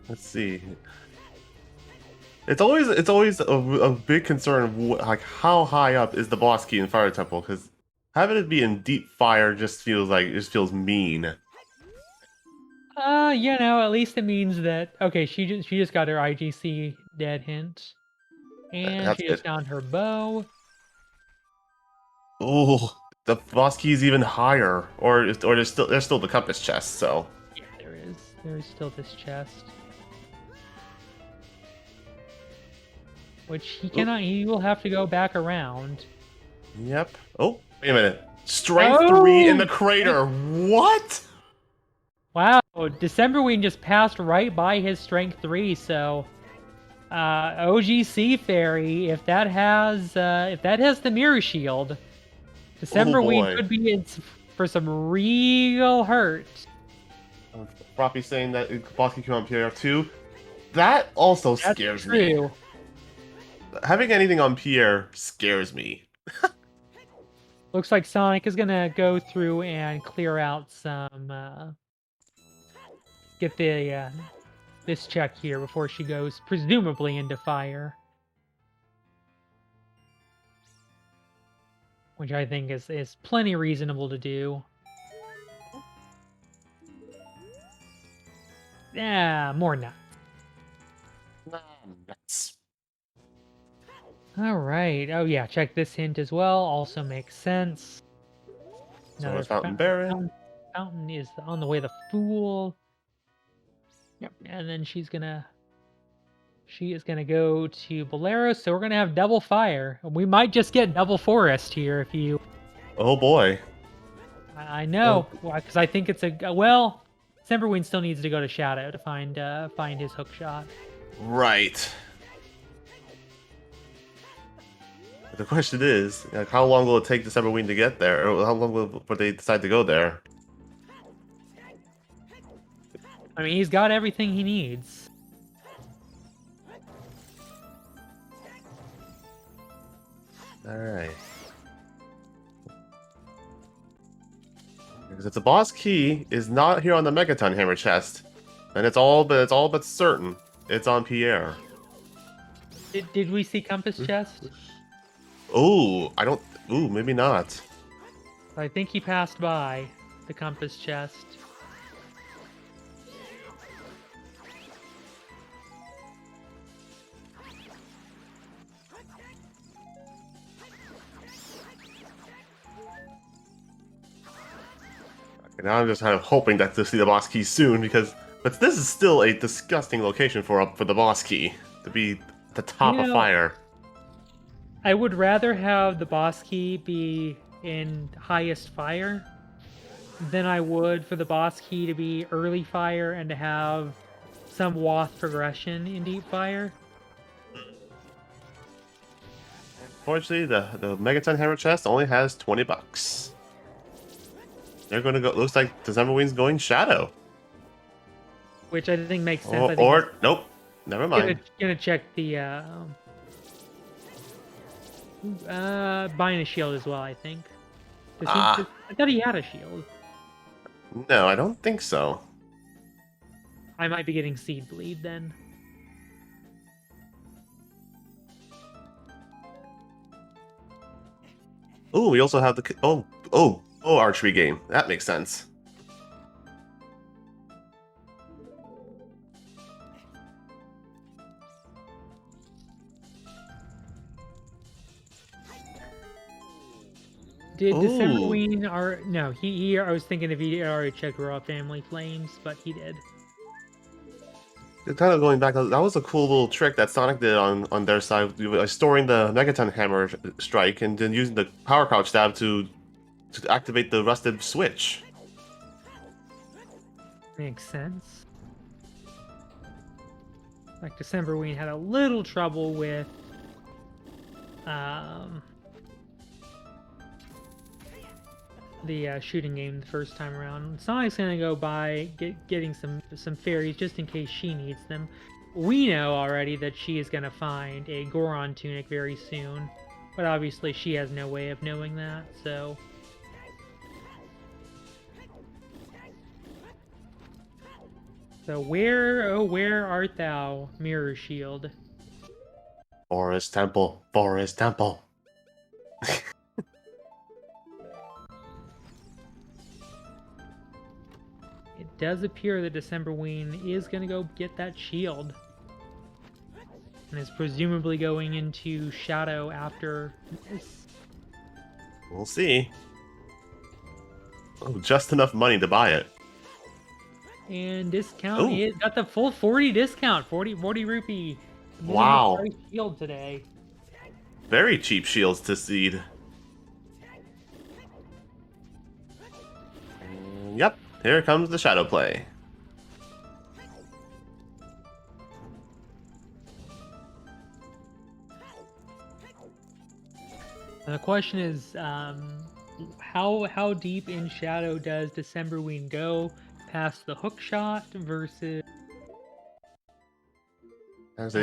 Speaker 3: Let's see. It's always a big concern of like how high up is the boss key in Fire Temple, because having it be in deep fire just feels mean.
Speaker 2: At least it means that okay, she just got her IGC dead hint. And
Speaker 3: That's
Speaker 2: she
Speaker 3: good.
Speaker 2: just found her bow.
Speaker 3: Oh, the boss key is even higher, or there's still the compass chest. So
Speaker 2: Yeah, there is. There is still this chest. Which he cannot, he will have to go back around.
Speaker 3: yep. Oh, wait a minute. Strength 3 in the
Speaker 2: Oh!
Speaker 3: crater. What?
Speaker 2: Wow, Decemberween just passed right by his strength 3, so OGC Fairy, if that has the mirror shield,
Speaker 3: Oh
Speaker 2: Decemberween
Speaker 3: boy.
Speaker 2: could be in for some real hurt.
Speaker 3: Froppy saying that boss key come on PR 2. That also
Speaker 2: That's
Speaker 3: scares me.
Speaker 2: true.
Speaker 3: Having anything on Pierre scares me.
Speaker 2: Looks like Sonic is gonna go through and clear out some, get the this check here before she goes presumably into fire, which I think is plenty reasonable to do. Yeah, more nuts.
Speaker 3: Nuts.
Speaker 2: All right. Oh yeah, check this hint as well. Also makes sense.
Speaker 3: So
Speaker 2: Another
Speaker 3: it's Fountain Baron.
Speaker 2: fountain is on the way. The fool. Yep. And then she is gonna go to Bolero. So we're gonna have double fire. We might just get double forest here if you.
Speaker 3: Oh boy.
Speaker 2: I know, because I think it's a well. Decemberween still needs to go to Shadow to find his hook shot.
Speaker 3: Right. The question is, like, how long will it take Decemberween to get there? Or how long will they decide to go there?
Speaker 2: I mean, he's got everything he needs.
Speaker 3: Alright. Because if the boss key is not here on the Megaton Hammer chest, then it's all but certain it's on Pierre.
Speaker 2: Did we see Compass Chest?
Speaker 3: Ooh, I don't. Ooh, maybe not.
Speaker 2: I think he passed by the Compass Chest.
Speaker 3: And now I'm just kind of hoping that to see the boss key soon, but this is still a disgusting location for the boss key to be at the top of fire.
Speaker 2: I would rather have the boss key be in highest fire than I would for the boss key to be early fire and to have some wath progression in deep fire.
Speaker 3: Unfortunately, the Megaton Hammer chest only has $20. They're going to go. Looks like Decemberween's going Shadow.
Speaker 2: Which I think makes sense.
Speaker 3: Or nope, never mind.
Speaker 2: Gonna check the buying a shield as well. I think. I thought he had a shield.
Speaker 3: No, I don't think so.
Speaker 2: I might be getting seed bleed then.
Speaker 3: Ooh, we also have the archery game. That makes sense.
Speaker 2: Did Decemberween no, he I was thinking if he already checked Raw Family Flames, but he did.
Speaker 3: Kind of going back, that was a cool little trick that Sonic did on their side, storing the Megaton Hammer strike and then using the Power Crouch stab to activate the rusted switch.
Speaker 2: Makes sense. Like Decemberween had a little trouble with the shooting game the first time around. Sonic's gonna go by getting some fairies just in case she needs them. We know already that she is gonna find a Goron tunic very soon, but obviously she has no way of knowing that, so. So where, oh, where art thou, Mirror Shield?
Speaker 3: Forest Temple. Forest Temple.
Speaker 2: It does appear that Decemberween is going to go get that shield. And is presumably going into Shadow after this.
Speaker 3: We'll see. Oh, just enough money to buy it.
Speaker 2: And discount,
Speaker 3: Ooh.
Speaker 2: it got the full 40 discount, 40 rupee. Minimum
Speaker 3: Wow.
Speaker 2: price shield today.
Speaker 3: Very cheap shields to seed. And yep, here comes the shadow play.
Speaker 2: And the question is, how deep in Shadow does Decemberween go past the hook shot versus?
Speaker 3: Because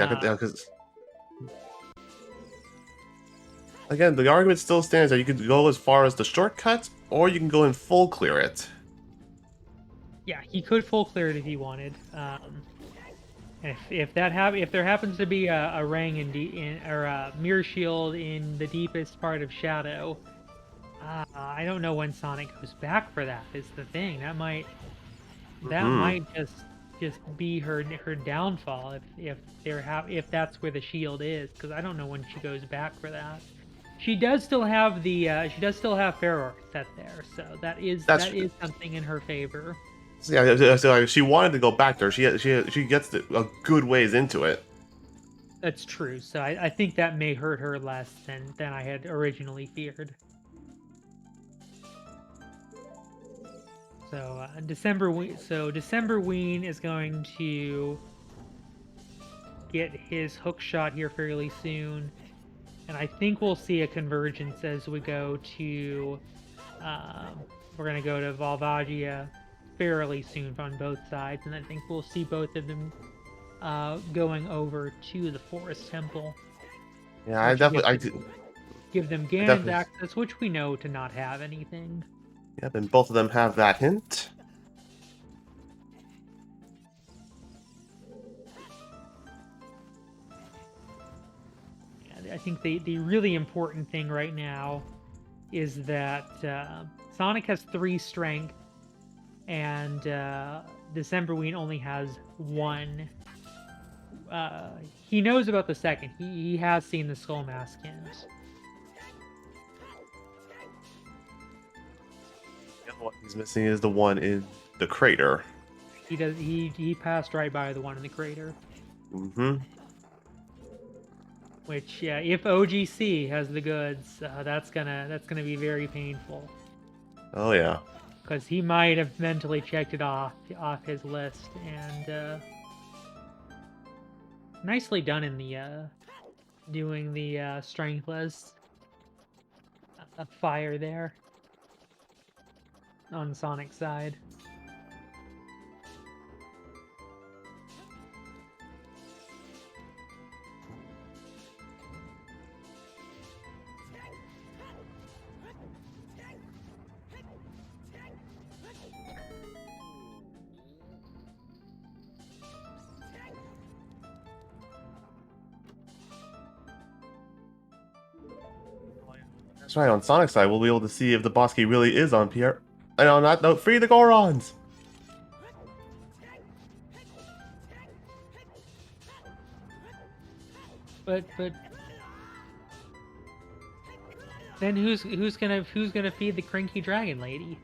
Speaker 3: again, the argument still stands that you could go as far as the shortcut, or you can go and full clear it.
Speaker 2: Yeah, he could full clear it if he wanted. And if there happens to be a Rang or a Mirror Shield in the deepest part of Shadow, I don't know when Sonic goes back for that. Is the thing that might just be her downfall if that's where the shield is, because I don't know when she goes back for that. She does still have Ferror set there, so that is something in her favor.
Speaker 3: So yeah, so she wanted to go back there. She gets a good ways into it.
Speaker 2: That's true. So I think that may hurt her less than I had originally feared. So Decemberween is going to get his hook shot here fairly soon, and I think we'll see a convergence as we go to. We're gonna go to Valvagia fairly soon on both sides, and I think we'll see both of them going over to the Forest Temple.
Speaker 3: Yeah, I definitely
Speaker 2: give them Ganon's access, which we know to not have anything.
Speaker 3: Yep, and both of them have that hint.
Speaker 2: I think the really important thing right now is that Sonic has 3 strength, and Decemberween only has 1. He knows about the second. He has seen the Skull Mask hint.
Speaker 3: The other one he's missing is the one in the crater.
Speaker 2: He passed right by the one in the crater.
Speaker 3: Mm-hmm.
Speaker 2: Which, yeah, if OGC has the goods, that's gonna be very painful.
Speaker 3: Oh yeah.
Speaker 2: Because he might have mentally checked it off his list, and nicely done in the doing the strengthless fire there on Sonic's side.
Speaker 3: That's right, on Sonic's side, we'll be able to see if the boss key really is on Pierre. And on that note, free the Gorons!
Speaker 2: But then who's gonna feed the cranky dragon lady?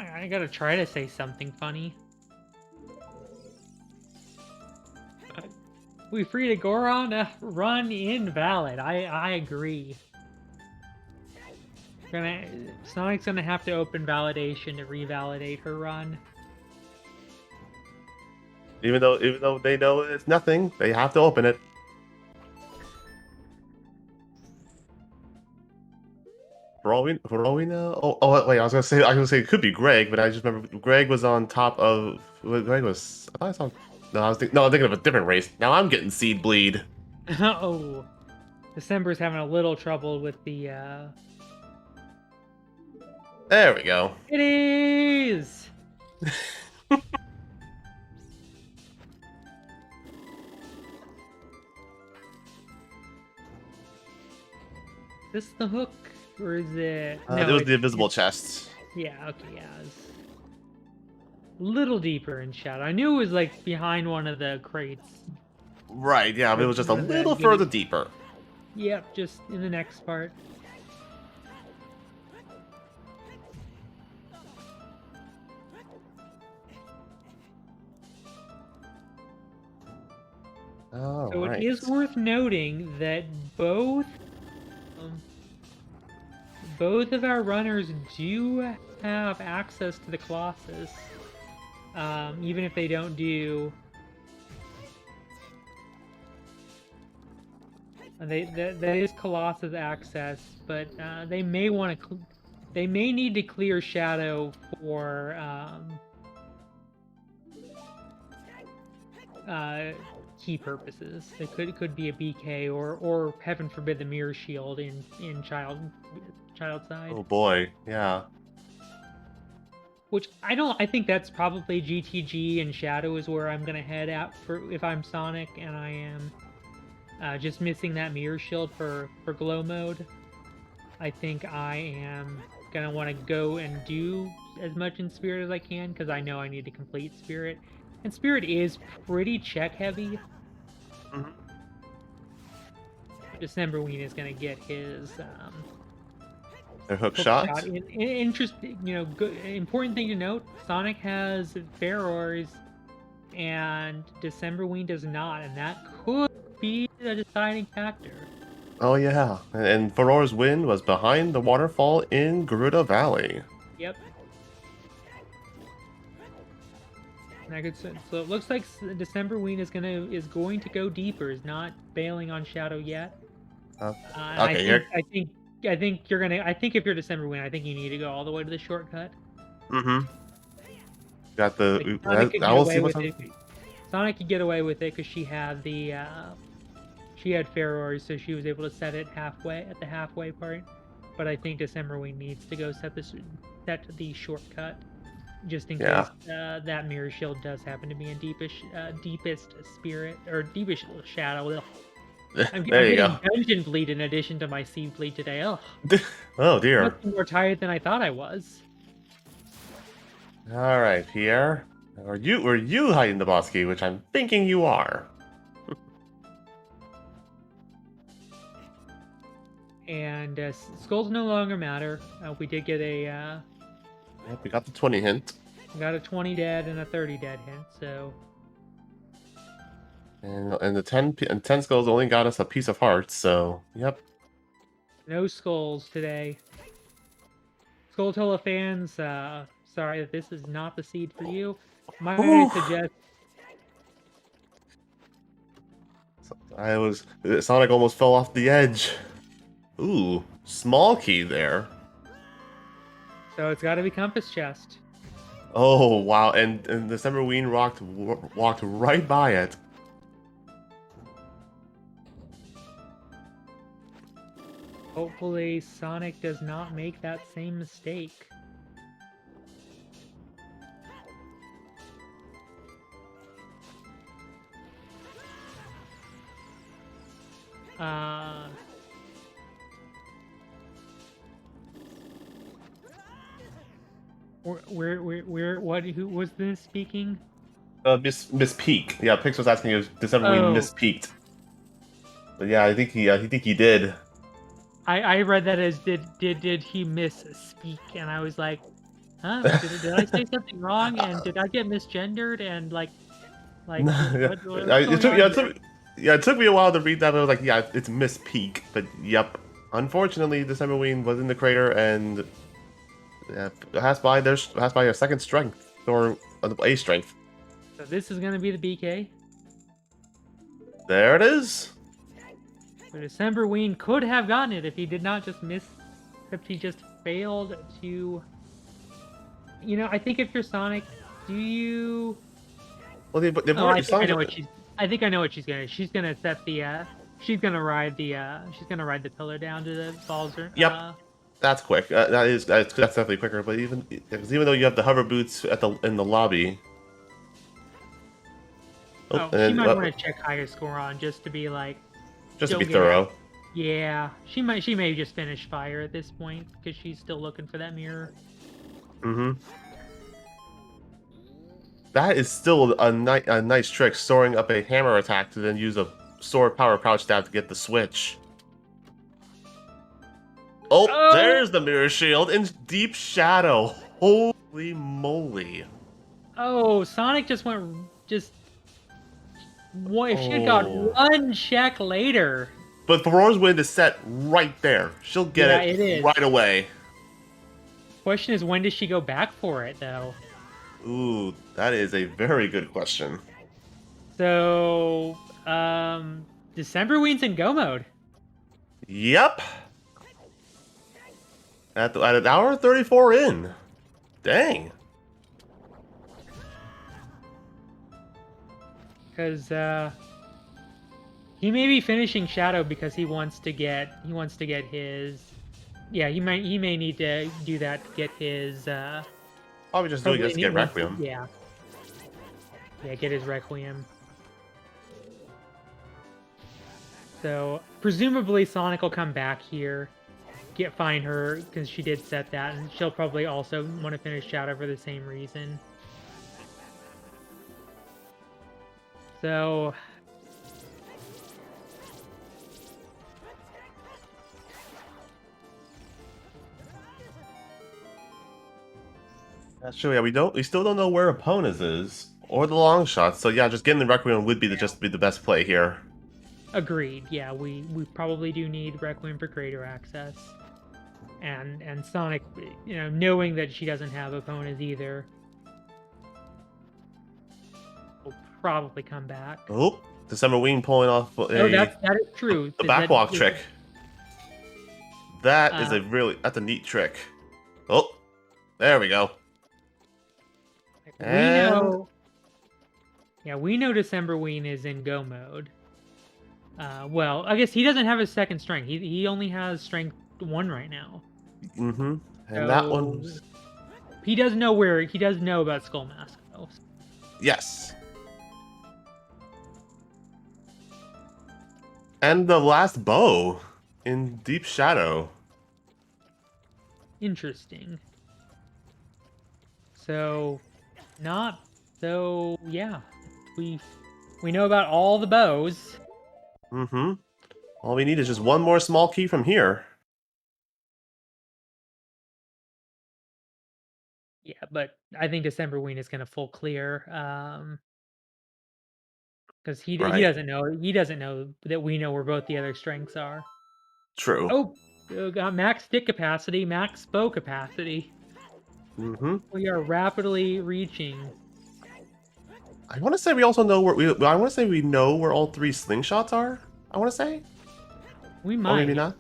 Speaker 2: I gotta try to say something funny. We freed a Goron? Run invalid. I agree. Sonic's gonna have to open validation to revalidate her run.
Speaker 3: Even though they know it's nothing, they have to open it. Rowena? Oh, wait, I was gonna say it could be Greg, but I just remember Greg was on top of. Greg was. I thought I saw. No, I'm thinking of a different race. Now I'm getting seed bleed.
Speaker 2: Oh, December's having a little trouble with the.
Speaker 3: There we go.
Speaker 2: It is. Is this the hook, or is it?
Speaker 3: It was the invisible chest.
Speaker 2: Yeah. Okay. Yeah. It's a little deeper in shadow. I knew it was like behind one of the crates.
Speaker 3: Right, yeah, but it was just a
Speaker 2: One of the
Speaker 3: little
Speaker 2: guinea-
Speaker 3: further deeper.
Speaker 2: Yep. Just in the next part.
Speaker 3: Oh,
Speaker 2: So
Speaker 3: right.
Speaker 2: it is worth noting that um, both of our runners do have access to the Colossus, even if they don't do. That is Colossus access, but they may want to. They may need to clear Shadow for key purposes. It could be a BK or heaven forbid the mirror shield in child side.
Speaker 3: Oh boy, yeah.
Speaker 2: Which I think that's probably GTG and Shadow is where I'm gonna head out for if I'm Sonic and I am just missing that mirror shield for glow mode. I think I am gonna want to go and do as much in Spirit as I can because I know I need to complete Spirit. And Spirit is pretty check heavy.
Speaker 3: Mhm.
Speaker 2: Decemberween is going to get his
Speaker 3: Their hook
Speaker 2: hook
Speaker 3: shot.
Speaker 2: shot. Interesting, good, important thing to note: Sonic has Ferrors, and Decemberween does not, and that could be a deciding factor.
Speaker 3: Oh yeah, and Farore's win was behind the waterfall in Garuda Valley.
Speaker 2: Yep. So it looks like Decemberween is going to go deeper. Is not bailing on Shadow yet.
Speaker 3: Okay,
Speaker 2: I think you're gonna. I think if you're Decemberween, I think you need to go all the way to the shortcut.
Speaker 3: Mm-hmm. Got the.
Speaker 2: Sonic could
Speaker 3: I
Speaker 2: get
Speaker 3: will
Speaker 2: away
Speaker 3: see
Speaker 2: with
Speaker 3: what's
Speaker 2: it. Sonic could get away with it because she had the she had Ferrors, so she was able to set it halfway at the halfway part. But I think Decemberween needs to go set the shortcut, just in
Speaker 3: Yeah.
Speaker 2: case that mirror shield does happen to be in deepest spirit or deepest shadow. Ugh. I'm
Speaker 3: There you
Speaker 2: getting
Speaker 3: go.
Speaker 2: dungeon bleed in addition to my seed bleed today. Ugh.
Speaker 3: Oh dear.
Speaker 2: Must be more tired than I thought I was.
Speaker 3: All right, Pierre. Are you hiding the boss key, which I'm thinking you are.
Speaker 2: And skulls no longer matter. We did get a
Speaker 3: Yep, we got the 20 hint.
Speaker 2: we got a 20 dead and a 30 dead hint. So
Speaker 3: And the 10 skulls only got us a piece of heart, so yep.
Speaker 2: no skulls today. Skulltula fans, sorry that this is not the seed for you. Might
Speaker 3: Ooh.
Speaker 2: suggest
Speaker 3: Sonic almost fell off the edge. Ooh, small key there.
Speaker 2: so. It's got to be compass chest.
Speaker 3: Oh wow, and Decemberween walked right by it.
Speaker 2: Hopefully, Sonic does not make that same mistake. Who was this speaking?
Speaker 3: Miss Peak. Yeah, Pix was asking if Decemberween
Speaker 2: Oh.
Speaker 3: mispeaked. But yeah, I think he did.
Speaker 2: I read that as did he misspeak, and I was like, huh? Did I say something wrong? And did I get misgendered? And like
Speaker 3: Yeah.
Speaker 2: what's going on here?
Speaker 3: It took me a while to read that, but I was like, yeah, it's Miss Peak. But yep, unfortunately, Decemberween was in the crater and passed by a second strength or a strength.
Speaker 2: So this is gonna be the BK.
Speaker 3: There it is.
Speaker 2: But Decemberween could have gotten it if he did not just miss except he just failed to. You know, I think if you're Sonic, do you?
Speaker 3: Well, they've
Speaker 2: Oh, I
Speaker 3: already
Speaker 2: think I
Speaker 3: Sonic's.
Speaker 2: know what she's. I think I know what she's gonna. She's gonna set the. She's gonna ride the. She's gonna ride the pillar down to the Bowser.
Speaker 3: Yep, that's quick. That's definitely quicker. But even though you have the hover boots in the lobby. Oh,
Speaker 2: Oh,
Speaker 3: and
Speaker 2: she
Speaker 3: then
Speaker 2: might want to check higher score on just to be like,
Speaker 3: just to be
Speaker 2: don't get out.
Speaker 3: thorough.
Speaker 2: Yeah, she might. She may just finish fire at this point because she's still looking for that mirror.
Speaker 3: Mm-hmm. That is still a nice trick, storing up a hammer attack to then use a sword power crouch stab to get the switch. Oh,
Speaker 2: Oh,
Speaker 3: there's the mirror shield in deep shadow. Holy moly.
Speaker 2: oh! Sonic just went just. What if she had got
Speaker 3: Oh.
Speaker 2: one check later?
Speaker 3: But Aurora's Wind is set right there. She'll get
Speaker 2: Yeah,
Speaker 3: it
Speaker 2: it is.
Speaker 3: right away.
Speaker 2: Question is, when does she go back for it though?
Speaker 3: Ooh, that is a very good question.
Speaker 2: So, Decemberween's in go mode.
Speaker 3: Yep. At an hour 34 in. Dang.
Speaker 2: Because he may be finishing Shadow because he wants to get his. Yeah, he may need to do that to get his.
Speaker 3: Probably just doing this to get Requiem.
Speaker 2: Yeah. Yeah, get his Requiem. So presumably Sonic will come back here, find her because she did set that, and she'll probably also want to finish Shadow for the same reason. So.
Speaker 3: That's true. Yeah, we still don't know where Opponents is or the long shot. So yeah, just getting the Requiem would be the best play here.
Speaker 2: Agreed. Yeah, we probably do need Requiem for greater access, and Sonic, you know, knowing that she doesn't have opponents either, will probably come back.
Speaker 3: Oh, Decemberween pulling off
Speaker 2: that is true.
Speaker 3: The backwalk trick. That is that's a neat trick. Oh, there we go.
Speaker 2: We know. Yeah, we know Decemberween is in go mode. Well, I guess he doesn't have his second strength. He only has strength 1 right now.
Speaker 3: Mm-hmm. And
Speaker 2: so
Speaker 3: that one.
Speaker 2: He does know about Skull Mask though.
Speaker 3: Yes. And the last bow in Deep Shadow.
Speaker 2: Interesting. So, yeah. We know about all the bows.
Speaker 3: Mm-hmm. All we need is just one more small key from here.
Speaker 2: Yeah, but I think Decemberween is going to full clear. Because he doesn't know that we know where both the other strengths are.
Speaker 3: True.
Speaker 2: Oh, got max stick capacity, max bow capacity.
Speaker 3: Mm-hmm.
Speaker 2: We are rapidly reaching.
Speaker 3: I want to say we also know I want to say we know where all 3 slingshots are. I want to say.
Speaker 2: We might.
Speaker 3: Or maybe not.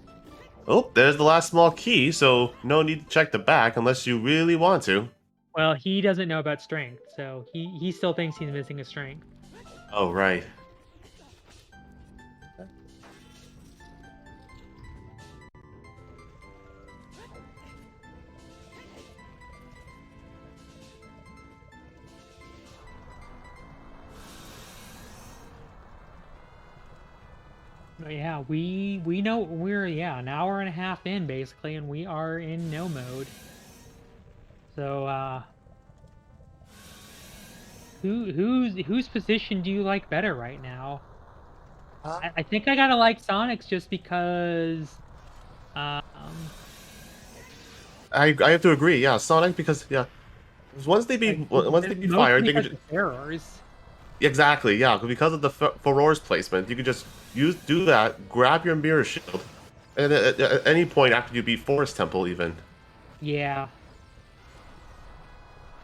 Speaker 3: Oh, there's the last small key, so no need to check the back unless you really want to.
Speaker 2: Well, he doesn't know about strength, so he still thinks he's missing a strength.
Speaker 3: Oh, right.
Speaker 2: Yeah, we know we're an hour and a half in basically, and we are in no mode. So whose position do you like better right now? I think I gotta like Sonic's just because.
Speaker 3: I have to agree. Yeah, Sonic because once they beat fire, they can
Speaker 2: errors.
Speaker 3: Exactly, yeah, because of the Aurora's placement, you can just do that, grab your mirror shield, and at any point after you beat Forest Temple, even.
Speaker 2: Yeah.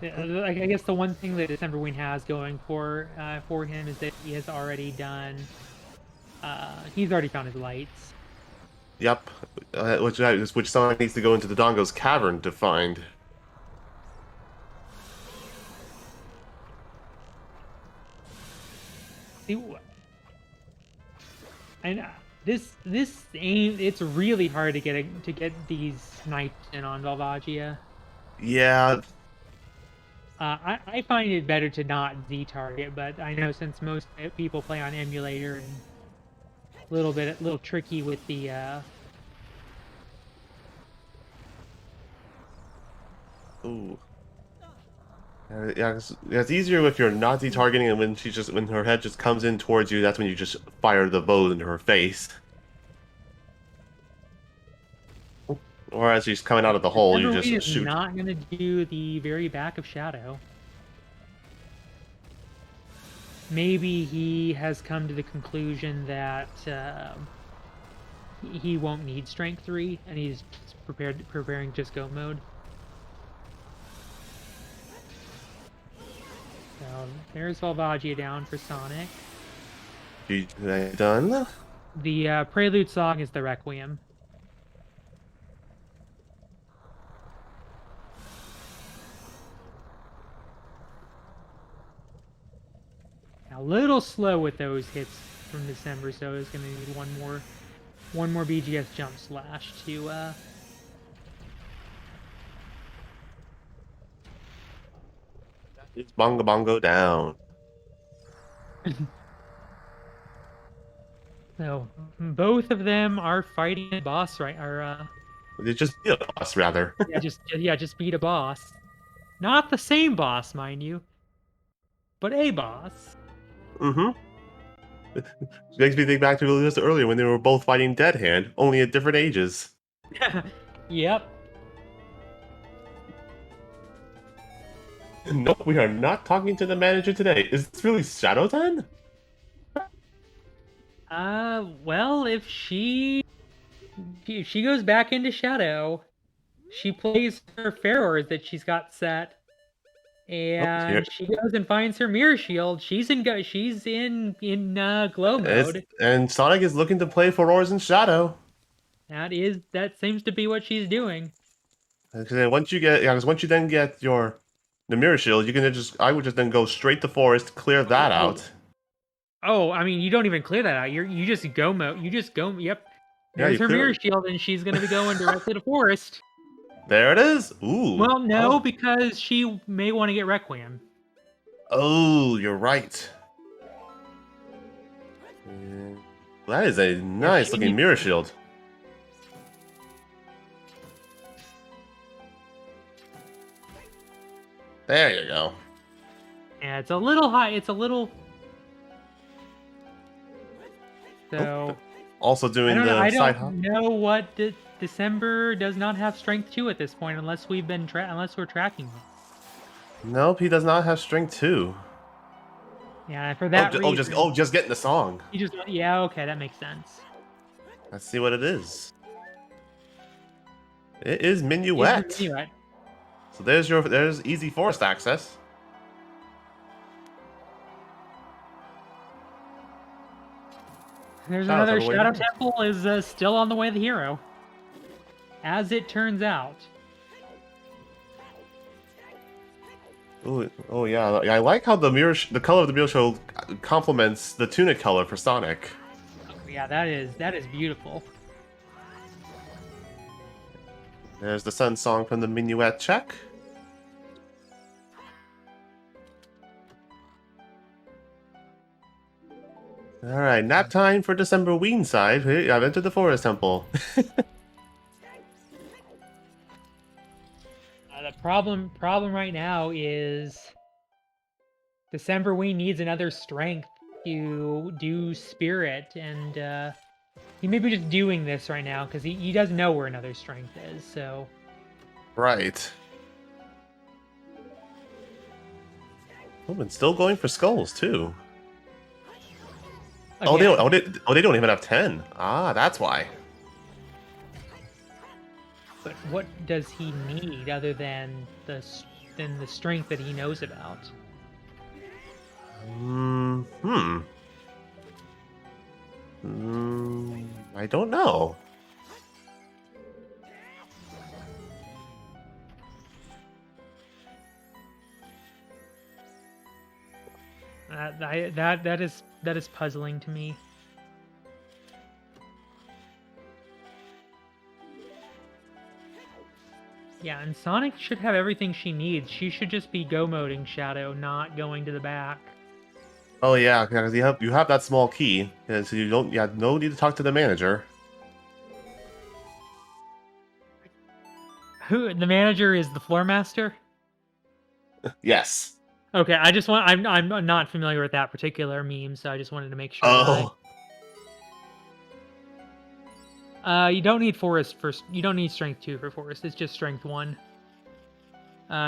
Speaker 2: I guess the one thing that Decemberween has going for him is that he has already done. He's already found his lights.
Speaker 3: Yep. Which Sonic needs to go into the Dongo's cavern to find.
Speaker 2: See, and this aim, it's really hard to get these snipes in on Valvagia.
Speaker 3: Yeah.
Speaker 2: I find it better to not Z-target, but I know since most people play on emulator and a little tricky with the
Speaker 3: Ooh. Yeah, it's easier if you're not targeting, and when her head just comes in towards you, that's when you just fire the bow into her face. Or as she's coming out of the hole, you
Speaker 2: Decemberween
Speaker 3: just
Speaker 2: is
Speaker 3: shoot.
Speaker 2: not going to do the very back of Shadow. Maybe he has come to the conclusion that he won't need Strength 3, and he's just preparing just go mode. So there's Valvagia down for Sonic.
Speaker 3: You done?
Speaker 2: The prelude song is the Requiem. A little slow with those hits from December, so it's going to need one more BGS jump slash to
Speaker 3: It's bongo bongo down.
Speaker 2: So both of them are fighting a boss, right?
Speaker 3: It just beat us, rather.
Speaker 2: just beat a boss. Not the same boss, mind you, but a boss.
Speaker 3: Mm-hmm. Makes me think back to just earlier when they were both fighting Dead Hand, only at different ages.
Speaker 2: Yep.
Speaker 3: Nope, we are not talking to the manager today. Is this really Shadow 10?
Speaker 2: Well, if she goes back into Shadow, she plays her Pharaohs that she's got set,
Speaker 3: Here.
Speaker 2: and she goes and finds her mirror shield. She's in glow mode.
Speaker 3: And Sonic is looking to play Furores in Shadow.
Speaker 2: That seems to be what she's doing.
Speaker 3: Because once you then get the mirror shield, I would just then go straight to Forest, clear that out.
Speaker 2: Oh, I mean, you don't even clear that out. You just go mode. You just go. Yep.
Speaker 3: Yeah,
Speaker 2: There's
Speaker 3: you
Speaker 2: her
Speaker 3: clear
Speaker 2: mirror
Speaker 3: it.
Speaker 2: shield, and she's gonna be going directly to Forest.
Speaker 3: There it is. Ooh.
Speaker 2: Well, no,
Speaker 3: Oh.
Speaker 2: because she may want to get Requiem.
Speaker 3: Oh, you're right. Yeah. That is a nice looking mirror shield. There you go.
Speaker 2: Yeah, it's a little high. It's a little. So.
Speaker 3: Also doing the side hop.
Speaker 2: I don't know what December does not have strength 2 at this point, unless we're tracking it.
Speaker 3: Nope, he does not have strength 2.
Speaker 2: Yeah, for that reason.
Speaker 3: Just getting the song.
Speaker 2: Yeah, okay, that makes sense.
Speaker 3: Let's see what it is. It is Minuet. So there's easy forest access.
Speaker 2: There's another Shadow Temple is still on the way to the hero. As it turns out.
Speaker 3: Oh yeah, I like how the color of the mirror shield complements the tunic color for Sonic.
Speaker 2: Yeah, that is beautiful.
Speaker 3: There's the Sun Song from the Minuet check. Alright, nap time for Decemberween side. Hey, I've entered the Forest Temple.
Speaker 2: The problem right now is Decemberween needs another strength to do Spirit, and he may be just doing this right now because he doesn't know where another strength is, so...
Speaker 3: Right. Oh, and still going for skulls, too. Again. They don't even have 10. Ah, that's why.
Speaker 2: But what does he need other than the strength that he knows about?
Speaker 3: I don't know.
Speaker 2: That is puzzling to me. Yeah, and Sonic should have everything she needs. She should just be go-moding Shadow, not going to the back.
Speaker 3: Oh yeah, because you have that small key, and so you don't no need to talk to the manager.
Speaker 2: Who the manager is the floor master?
Speaker 3: Yes.
Speaker 2: Okay, I'm not familiar with that particular meme, so I just wanted to make sure
Speaker 3: Oh.
Speaker 2: that you don't need Forest for you don't need Strength 2 for Forest. It's just Strength 1.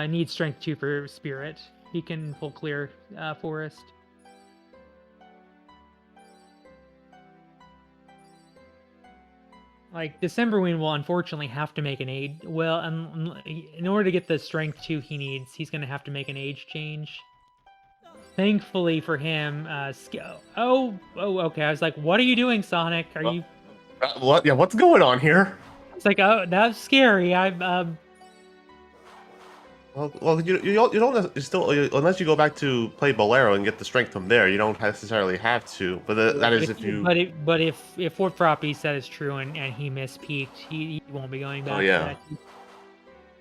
Speaker 2: Needs Strength 2 for Spirit. He can full clear Forest. Like, Decemberween will unfortunately have to make an age... Well, in order to get the Strength 2 he needs, he's going to have to make an age change. Thankfully for him, oh, okay. I was like, what are you doing, Sonic? Are you...
Speaker 3: What? Yeah, what's going on here?
Speaker 2: It's like, oh, that's scary.
Speaker 3: Well, you don't still unless you go back to play Bolero and get the strength from there. You don't necessarily have to, but that is if you.
Speaker 2: But if what Froppy said is true and he mispeaked, he won't be going back.
Speaker 3: Oh yeah.
Speaker 2: To that.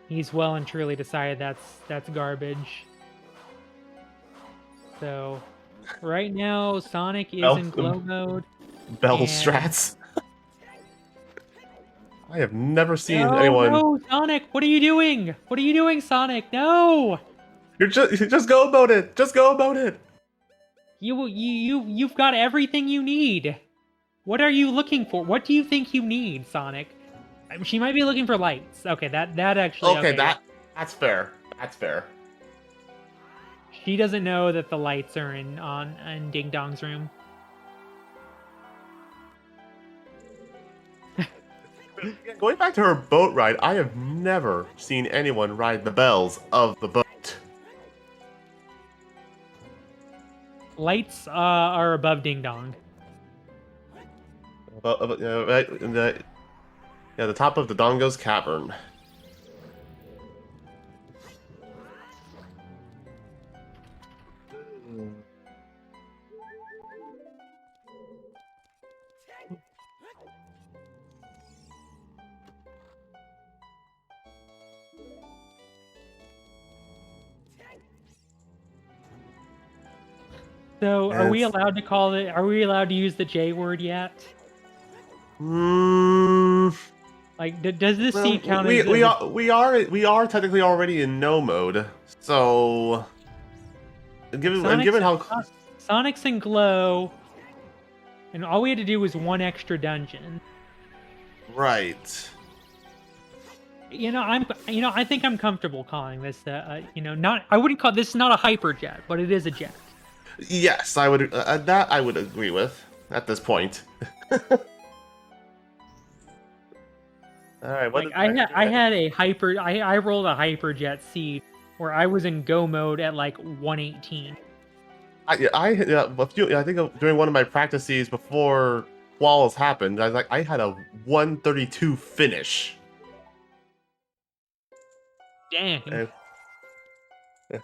Speaker 2: He's well and truly decided that's garbage. So, right now Sonic is in glow mode.
Speaker 3: Bell
Speaker 2: and...
Speaker 3: strats. I have never seen anyone.
Speaker 2: No, Sonic! What are you doing? What are you doing, Sonic? No!
Speaker 3: You just go about it. Just go about it.
Speaker 2: You've got everything you need. What are you looking for? What do you think you need, Sonic? She might be looking for lights. Okay, that actually.
Speaker 3: Okay, that's fair. That's fair.
Speaker 2: She doesn't know that the lights are in Ding Dong's room.
Speaker 3: Going back to her boat ride, I have never seen anyone ride the bells of the boat.
Speaker 2: Lights are above Ding Dong.
Speaker 3: Right in the top of the Dongo's cavern.
Speaker 2: So, are we allowed to call it? Are we allowed to use the J word yet? Like, does this seed count as...
Speaker 3: We are technically already in no mode. So, given how
Speaker 2: Sonic's in glow, and all we had to do was one extra dungeon.
Speaker 3: Right.
Speaker 2: I think I'm comfortable calling this not. I wouldn't call this not a hyper jet, but it is a jet.
Speaker 3: Yes, I would. That I would agree with at this point. All right.
Speaker 2: Like, I rolled a hyper jet seed where I was in go mode at like 118.
Speaker 3: I think during one of my practices before Qualls happened, I had a 132 finish.
Speaker 2: Damn.
Speaker 3: And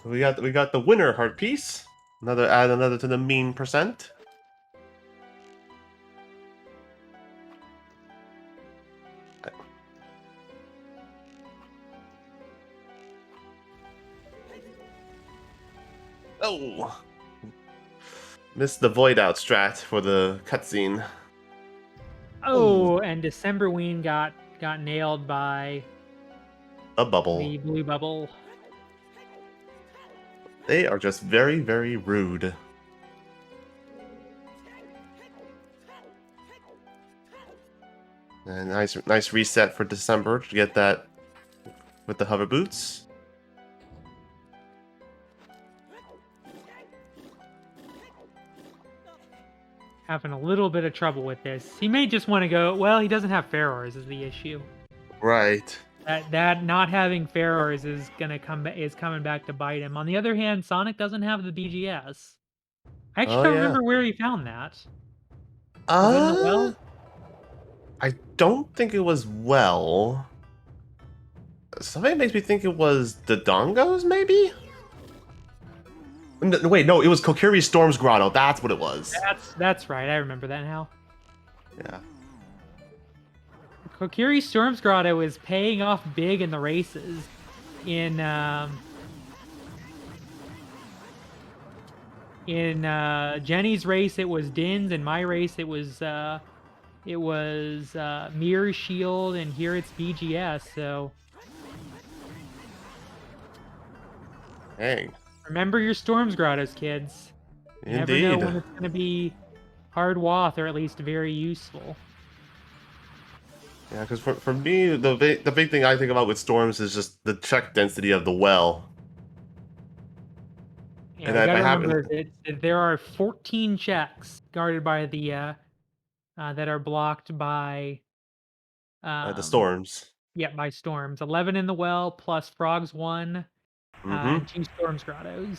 Speaker 3: we got the winner heart piece. Add another to the mean percent. Oh, missed the void out strat for the cutscene.
Speaker 2: Oh, and Decemberween got nailed by
Speaker 3: a bubble.
Speaker 2: The blue bubble.
Speaker 3: They are just very, very rude. And nice reset for December to get that with the hover boots.
Speaker 2: Having a little bit of trouble with this. He may just want to go. Well, he doesn't have Ferrors is the issue.
Speaker 3: Right.
Speaker 2: That not having Ferrors is coming back to bite him. On the other hand, Sonic doesn't have the BGS. I actually don't remember where he found that. Was it in the well?
Speaker 3: I don't think it was well. Something makes me think it was the Dongos, maybe? No, wait, no, it was Kokiri Storm's Grotto. That's what it was.
Speaker 2: That's right. I remember that now.
Speaker 3: Yeah.
Speaker 2: Kokiri Storm's Grotto is paying off big in the races. In Jenny's race, it was Din's. In my race, it was Mirror Shield, and here it's BGS. So
Speaker 3: Dang.
Speaker 2: remember your Storm's Grottos, kids. You never know
Speaker 3: Indeed.
Speaker 2: when it's going to be hard wath, or at least very useful.
Speaker 3: Yeah, because for me, the big thing I think about with storms is just the check density of the well.
Speaker 2: Yeah,
Speaker 3: And
Speaker 2: you
Speaker 3: if
Speaker 2: got
Speaker 3: I
Speaker 2: to
Speaker 3: happen
Speaker 2: remember that there are 14 checks guarded by the that are blocked by
Speaker 3: the
Speaker 2: um
Speaker 3: storms.
Speaker 2: yeah, by storms. 11 in the well plus frogs 1
Speaker 3: Mm-hmm.
Speaker 2: and 2 storms grottos.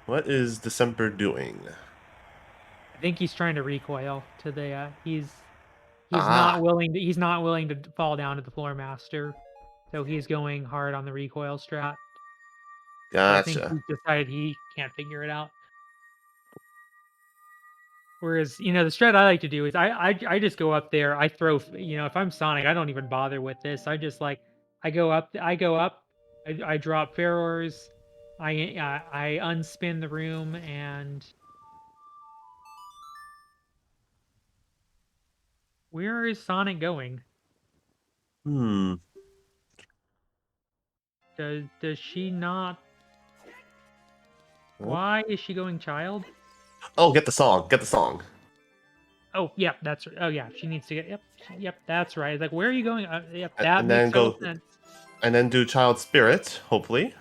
Speaker 3: What is December doing?
Speaker 2: I think he's trying to recoil to the
Speaker 3: Ah,
Speaker 2: he's not willing to fall down to the floor master. So he's going hard on the recoil strat. So I think
Speaker 3: gotcha.
Speaker 2: he's decided he can't figure it out. Whereas, the strat I like to do is I just go up there, I throw, if I'm Sonic, I don't even bother with this. I just like I go up, I drop Ferrors, I unspin the room, and where is Sonic going?
Speaker 3: Hmm.
Speaker 2: Does she not?
Speaker 3: Huh?
Speaker 2: Why is she going child?
Speaker 3: Oh, get the song. Get the song.
Speaker 2: Oh, yep, that's oh yeah, she needs to get yep, that's right. Like, where are you going? Yep,
Speaker 3: A-
Speaker 2: that
Speaker 3: And then
Speaker 2: makes total
Speaker 3: go,
Speaker 2: sense.
Speaker 3: and then do Child Spirit, hopefully.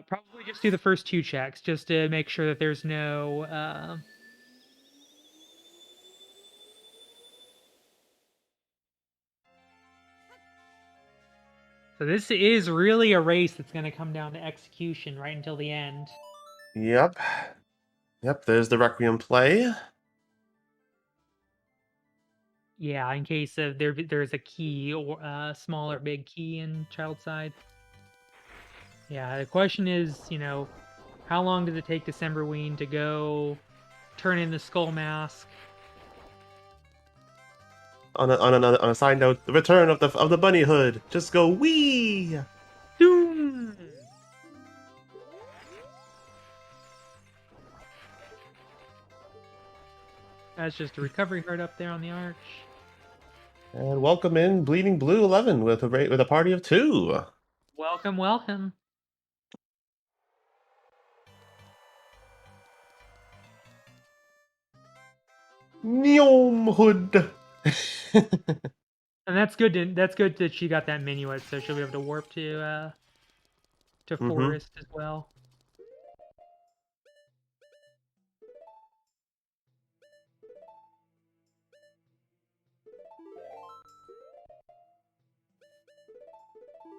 Speaker 2: Probably just do the first 2 checks just to make sure that there's no So this is really a race that's going to come down to execution right until the end.
Speaker 3: Yep. Yep, there's the Requiem play.
Speaker 2: Yeah, in case of there's a key or small or big key in child side. Yeah, the question is, how long does it take Decemberween to go turn in the skull mask?
Speaker 3: On a side note, the return of the bunny hood. Just go wee.
Speaker 2: Doom! That's just a recovery heart up there on the arch.
Speaker 3: And welcome in Bleeding Blue 11 with a party of 2.
Speaker 2: Welcome, welcome.
Speaker 3: Neom hood.
Speaker 2: And that's good that she got that minuet, so she'll be able to warp to
Speaker 3: Mm-hmm.
Speaker 2: forest as well.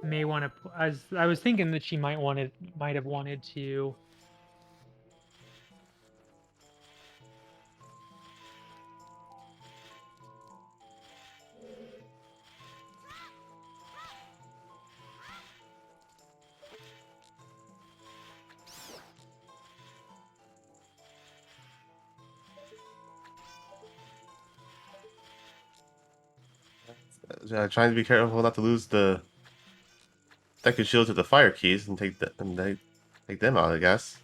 Speaker 2: May want to. I was thinking that she might have wanted to.
Speaker 3: Trying to be careful not to lose the Deku Shield to the fire keys and take them out, I guess.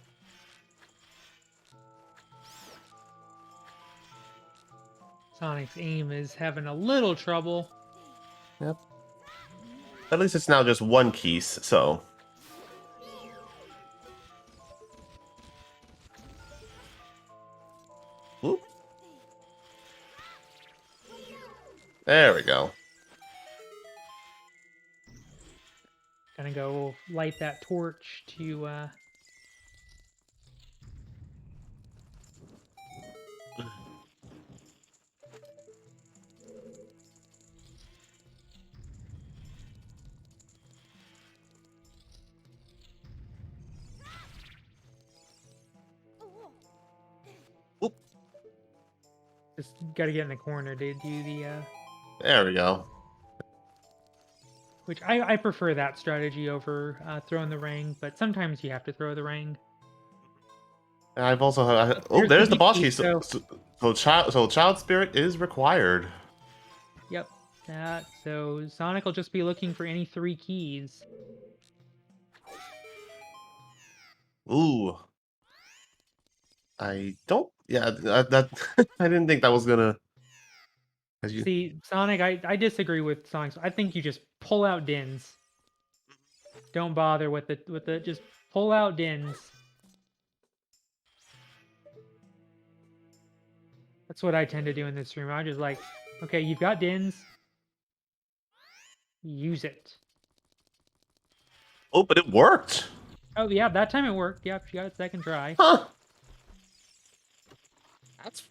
Speaker 2: Sonic's aim is having a little trouble.
Speaker 3: Yep. At least it's now just one keys, so. Whoop. There we go.
Speaker 2: Gonna go light that torch to.
Speaker 3: Whoop.
Speaker 2: Just gotta get in the corner to do the.
Speaker 3: There we go.
Speaker 2: Which I prefer that strategy over throwing the ring, but sometimes you have to throw the ring.
Speaker 3: And I've also oh,
Speaker 2: There's the
Speaker 3: there's the boss
Speaker 2: DP,
Speaker 3: key. So child spirit is required.
Speaker 2: Yep. So Sonic will just be looking for any 3 keys.
Speaker 3: Ooh, I don't. Yeah, that I didn't think that was gonna. As you,
Speaker 2: See, Sonic, I disagree with Sonic. I think you just pull out Dins. Don't bother with the just pull out Dins. That's what I tend to do in this room. I'm just like, okay, you've got Dins. Use it.
Speaker 3: oh, but it worked.
Speaker 2: Oh yeah, that time it worked. Yep, she got a second try.
Speaker 3: Huh.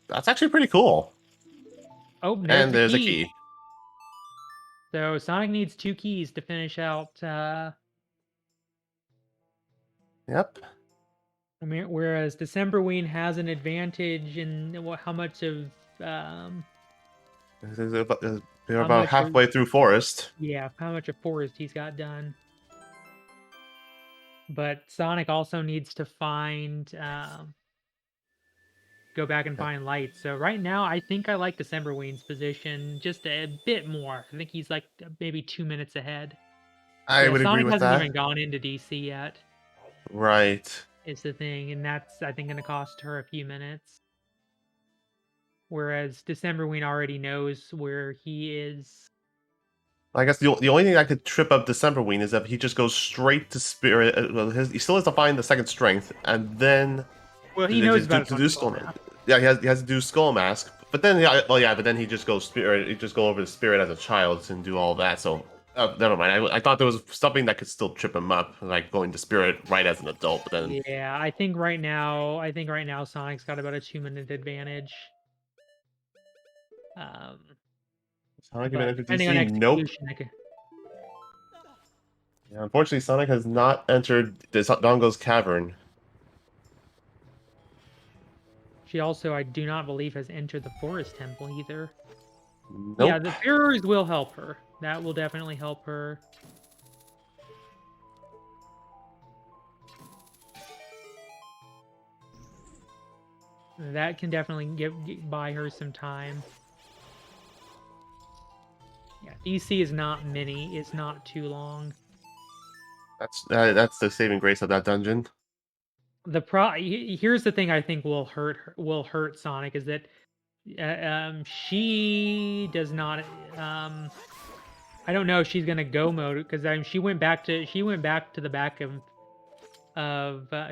Speaker 3: That's actually pretty cool.
Speaker 2: Oh, there's
Speaker 3: And
Speaker 2: the
Speaker 3: there's a
Speaker 2: key.
Speaker 3: key.
Speaker 2: So Sonic needs 2 keys to finish out.
Speaker 3: Yep.
Speaker 2: I mean, whereas Decemberween has an advantage in how much of
Speaker 3: They're
Speaker 2: how
Speaker 3: about
Speaker 2: much of
Speaker 3: halfway through forest.
Speaker 2: yeah, how much of forest he's got done. But Sonic also needs to find go back and find lights. So right now, I think I like Decemberween's position just a bit more. I think he's like maybe 2 minutes ahead.
Speaker 3: I
Speaker 2: Yeah,
Speaker 3: would agree
Speaker 2: Sonic
Speaker 3: with
Speaker 2: hasn't
Speaker 3: that.
Speaker 2: even gone into DC yet.
Speaker 3: Right.
Speaker 2: Is the thing, and that's I think going to cost her a few minutes. Whereas Decemberween already knows where he is.
Speaker 3: I guess the only thing that could trip up Decemberween is if he just goes straight to spirit. Well, he still has to find the second strength, and then
Speaker 2: Well, he knows about his
Speaker 3: to
Speaker 2: own
Speaker 3: do
Speaker 2: skull
Speaker 3: skull.
Speaker 2: mask.
Speaker 3: Yeah, he has to do skull mask. But then, yeah, well, yeah, but then he just goes spirit. He just go over to spirit as a child and do all that. So never mind. I thought there was something that could still trip him up, like going to spirit right as an adult. But then,
Speaker 2: Yeah, I think right now Sonic's got about a 2-minute advantage. Um,
Speaker 3: Sonic
Speaker 2: but
Speaker 3: even entered
Speaker 2: depending on
Speaker 3: DC. Nope.
Speaker 2: execution, I could.
Speaker 3: Yeah, unfortunately, Sonic has not entered this Dongo's cavern.
Speaker 2: She also, I do not believe, has entered the Forest Temple either. Yeah,
Speaker 3: Nope.
Speaker 2: the Mirrors will help her. That will definitely help her. That can definitely buy her some time. Yeah, DC is not mini. It's not too long.
Speaker 3: That's the saving grace of that dungeon.
Speaker 2: Here's the thing I think will hurt Sonic is that she does not I don't know if she's gonna go mode because she went back to the back of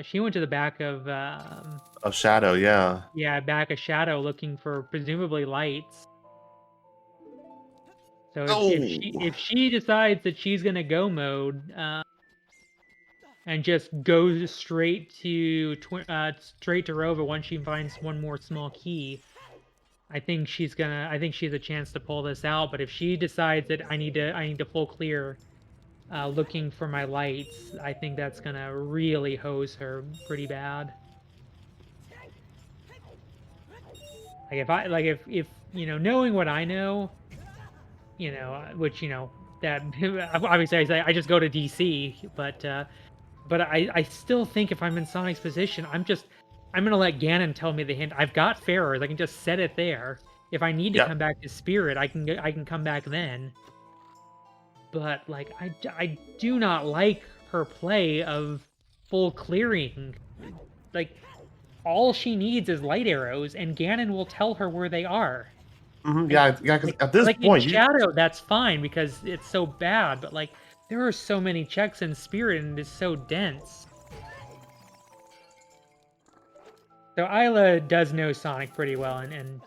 Speaker 2: she went to the back of
Speaker 3: Of Shadow, yeah.
Speaker 2: yeah, back of Shadow looking for presumably lights. So
Speaker 3: Oh!
Speaker 2: if she decides that she's gonna go mode and just goes straight to Rova once she finds one more small key, I think she has a chance to pull this out. But if she decides that I need to full clear looking for my lights, I think that's gonna really hose her pretty bad. If you know, knowing what I know, you know, which you know that obviously I say I just go to DC, but I still think if I'm in Sonic's position, I'm gonna let Ganon tell me the hint. I've got Farrors. I can just set it there. If I need to
Speaker 3: Yep.
Speaker 2: come back to Spirit, I can come back then. But like I do not like her play of full clearing. Like all she needs is light arrows, and Ganon will tell her where they are.
Speaker 3: Yeah, because at this
Speaker 2: In
Speaker 3: point,
Speaker 2: Shadow, that's fine because it's so bad. But like there are so many checks in Spirit, and it's so dense. So Isla does know Sonic pretty well, and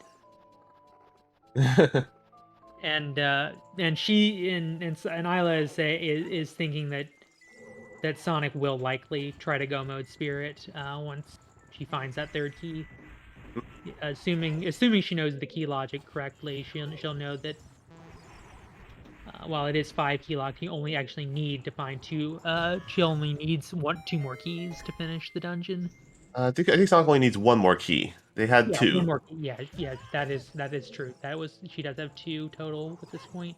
Speaker 2: she and Isla is thinking that Sonic will likely try to go mode Spirit once she finds that third key. Assuming she knows the key logic correctly, she'll know that while it is 5 key lock, you only actually need to find 2. She only needs 2 more keys to finish the dungeon.
Speaker 3: I think Sonic only needs one more key. They had
Speaker 2: Yeah,
Speaker 3: 2.
Speaker 2: 1 more key. Yeah, that is true. She does have 2 total at this point.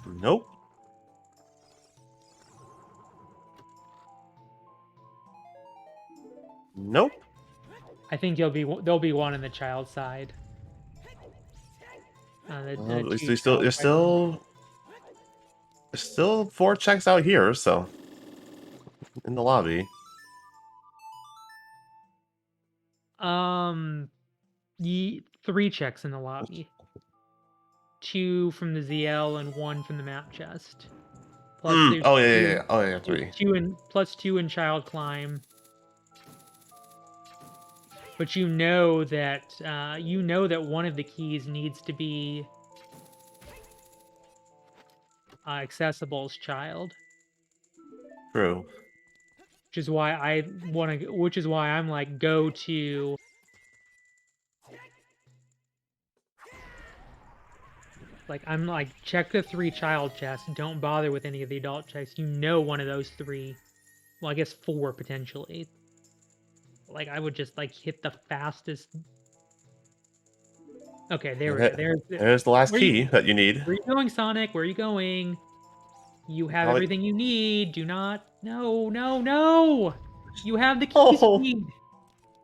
Speaker 3: Nope. Nope.
Speaker 2: I think there'll be one on the child side. The two
Speaker 3: There's
Speaker 2: child
Speaker 3: still 4 checks out here, so in the lobby.
Speaker 2: Three checks in the lobby. 2 from the ZL and 1 from the map chest. Plus there's
Speaker 3: Oh yeah,
Speaker 2: 2,
Speaker 3: yeah. Oh yeah, 3.
Speaker 2: 2 in child climb. But you know that one of the keys needs to be accessible as child.
Speaker 3: True.
Speaker 2: Which is why I'm like, go to I'm like, check the 3 child chests. Don't bother with any of the adult checks. You know one of those 3. Well, I guess 4 potentially. Like, I would just hit the fastest. Okay, there we go.
Speaker 3: There's the last key that you need.
Speaker 2: Where are you going, Sonic? Where are you going? You have
Speaker 3: Probably...
Speaker 2: everything you need. Do not. No, no, no! You have the key
Speaker 3: Oh,
Speaker 2: speed.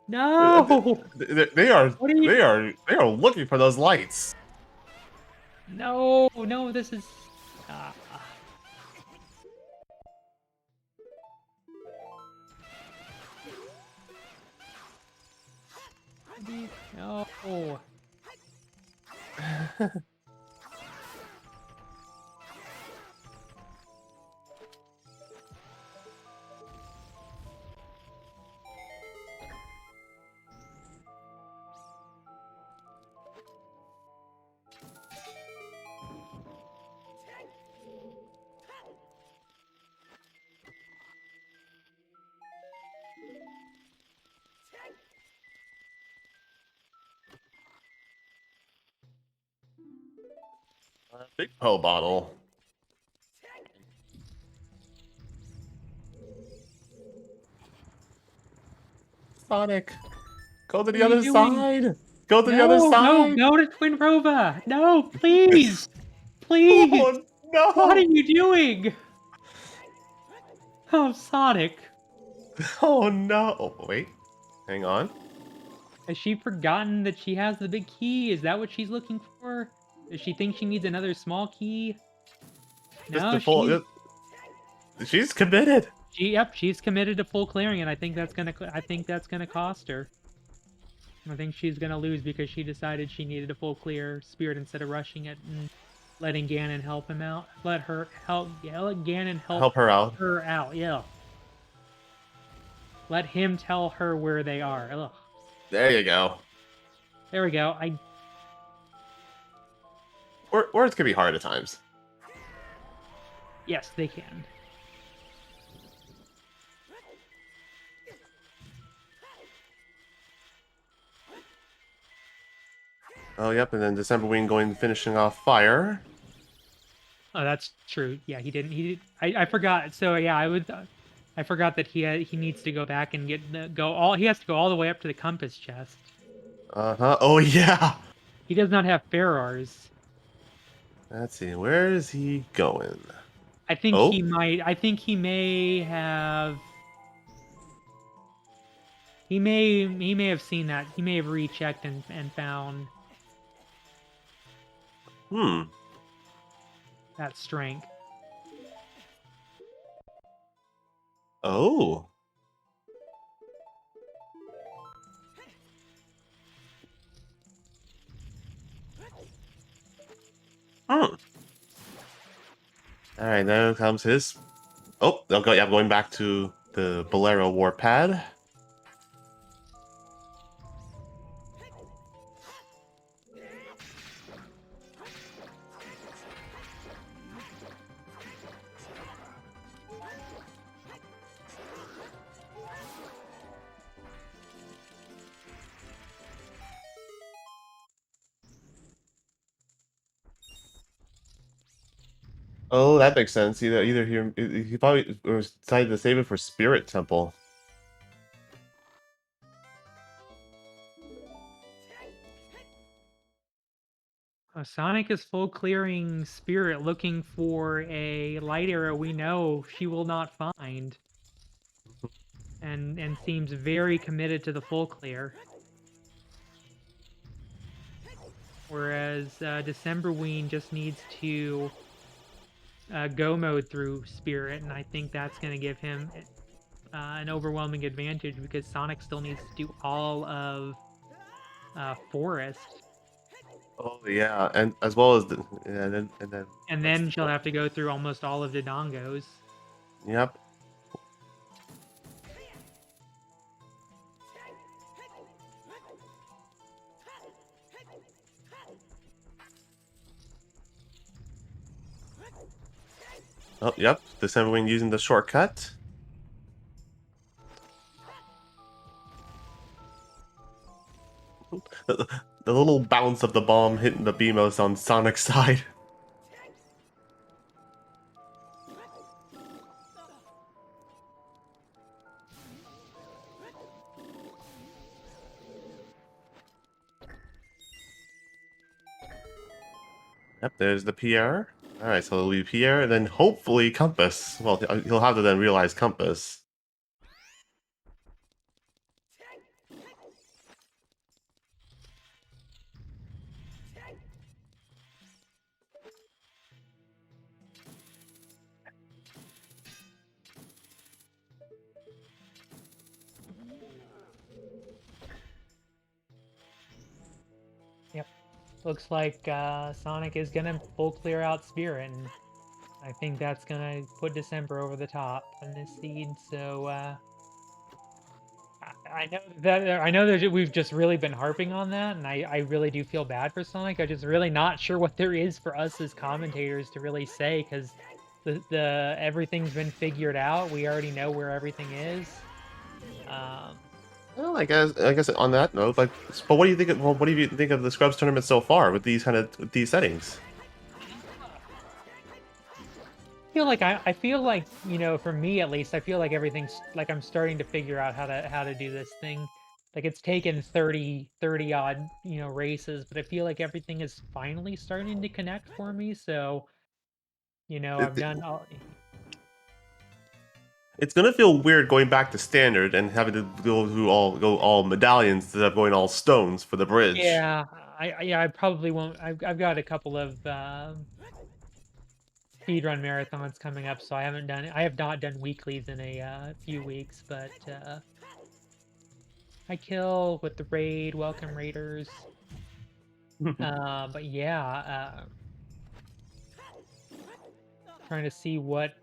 Speaker 2: No!
Speaker 3: they are
Speaker 2: What are you?
Speaker 3: they are looking for those lights.
Speaker 2: No, no, this is. Uh, no.
Speaker 3: Big pill bottle. Sonic, go to
Speaker 2: What
Speaker 3: the
Speaker 2: are you
Speaker 3: other
Speaker 2: doing?
Speaker 3: side. Go to the other
Speaker 2: No, no,
Speaker 3: side.
Speaker 2: go to Twin Rova. No, please. Please.
Speaker 3: Oh
Speaker 2: What are
Speaker 3: no.
Speaker 2: you doing? Oh, Sonic.
Speaker 3: Oh no. Oh, wait. Hang on.
Speaker 2: Has she forgotten that she has the big key? Is that what she's looking for? Does she think she needs another small key?
Speaker 3: Just
Speaker 2: No,
Speaker 3: the full. She's committed.
Speaker 2: she's committed to full clearing, and I think that's gonna cost her. I think she's gonna lose because she decided she needed a full clear spirit instead of rushing it and letting Ganon help him out. Let Ganon
Speaker 3: Help her out.
Speaker 2: her out. Yeah. Let him tell her where they are. Ugh.
Speaker 3: There you go.
Speaker 2: There we go.
Speaker 3: Words can be hard at times.
Speaker 2: Yes, they can.
Speaker 3: Oh, yep, and then Decemberween finishing off fire.
Speaker 2: Oh, that's true. Yeah, he didn't. He did. I forgot. So yeah, I forgot that he needs to go back and He has to go all the way up to the compass chest.
Speaker 3: Uh-huh. Oh, yeah.
Speaker 2: He does not have Ferrars.
Speaker 3: Let's see. Where is he going?
Speaker 2: I think
Speaker 3: Oh.
Speaker 2: he might. I think he may have. He may have seen that. He may have rechecked and found
Speaker 3: Hmm.
Speaker 2: that strength.
Speaker 3: Oh. Hmm. All right, there comes his. Oh, they'll go. Yeah, going back to the Bolero warpad. Oh, that makes sense. Either he probably decided to save it for Spirit Temple.
Speaker 2: Sonic is full clearing Spirit looking for a light arrow we know she will not find. And seems very committed to the full clear. Whereas Decemberween just needs to go mode through Spirit, and I think that's going to give him an overwhelming advantage because Sonic still needs to do all of Forest.
Speaker 3: Oh yeah, and as well as
Speaker 2: And then she'll have to go through almost all of Dodongo's.
Speaker 3: Yep. Oh, yep. Decemberween using the shortcut. The little bounce of the bomb hitting the Beamos on Sonic's side. Yep, there's the Pierre. Alright, so it'll be Pierre, and then hopefully Compass. Well, he'll have to then realize Compass.
Speaker 2: Yep. Looks like Sonic is going to full clear out Spirit, and I think that's going to put December over the top in this seed. So I know that we've just really been harping on that, and I really do feel bad for Sonic. I'm just really not sure what there is for us as commentators to really say, because the everything's been figured out. We already know where everything is.
Speaker 3: Well, I guess on that note, like, but what do you think? What do you think of the Scrubs tournament so far with these settings?
Speaker 2: I feel like, you know, for me at least, I feel like everything's like I'm starting to figure out how to do this thing. Like it's taken 30 odd, you know, races, but I feel like everything is finally starting to connect for me. So, you know, I've
Speaker 3: It,
Speaker 2: done all.
Speaker 3: it's gonna feel weird going back to standard and having to go all medallions instead of going all stones for the bridge.
Speaker 2: Yeah, I probably won't. I've got a couple of speedrun marathons coming up, so I have not done weeklies in a few weeks, but I kill with the raid. Welcome raiders. But yeah, trying to see what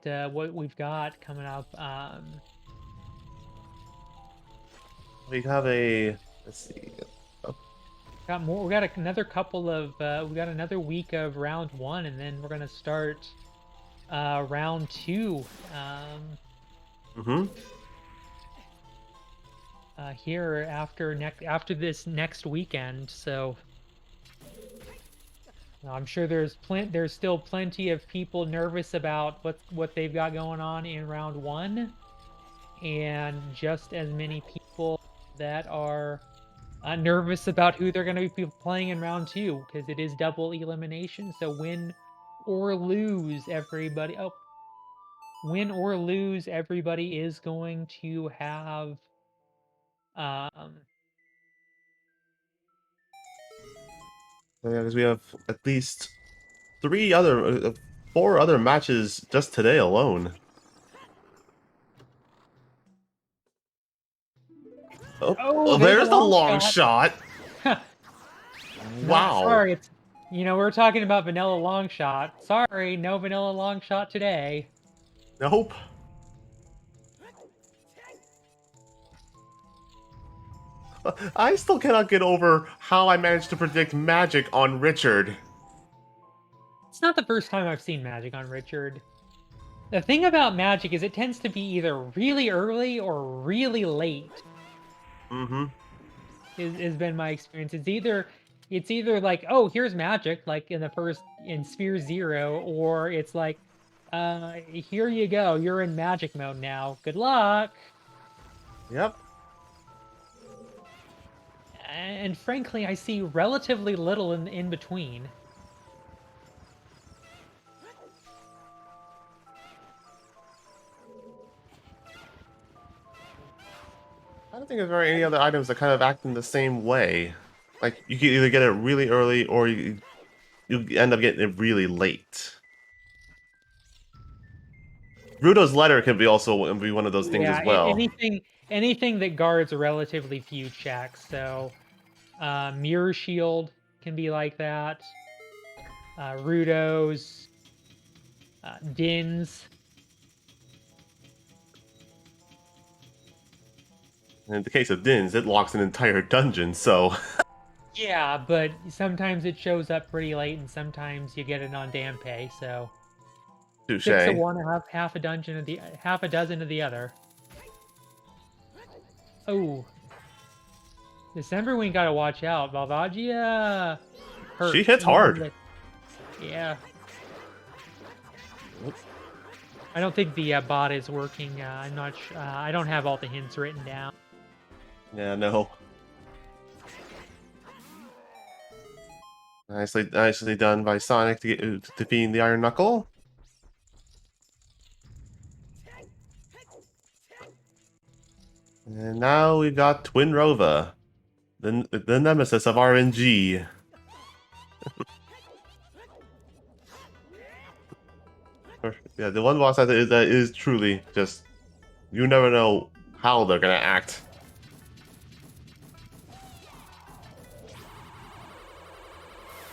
Speaker 2: we've got coming up.
Speaker 3: We have a let's see. Oh,
Speaker 2: Got more. We got another couple of. We got another week of round one, and then we're gonna start round two.
Speaker 3: mm-hmm.
Speaker 2: Here after this next weekend. So I'm sure there's still plenty of people nervous about what they've got going on in round one, and just as many people that are nervous about who they're going to be playing in round two, because it is double elimination. So win or lose, everybody is going to have um
Speaker 3: So yeah, because we have at least four other matches just today alone. Oh,
Speaker 2: oh,
Speaker 3: oh,
Speaker 2: there's a
Speaker 3: there's the
Speaker 2: long
Speaker 3: long
Speaker 2: shot.
Speaker 3: shot.
Speaker 2: Not
Speaker 3: Wow.
Speaker 2: sorry, it's we're talking about vanilla long shot. Sorry, no vanilla long shot today.
Speaker 3: Nope. I still cannot get over how I managed to predict magic on Richard.
Speaker 2: It's not the first time I've seen magic on Richard. The thing about magic is it tends to be either really early or really late.
Speaker 3: Mm-hmm.
Speaker 2: Has been my experience. It's either like, oh, here's magic, like in Sphere Zero, or it's like, here you go, you're in magic mode now. Good luck.
Speaker 3: Yep.
Speaker 2: And frankly, I see relatively little in between.
Speaker 3: I don't think there's very any other items that kind of act in the same way. Like, you can either get it really early, or you end up getting it really late. Rudo's letter can be also be one of those things
Speaker 2: Yeah,
Speaker 3: as well.
Speaker 2: anything that guards relatively few checks. So, mirror shield can be like that. Rudos, Dins.
Speaker 3: In the case of Dins, it locks an entire dungeon, so
Speaker 2: Yeah, but sometimes it shows up pretty late, and sometimes you get it on damn pay. So six of
Speaker 3: touche.
Speaker 2: one, half a dozen of the other. Oh, Decemberween gotta watch out. Valvagia
Speaker 3: She
Speaker 2: hurts
Speaker 3: hits
Speaker 2: even
Speaker 3: hard.
Speaker 2: with yeah. I don't think the bot is working. I'm not. I don't have all the hints written down.
Speaker 3: Yeah, no. Nicely done by Sonic to get defeating the Iron Knuckle. And now we've got Twin Rova, the nemesis of RNG. Yeah, the one boss that is truly just, you never know how they're gonna act.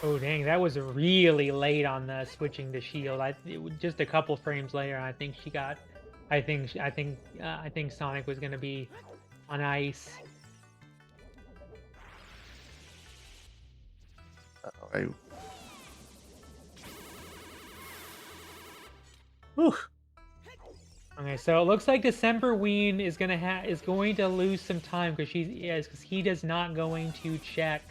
Speaker 2: Oh dang, that was really late on the switching to shield. It was just a couple frames later, and I think she got. I think Sonic was gonna be on ice.
Speaker 3: Alright. Whew.
Speaker 2: Okay, so it looks like Decemberween is going to lose some time because he does not going to check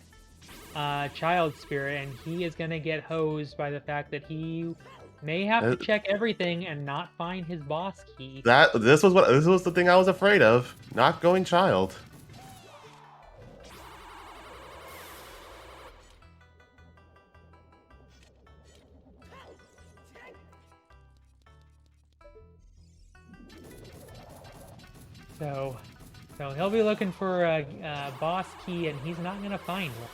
Speaker 2: Child Spirit, and he is gonna get hosed by the fact that he may have to
Speaker 3: Uh,
Speaker 2: check everything and not find his boss key.
Speaker 3: this was the thing I was afraid of. Not going child.
Speaker 2: So, he'll be looking for a boss key, and he's not gonna find one.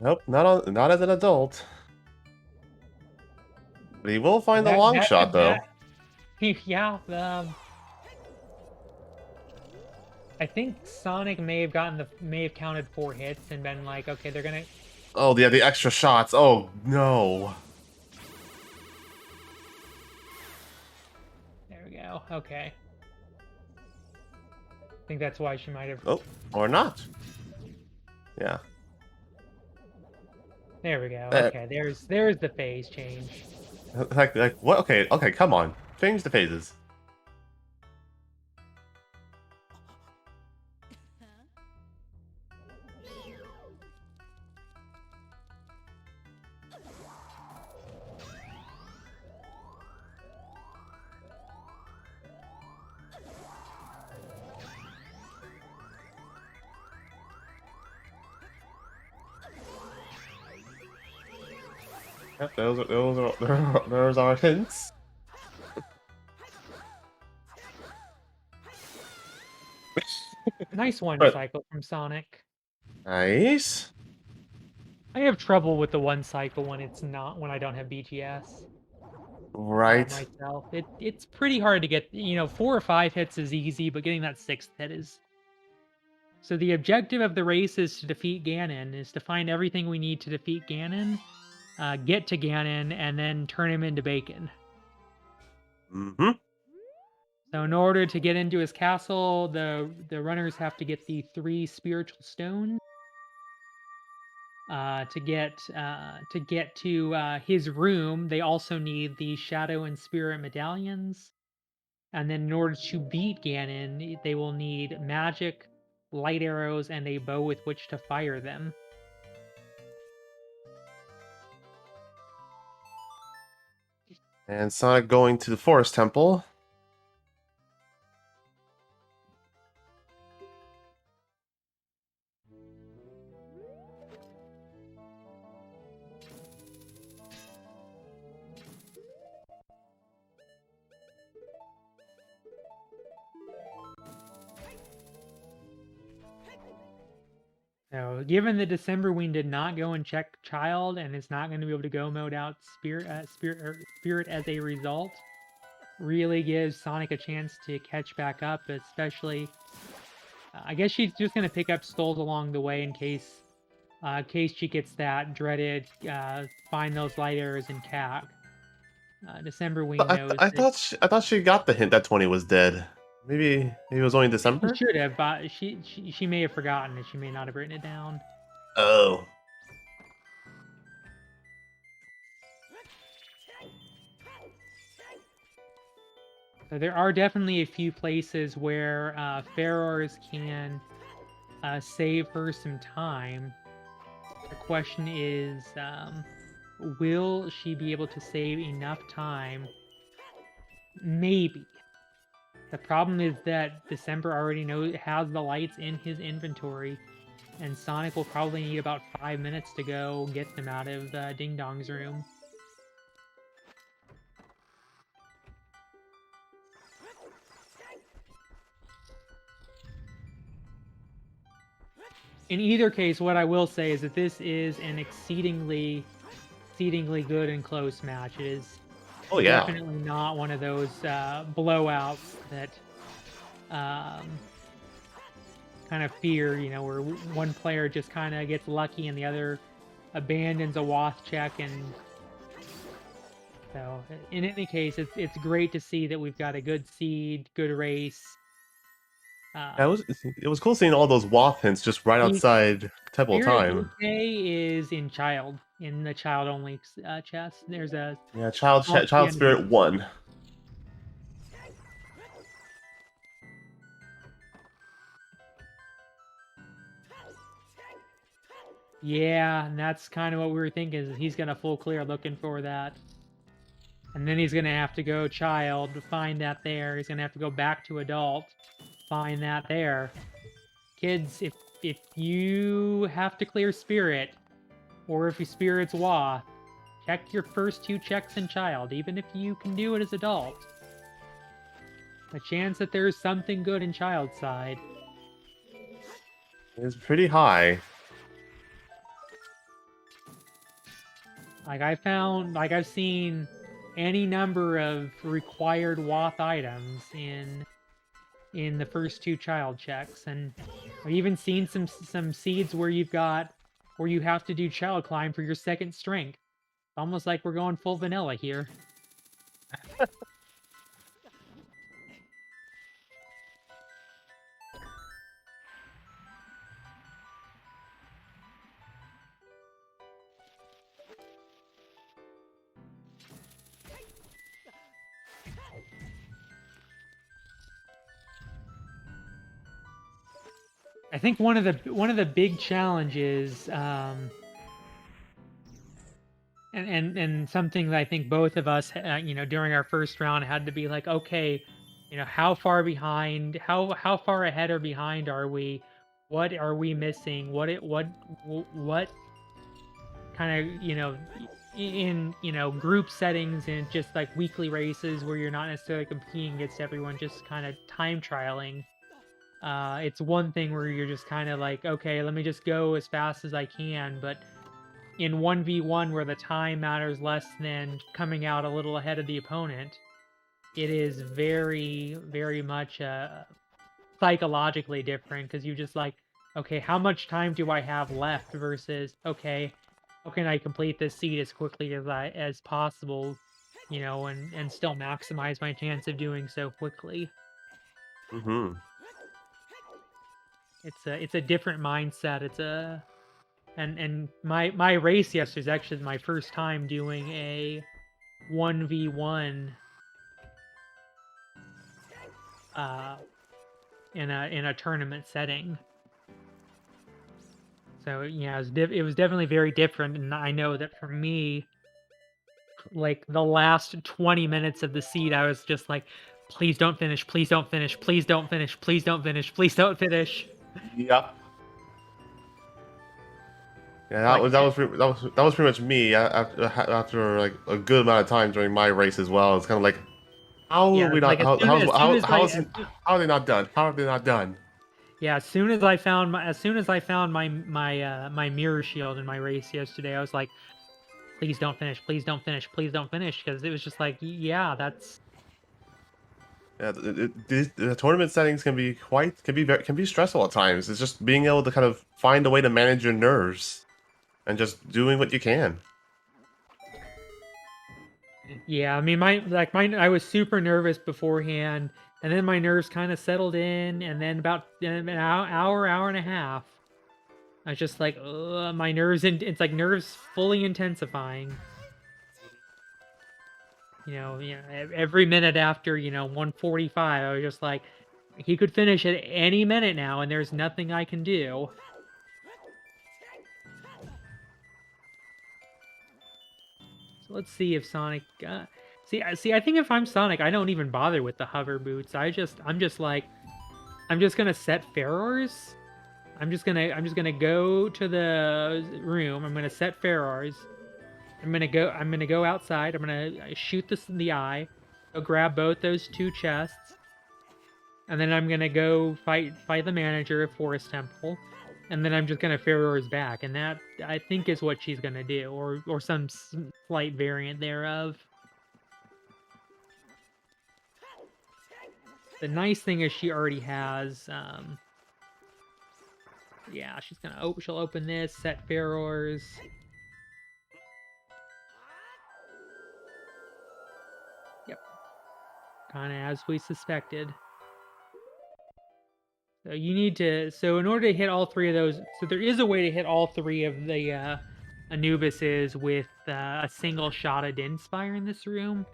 Speaker 3: Nope, not as an adult. But he will find the
Speaker 2: That
Speaker 3: long
Speaker 2: that
Speaker 3: shot though.
Speaker 2: that yeah. I think Sonic may have counted 4 hits and been like, okay, they're gonna.
Speaker 3: Oh yeah, the extra shots. Oh no.
Speaker 2: There we go. Okay. I think that's why she might have.
Speaker 3: Oh, or not. Yeah.
Speaker 2: There we go.
Speaker 3: Uh,
Speaker 2: Okay, there's the phase change.
Speaker 3: like what? Okay, come on. Change the phases. Yep, those are hints.
Speaker 2: Nice one
Speaker 3: But
Speaker 2: cycle from Sonic.
Speaker 3: nice.
Speaker 2: I have trouble with the one cycle when I don't have BGS
Speaker 3: Right.
Speaker 2: myself. It's pretty hard to get. 4 or 5 hits is easy, but getting that 6th hit is. So the objective of the race is to defeat Ganon. Is to find everything we need to defeat Ganon, get to Ganon, and then turn him into bacon.
Speaker 3: Mm-hmm.
Speaker 2: So in order to get into his castle, the runners have to get the 3 spiritual stones. To get to his room, they also need the shadow and spirit medallions. And then in order to beat Ganon, they will need magic, light arrows, and a bow with which to fire them.
Speaker 3: And Sonic going to the Forest Temple.
Speaker 2: So, given the Decemberween did not go and check Child and is not going to be able to go mode out Spirit as a result, really gives Sonic a chance to catch back up, especially. I guess she's just going to pick up Skulls along the way in case she gets that dreaded find those light arrows in CAC. Decemberween knows that
Speaker 3: I thought she got the hint that 20 was dead. Maybe it was only
Speaker 2: she
Speaker 3: December.
Speaker 2: should have, but she may have forgotten it. She may not have written it down.
Speaker 3: Oh.
Speaker 2: So there are definitely a few places where Ferrars can save her some time. The question is, will she be able to save enough time? Maybe. The problem is that December already has the lights in his inventory, and Sonic will probably need about 5 minutes to go get them out of Ding Dong's room. In either case, what I will say is that this is an exceedingly good and close match. It is
Speaker 3: Oh yeah.
Speaker 2: definitely not one of those blowouts that kind of fear, where one player just kind of gets lucky and the other abandons a Wath check. And so, in any case, it's great to see that we've got a good seed, good race.
Speaker 3: It was cool seeing all those WAF hints just right
Speaker 2: The
Speaker 3: outside Temple
Speaker 2: Spirit
Speaker 3: Time.
Speaker 2: bouquet is in the child only chest. There's a
Speaker 3: Yeah,
Speaker 2: Child
Speaker 3: Spirit 1.
Speaker 2: Yeah, and that's kind of what we were thinking, is he's gonna full clear looking for that. And then he's gonna have to go child to find that there. He's gonna have to go back to adult, find that there. Kids, if you have to clear spirit, or if your spirit's Wath, check your first 2 checks in child, even if you can do it as adult. The chance that there's something good in child's side.
Speaker 3: It's pretty high.
Speaker 2: I've seen any number of required Wath items in the first 2 child checks, and I've even seen some seeds where you have to do child climb for your second strength. It's almost like we're going full vanilla here. I think one of the big challenges, and something that I think both of us, during our first round had to be like, okay, how far behind, how far ahead or behind are we? What are we missing? What kind of, in group settings and just like weekly races where you're not necessarily competing against everyone, just kind of time trialing. It's one thing where you're just kind of like, okay, let me just go as fast as I can, but in 1v1 where the time matters less than coming out a little ahead of the opponent, it is very, very much psychologically different, because you just like, okay, how much time do I have left versus, okay, how can I complete this seed as quickly as possible, and still maximize my chance of doing so quickly.
Speaker 3: Mm-hmm.
Speaker 2: It's a different mindset. And my race yesterday is actually my first time doing a 1v1 in a tournament setting. So yeah, it was definitely very different, and I know that for me, like the last 20 minutes of the seed, I was just like, please don't finish, please don't finish, please don't finish, please don't finish, please don't finish.
Speaker 3: Yep. Yeah,
Speaker 2: Like,
Speaker 3: that was pretty much me after like a good amount of time during my race as well. It's kind of like, how are
Speaker 2: yeah,
Speaker 3: we
Speaker 2: like
Speaker 3: not?
Speaker 2: as soon as
Speaker 3: How are they not done? How are they not done?
Speaker 2: Yeah, as soon as I found my mirror shield in my race yesterday, I was like, please don't finish, please don't finish, please don't finish, because it was just like, yeah, that's
Speaker 3: Yeah, the tournament settings can be can be stressful at times. It's just being able to kind of find a way to manage your nerves and just doing what you can.
Speaker 2: yeah. I mean, I was super nervous beforehand, and then my nerves kind of settled in, and then about an hour and a half, I was just like, ugh, my nerves, and it's like nerves fully intensifying. Every minute after 1:45, I was just like, he could finish at any minute now, and there's nothing I can do. So let's see if Sonic. See. I think if I'm Sonic, I don't even bother with the hover boots. I'm just like, I'm just gonna set Ferrors. I'm just gonna go to the room. I'm gonna set Ferrors. I'm gonna go outside. I'm gonna shoot this in the eye. Go grab both those two chests. And then I'm gonna go fight the manager of Forest Temple, and then I'm just gonna Ferror's back, and that I think is what she's gonna do, or some slight variant thereof. The nice thing is she already has, yeah, she'll open this, set Ferror's. Yep, kind of as we suspected. So so in order to hit all three of those, so there is a way to hit all three of the Anubises with a single shot of Dinspire in this room.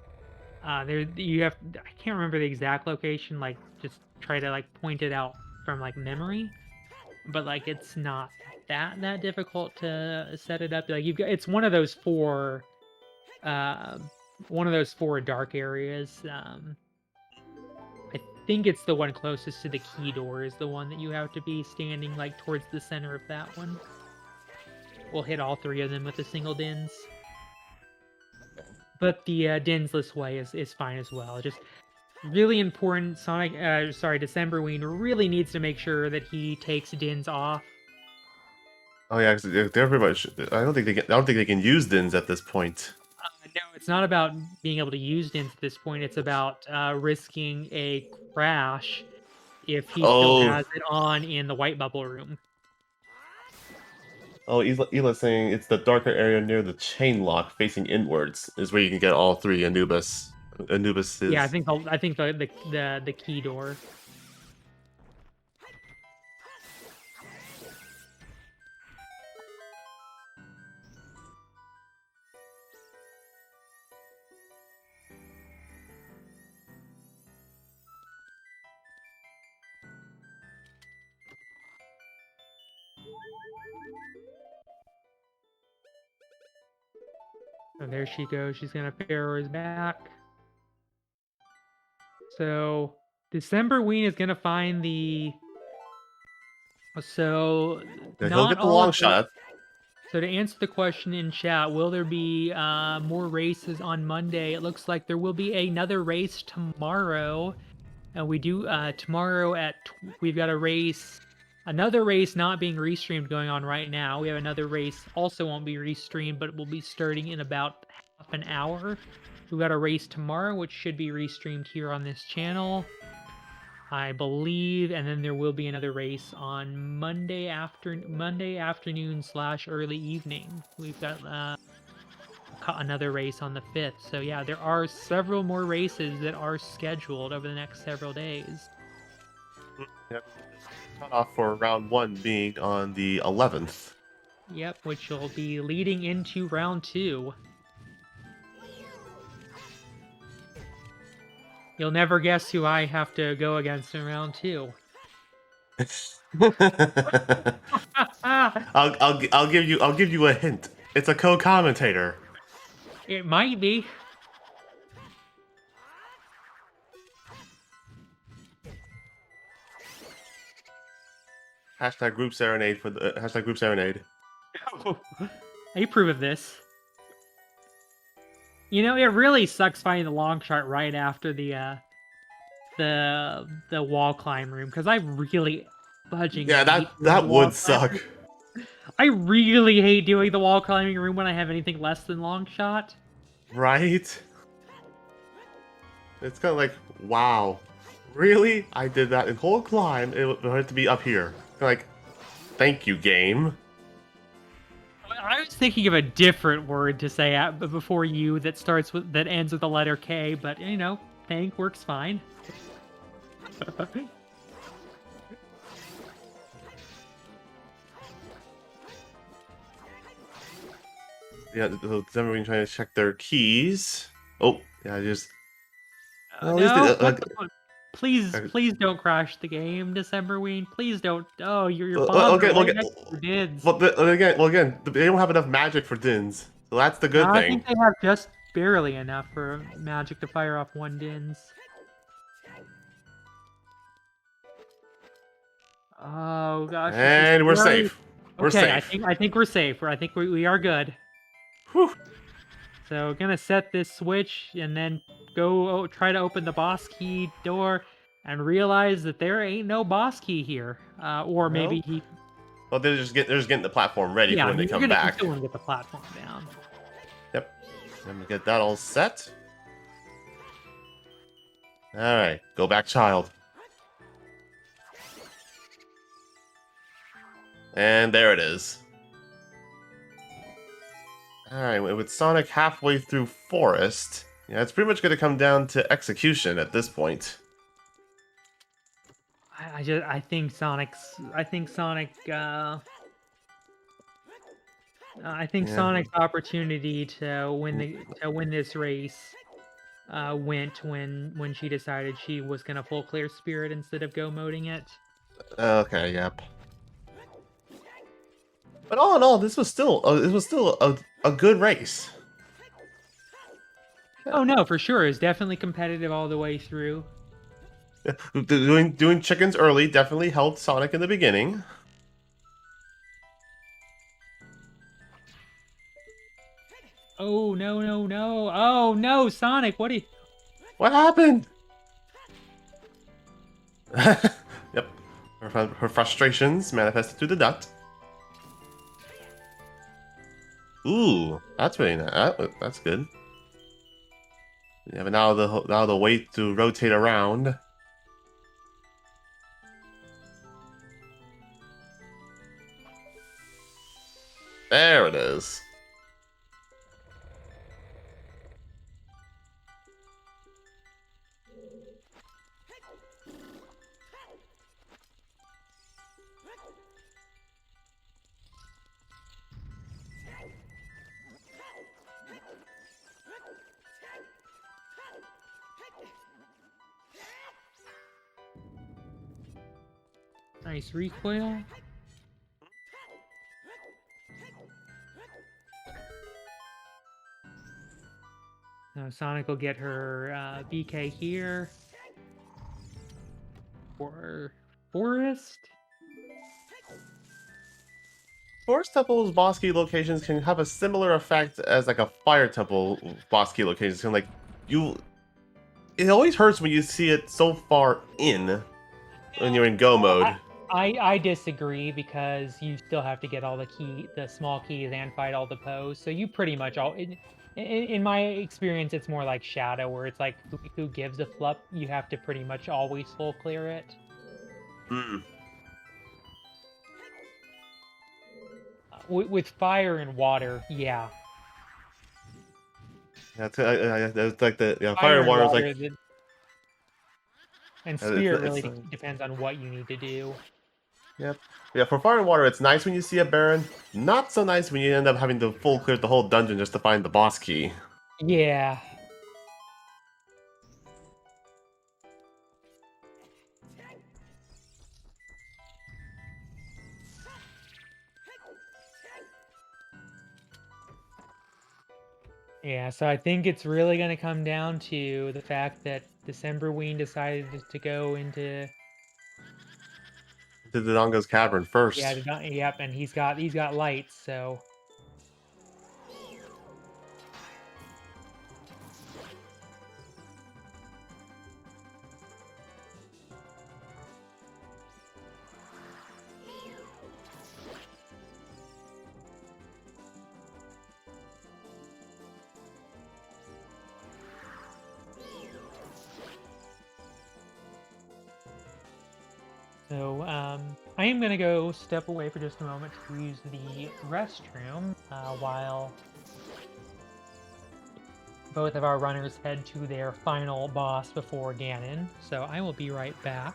Speaker 2: I can't remember the exact location, like just try to like point it out from like memory, but like it's not that difficult to set it up. Like it's uh, one of those four dark areas. I think it's the one closest to the key door is the one that you have to be standing like towards the center of that one. We'll hit all three of them with a single Dins. But the Dinsless way is fine as well. Just really important. Decemberween really needs to make sure that he takes Dins off.
Speaker 3: Oh yeah, 'cause they're pretty much. I don't think they can use Dins at this point.
Speaker 2: No, it's not about being able to use Dins at this point. It's about risking a crash if he still
Speaker 3: Oh,
Speaker 2: has it on in the white bubble room.
Speaker 3: oh, Ela's saying it's the darker area near the chain lock facing inwards is where you can get all three Anubis. Anubis
Speaker 2: Yeah,
Speaker 3: is.
Speaker 2: I think the key door. And there she goes. She's gonna Pharaoh's back. So Decemberween is gonna find the. So
Speaker 3: Yeah, he'll
Speaker 2: not
Speaker 3: get the
Speaker 2: all
Speaker 3: long
Speaker 2: of the.
Speaker 3: shot.
Speaker 2: So to answer the question in chat, will there be more races on Monday? It looks like there will be another race tomorrow, and we do tomorrow we've got a race, another race not being restreamed going on right now. We have another race also won't be restreamed, but it will be starting in about half an hour. We've got a race tomorrow, which should be restreamed here on this channel, I believe, and then there will be another race on Monday afternoon / early evening. We've got another race on the 5th. So yeah, there are several more races that are scheduled over the next several days.
Speaker 3: Yep. Cutoff for round 1 being on the 11th.
Speaker 2: Yep, which will be leading into round 2. You'll never guess who I have to go against in round 2.
Speaker 3: I'll give you a hint. It's a co-commentator.
Speaker 2: It might be.
Speaker 3: Hashtag group serenade for the hashtag group serenade.
Speaker 2: I approve of this. You know, it really sucks finding the long shot right after the wall climb room, because I really budging
Speaker 3: Yeah,
Speaker 2: hate
Speaker 3: that
Speaker 2: doing the
Speaker 3: that
Speaker 2: wall
Speaker 3: would suck.
Speaker 2: climbing. I really hate doing the wall climbing room when I have anything less than long shot.
Speaker 3: Right? It's kind of like, wow, really? I did that in whole climb. It would have to be up here. Like, thank you, game.
Speaker 2: I was thinking of a different word to say before you that ends with the letter K, but you know, thank works fine.
Speaker 3: Yeah, the Decemberween trying to check their keys. Oh, yeah, just well, at least
Speaker 2: No, what the fuck? Please, please don't crash the game, Decemberween. Please don't. Oh, your bombs are right next to your dids.
Speaker 3: well, again, they don't have enough magic for Dins, so that's the
Speaker 2: No,
Speaker 3: good
Speaker 2: I
Speaker 3: thing.
Speaker 2: think they have just barely enough for magic to fire off one dins. Oh gosh, this is
Speaker 3: And we're
Speaker 2: very
Speaker 3: safe. We're
Speaker 2: okay.
Speaker 3: safe.
Speaker 2: I think we're safe. I think we are good.
Speaker 3: Whew.
Speaker 2: So gonna set this switch and then go try to open the boss key door and realize that there ain't no boss key here. Or maybe
Speaker 3: Nope.
Speaker 2: he.
Speaker 3: Well, they're just getting the platform ready for
Speaker 2: Yeah,
Speaker 3: when they
Speaker 2: you're
Speaker 3: come
Speaker 2: gonna you
Speaker 3: back.
Speaker 2: still want to get the platform down.
Speaker 3: Yep. Let me get that all set. All right, go back, child. And there it is. Alright, with Sonic halfway through Forest, yeah, it's pretty much going to come down to execution at this point.
Speaker 2: I think Sonic I think
Speaker 3: Yeah.
Speaker 2: Sonic's opportunity to win this race went when she decided she was gonna full clear spirit instead of go moding it.
Speaker 3: Okay, yep. But all in all, this was still a good race.
Speaker 2: Oh no, for sure, it's definitely competitive all the way through.
Speaker 3: Yeah, doing chickens early definitely helped Sonic in the beginning.
Speaker 2: Oh no no no! Oh no, Sonic, what do you?
Speaker 3: What happened? Yep. Her frustrations manifested through the duct. Ooh, that's really nice. That's good. Yeah, but now the weight to rotate around. There it is.
Speaker 2: Nice recoil. Now Sonic will get her BK here for Forest.
Speaker 3: Forest Temple's boss key locations can have a similar effect as like a Fire Temple boss key location. So like you, it always hurts when you see it so far in when you're in go mode.
Speaker 2: I disagree because you still have to get all the small keys and fight all the pose. So you pretty much in my experience, it's more like Shadow, where it's like who gives a flup. You have to pretty much always full clear it.
Speaker 3: Mm.
Speaker 2: With fire and water, yeah.
Speaker 3: That's like the Fire
Speaker 2: Fire
Speaker 3: and
Speaker 2: and
Speaker 3: Water is like
Speaker 2: water, and
Speaker 3: it's,
Speaker 2: spirit really
Speaker 3: it's
Speaker 2: depends on what you need to do.
Speaker 3: yep. Yeah, for Fire and Water, it's nice when you see a Baron. Not so nice when you end up having to full clear the whole dungeon just to find the boss key.
Speaker 2: Yeah. Yeah, so I think it's really going to come down to the fact that Decemberween decided to go into
Speaker 3: To the Dongo's Cavern
Speaker 2: yeah,
Speaker 3: first.
Speaker 2: yep, and he's got lights, so So I am gonna go step away for just a moment to use the restroom while both of our runners head to their final boss before Ganon. So I will be right back.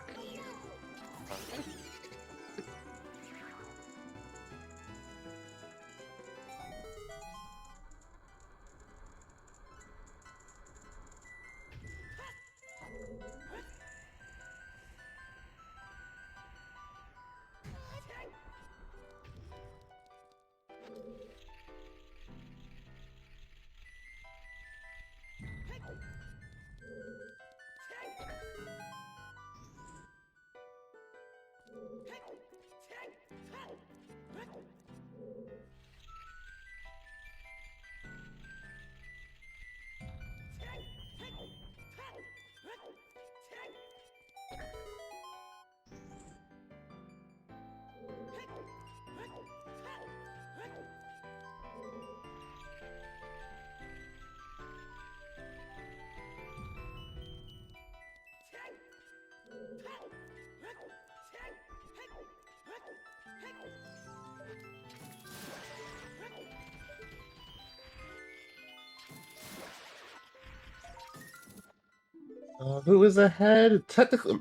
Speaker 3: Who is ahead? Technically,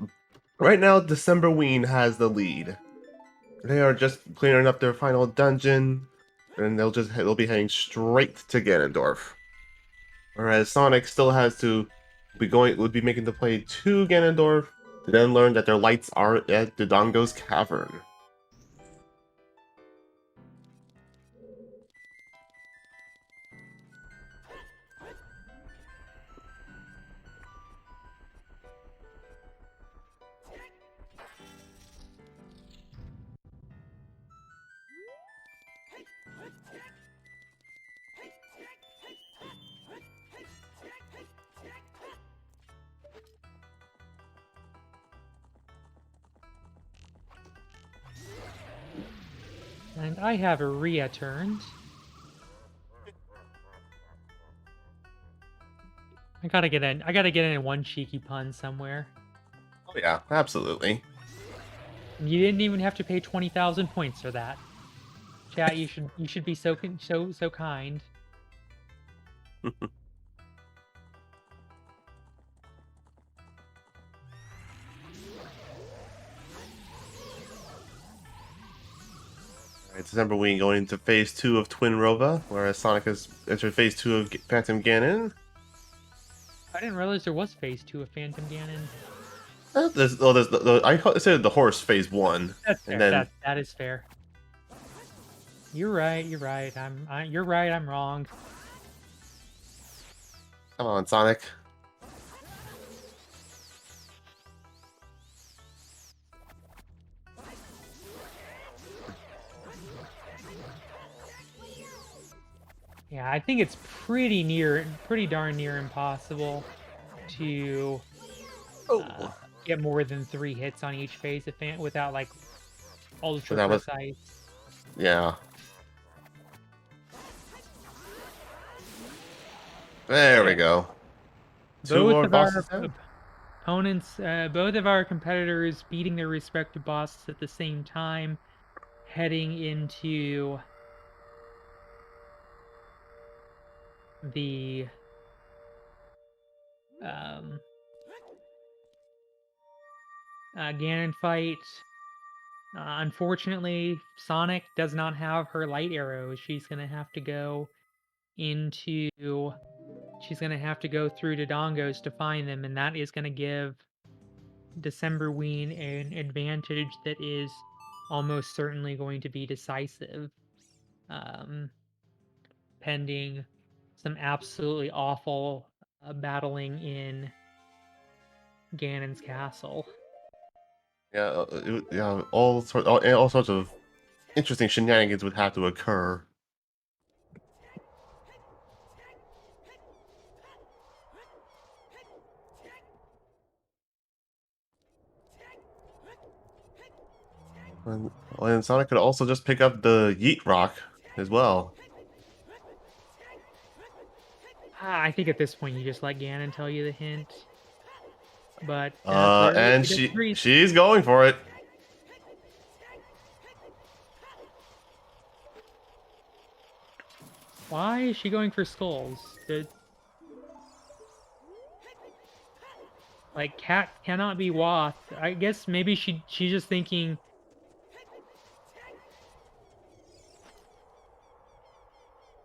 Speaker 3: right now, Decemberween has the lead. They are just clearing up their final dungeon, and they'll be heading straight to Ganondorf. Whereas Sonic still has to would be making the play to Ganondorf to then learn that their lights are at Dodongo's cavern.
Speaker 2: And I have returned. I gotta get in one cheeky pun somewhere.
Speaker 3: Oh yeah, absolutely.
Speaker 2: You didn't even have to pay 20,000 points for that. Chat, you should be so kind.
Speaker 3: Alright, Decemberween going into phase 2 of Twin Rova, whereas Sonic has entered phase 2 of Phantom Ganon.
Speaker 2: I didn't realize there was phase 2 of Phantom Ganon.
Speaker 3: I said the horse phase 1,
Speaker 2: That's
Speaker 3: and
Speaker 2: fair.
Speaker 3: then
Speaker 2: That is fair. You're right. You're right. I'm wrong.
Speaker 3: come on, Sonic.
Speaker 2: Yeah, I think it's pretty darn near impossible to
Speaker 3: Oh,
Speaker 2: get more than 3 hits on each phase of without like ultra
Speaker 3: that was
Speaker 2: precise.
Speaker 3: yeah. There we
Speaker 2: Okay.
Speaker 3: go. Two
Speaker 2: Both
Speaker 3: more
Speaker 2: of our
Speaker 3: bosses down.
Speaker 2: opponents, both of our competitors beating their respective bosses at the same time, heading into the um, Ganon fight. Unfortunately, Sonic does not have her light arrows. She's gonna have to go into. She's gonna have to go through to Dongos to find them, and that is gonna give Decemberween an advantage that is almost certainly going to be decisive, um, pending some absolutely awful battling in Ganon's castle.
Speaker 3: Yeah, yeah, all sorts of interesting shenanigans would have to occur. And Sonic could also just pick up the Yeet Rock as well.
Speaker 2: I think at this point you just let Ganon tell you the hint. But for everybody
Speaker 3: And
Speaker 2: that agrees,
Speaker 3: she's going for it.
Speaker 2: Why is she going for skulls? Like, cat cannot be Wath. I guess maybe she's just thinking.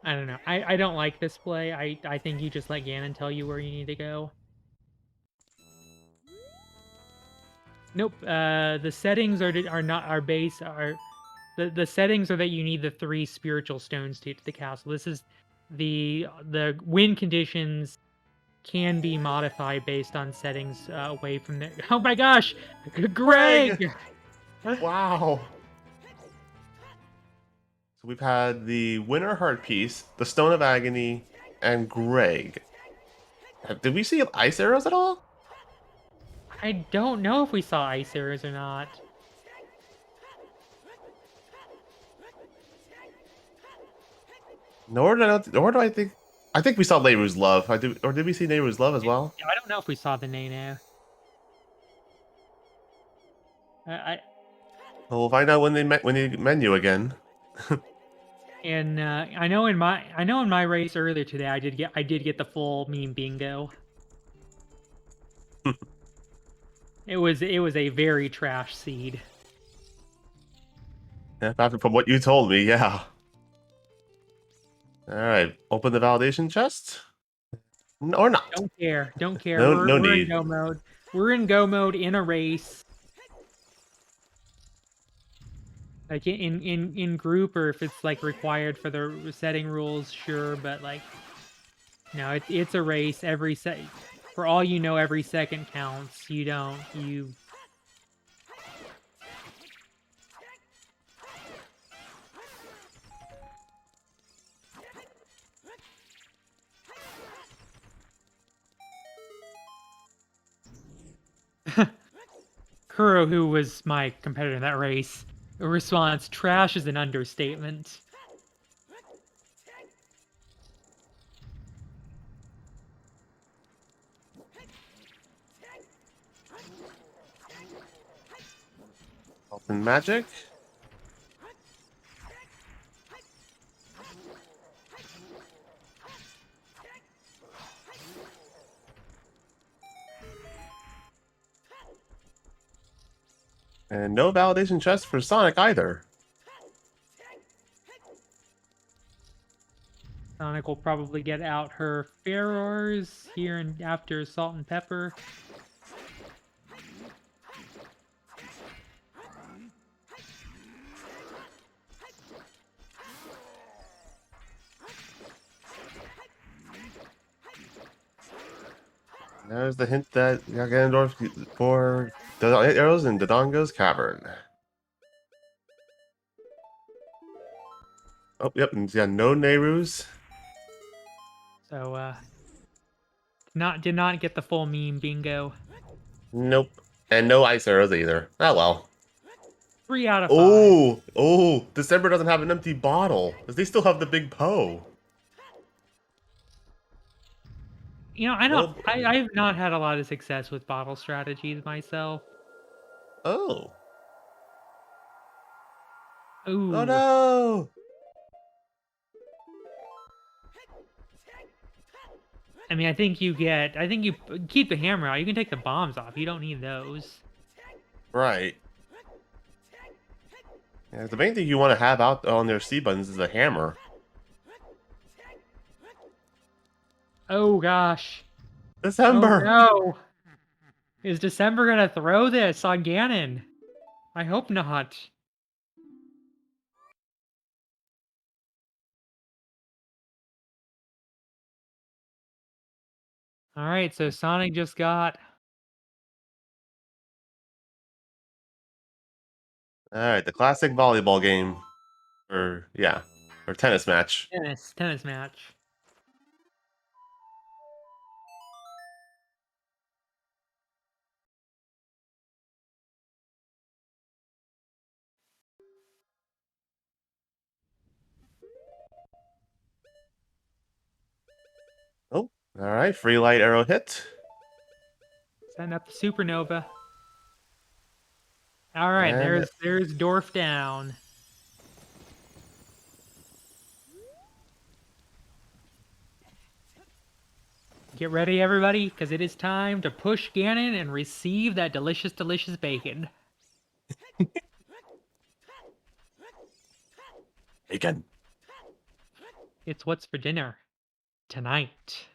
Speaker 2: I don't know. I don't like this play. I think you just let Ganon tell you where you need to go. Nope. The settings are not our base are the settings are that you need the 3 spiritual stones to get to the castle. This is the win conditions can be modified based on settings away from the. Oh my gosh, Greg!
Speaker 3: Wow. So we've had the Winter Heart Piece, the Stone of Agony, and Greg. Did we see ice arrows at all?
Speaker 2: I don't know if we saw ice arrows or not.
Speaker 3: Nor do I think. I think we saw Nehru's Love. Or did we see Nehru's Love as well?
Speaker 2: I don't know if we saw the Nano. I
Speaker 3: Well, we'll find out when they menu again.
Speaker 2: and I know in my race earlier today I did get the full meme bingo. It was a very trash seed.
Speaker 3: Yeah, from what you told me, yeah. All right, open the validation chest, or not.
Speaker 2: Don't care.
Speaker 3: No,
Speaker 2: We're
Speaker 3: no
Speaker 2: in
Speaker 3: need.
Speaker 2: go mode. We're in go mode in a race. Like in group, or if it's like required for the setting rules, sure. But like, no, it's a race. Every set, for all you know, every second counts. You. Kuro, who was my competitor in that race, response: "Trash is an understatement."
Speaker 3: Open magic. And no validation chest for Sonic either.
Speaker 2: Sonic will probably get out her Ferrors here and after Salt and Pepper.
Speaker 3: There's the hint that Ganondorf for the arrows in Dodongo's cavern. Oh, yep, and yeah, no Nehrus.
Speaker 2: So did not get the full meme bingo.
Speaker 3: Nope. And no ice arrows either. Oh well.
Speaker 2: 3 out of 5.
Speaker 3: Oh, December doesn't have an empty bottle. Because they still have the big Poe.
Speaker 2: You know,
Speaker 3: No.
Speaker 2: I've not had a lot of success with bottle strategies myself.
Speaker 3: Oh. Oh
Speaker 2: Ooh.
Speaker 3: no!
Speaker 2: I mean, I think you keep the hammer out. You can take the bombs off. You don't need those.
Speaker 3: Right. Yeah, the main thing you want to have out on their C buttons is a hammer.
Speaker 2: Oh gosh. Oh
Speaker 3: December!
Speaker 2: no. Is December gonna throw this on Ganon? I hope not. Alright, so Sonic just got...
Speaker 3: Alright, the classic volleyball game. Or, yeah. Or tennis match.
Speaker 2: tennis match.
Speaker 3: Oh, alright, free light arrow hit.
Speaker 2: Setting up the supernova. Alright,
Speaker 3: And
Speaker 2: there's Dorf down. Get ready, everybody, because it is time to push Ganon and receive that delicious, delicious bacon.
Speaker 3: Bacon.
Speaker 2: It's what's for dinner tonight.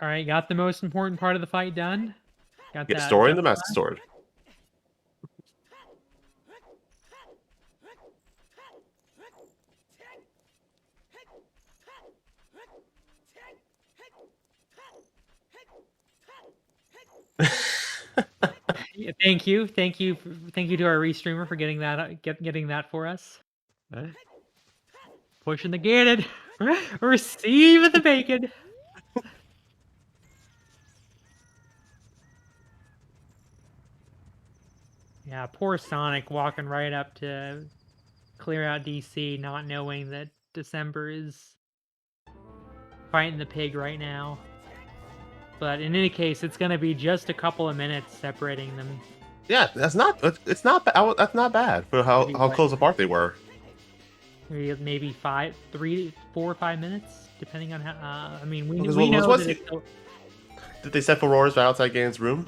Speaker 2: All right, got the most important part of the fight done. Got
Speaker 3: Get
Speaker 2: that
Speaker 3: story in
Speaker 2: jump
Speaker 3: the Master
Speaker 2: slash.
Speaker 3: Sword.
Speaker 2: Yeah, thank you to our restreamer for getting that getting that for us. Pushing the Ganon, receiving the bacon. Yeah, poor Sonic walking right up to clear out DC, not knowing that December is fighting the pig right now. But in any case, it's going to be just a couple of minutes separating them.
Speaker 3: Yeah, that's not. It's not. That's not bad for how
Speaker 2: Maybe what?
Speaker 3: close apart they were.
Speaker 2: Maybe 3, 4, 5 minutes, depending on how. I mean, we
Speaker 3: Because
Speaker 2: we
Speaker 3: what
Speaker 2: know
Speaker 3: was
Speaker 2: that
Speaker 3: it?
Speaker 2: it's.
Speaker 3: Did they set Aurora's right outside Ganon's room?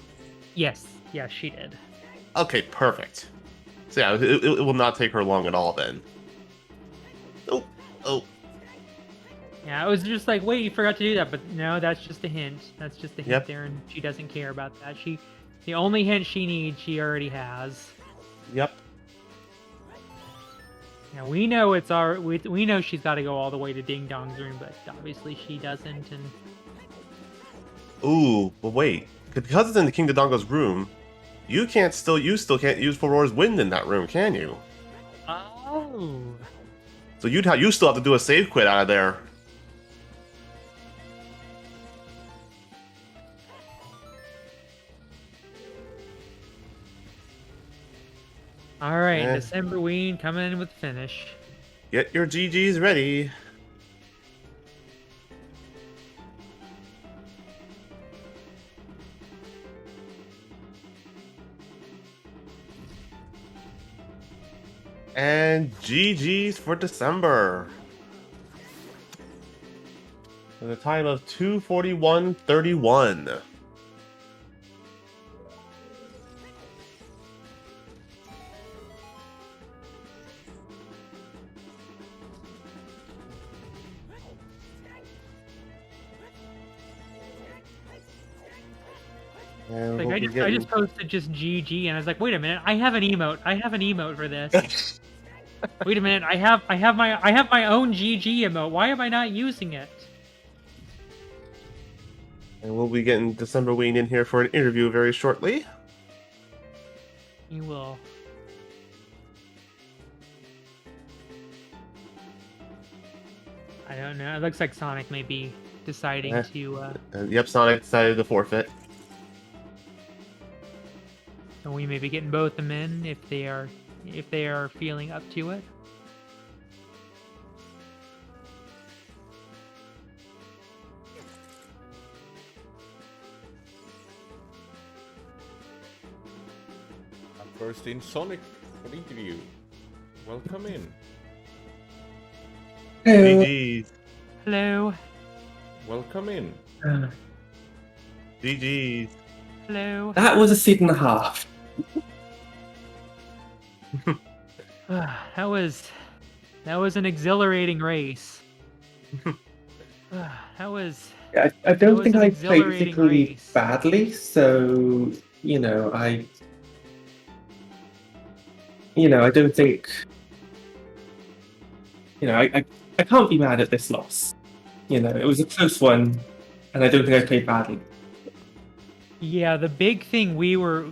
Speaker 2: Yes, she did.
Speaker 3: Okay, perfect. So yeah, it will not take her long at all then. Oh.
Speaker 2: Yeah, I was just like, wait, you forgot to do that, but no, that's just a hint. That's just a hint
Speaker 3: Yep.
Speaker 2: there, and she doesn't care about that. The only hint she needs, she already has.
Speaker 3: Yep.
Speaker 2: Yeah, we know it's our. We know she's got to go all the way to Ding Dong's room, but obviously she doesn't. And
Speaker 3: Ooh, but wait, because it's in the King Dodongo's room, you still can't use Aurora's wind in that room, can you?
Speaker 2: oh,
Speaker 3: So you still have to do a save quit out of there.
Speaker 2: all right,
Speaker 3: Eh.
Speaker 2: Decemberween coming in with finish.
Speaker 3: Get your GGs ready. And GG's for December. At a time of 2:41:31. And
Speaker 2: Like
Speaker 3: we'll
Speaker 2: I
Speaker 3: be
Speaker 2: just
Speaker 3: getting-
Speaker 2: posted just GG, and I was like, wait a minute, I have an emote for this. Wait a minute, I have my own GG emote. Why am I not using it?
Speaker 3: And we'll be getting Decemberween in here for an interview very shortly.
Speaker 2: You will. I don't know. It looks like Sonic may be deciding to.
Speaker 3: And yep, Sonic decided to forfeit.
Speaker 2: So we may be getting both of them in if they are feeling up to it.
Speaker 1: First in Sonic for the interview. Welcome in.
Speaker 4: Hello.
Speaker 3: GG's.
Speaker 2: Hello.
Speaker 1: Welcome in.
Speaker 3: GG's.
Speaker 2: Hello.
Speaker 4: That was a seat and a half.
Speaker 2: That was an exhilarating race. That was.
Speaker 4: I don't
Speaker 2: was
Speaker 4: think
Speaker 2: an
Speaker 4: I played
Speaker 2: exhilarating
Speaker 4: particularly
Speaker 2: race.
Speaker 4: badly, so I don't think I can't be mad at this loss. It was a close one, and I don't think I played badly.
Speaker 2: Yeah, the big thing we were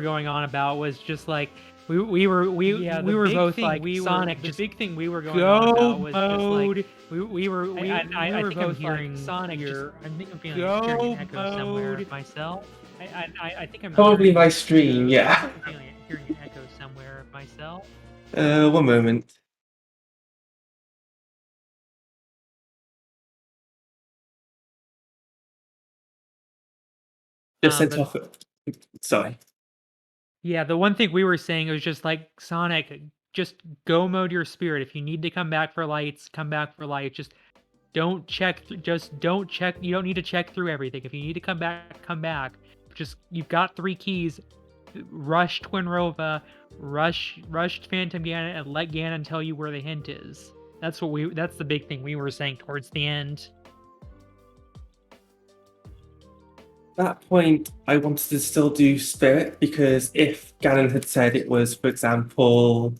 Speaker 2: going on about was just like we were both like Sonic. The big thing we were going on about was just like we were both hearing Sonic. I think I'm feeling hearing an echo somewhere myself. I think I'm
Speaker 4: Probably my stream, yeah.
Speaker 2: I'm hearing an echo somewhere myself.
Speaker 4: 1 moment. Just sent
Speaker 2: But-
Speaker 4: off. Sorry.
Speaker 2: Yeah, the one thing we were saying was just like Sonic, just go mode your spirit. If you need to come back for lights, come back for lights. Just don't check. Just don't check. You don't need to check through everything. If you need to come back, come back. Just you've got 3 keys. Rush Twin Rova, rush Phantom Ganon, and let Ganon tell you where the hint is. That's the big thing we were saying towards the end.
Speaker 4: At that point, I wanted to still do Spirit because if Ganon had said it was, for example,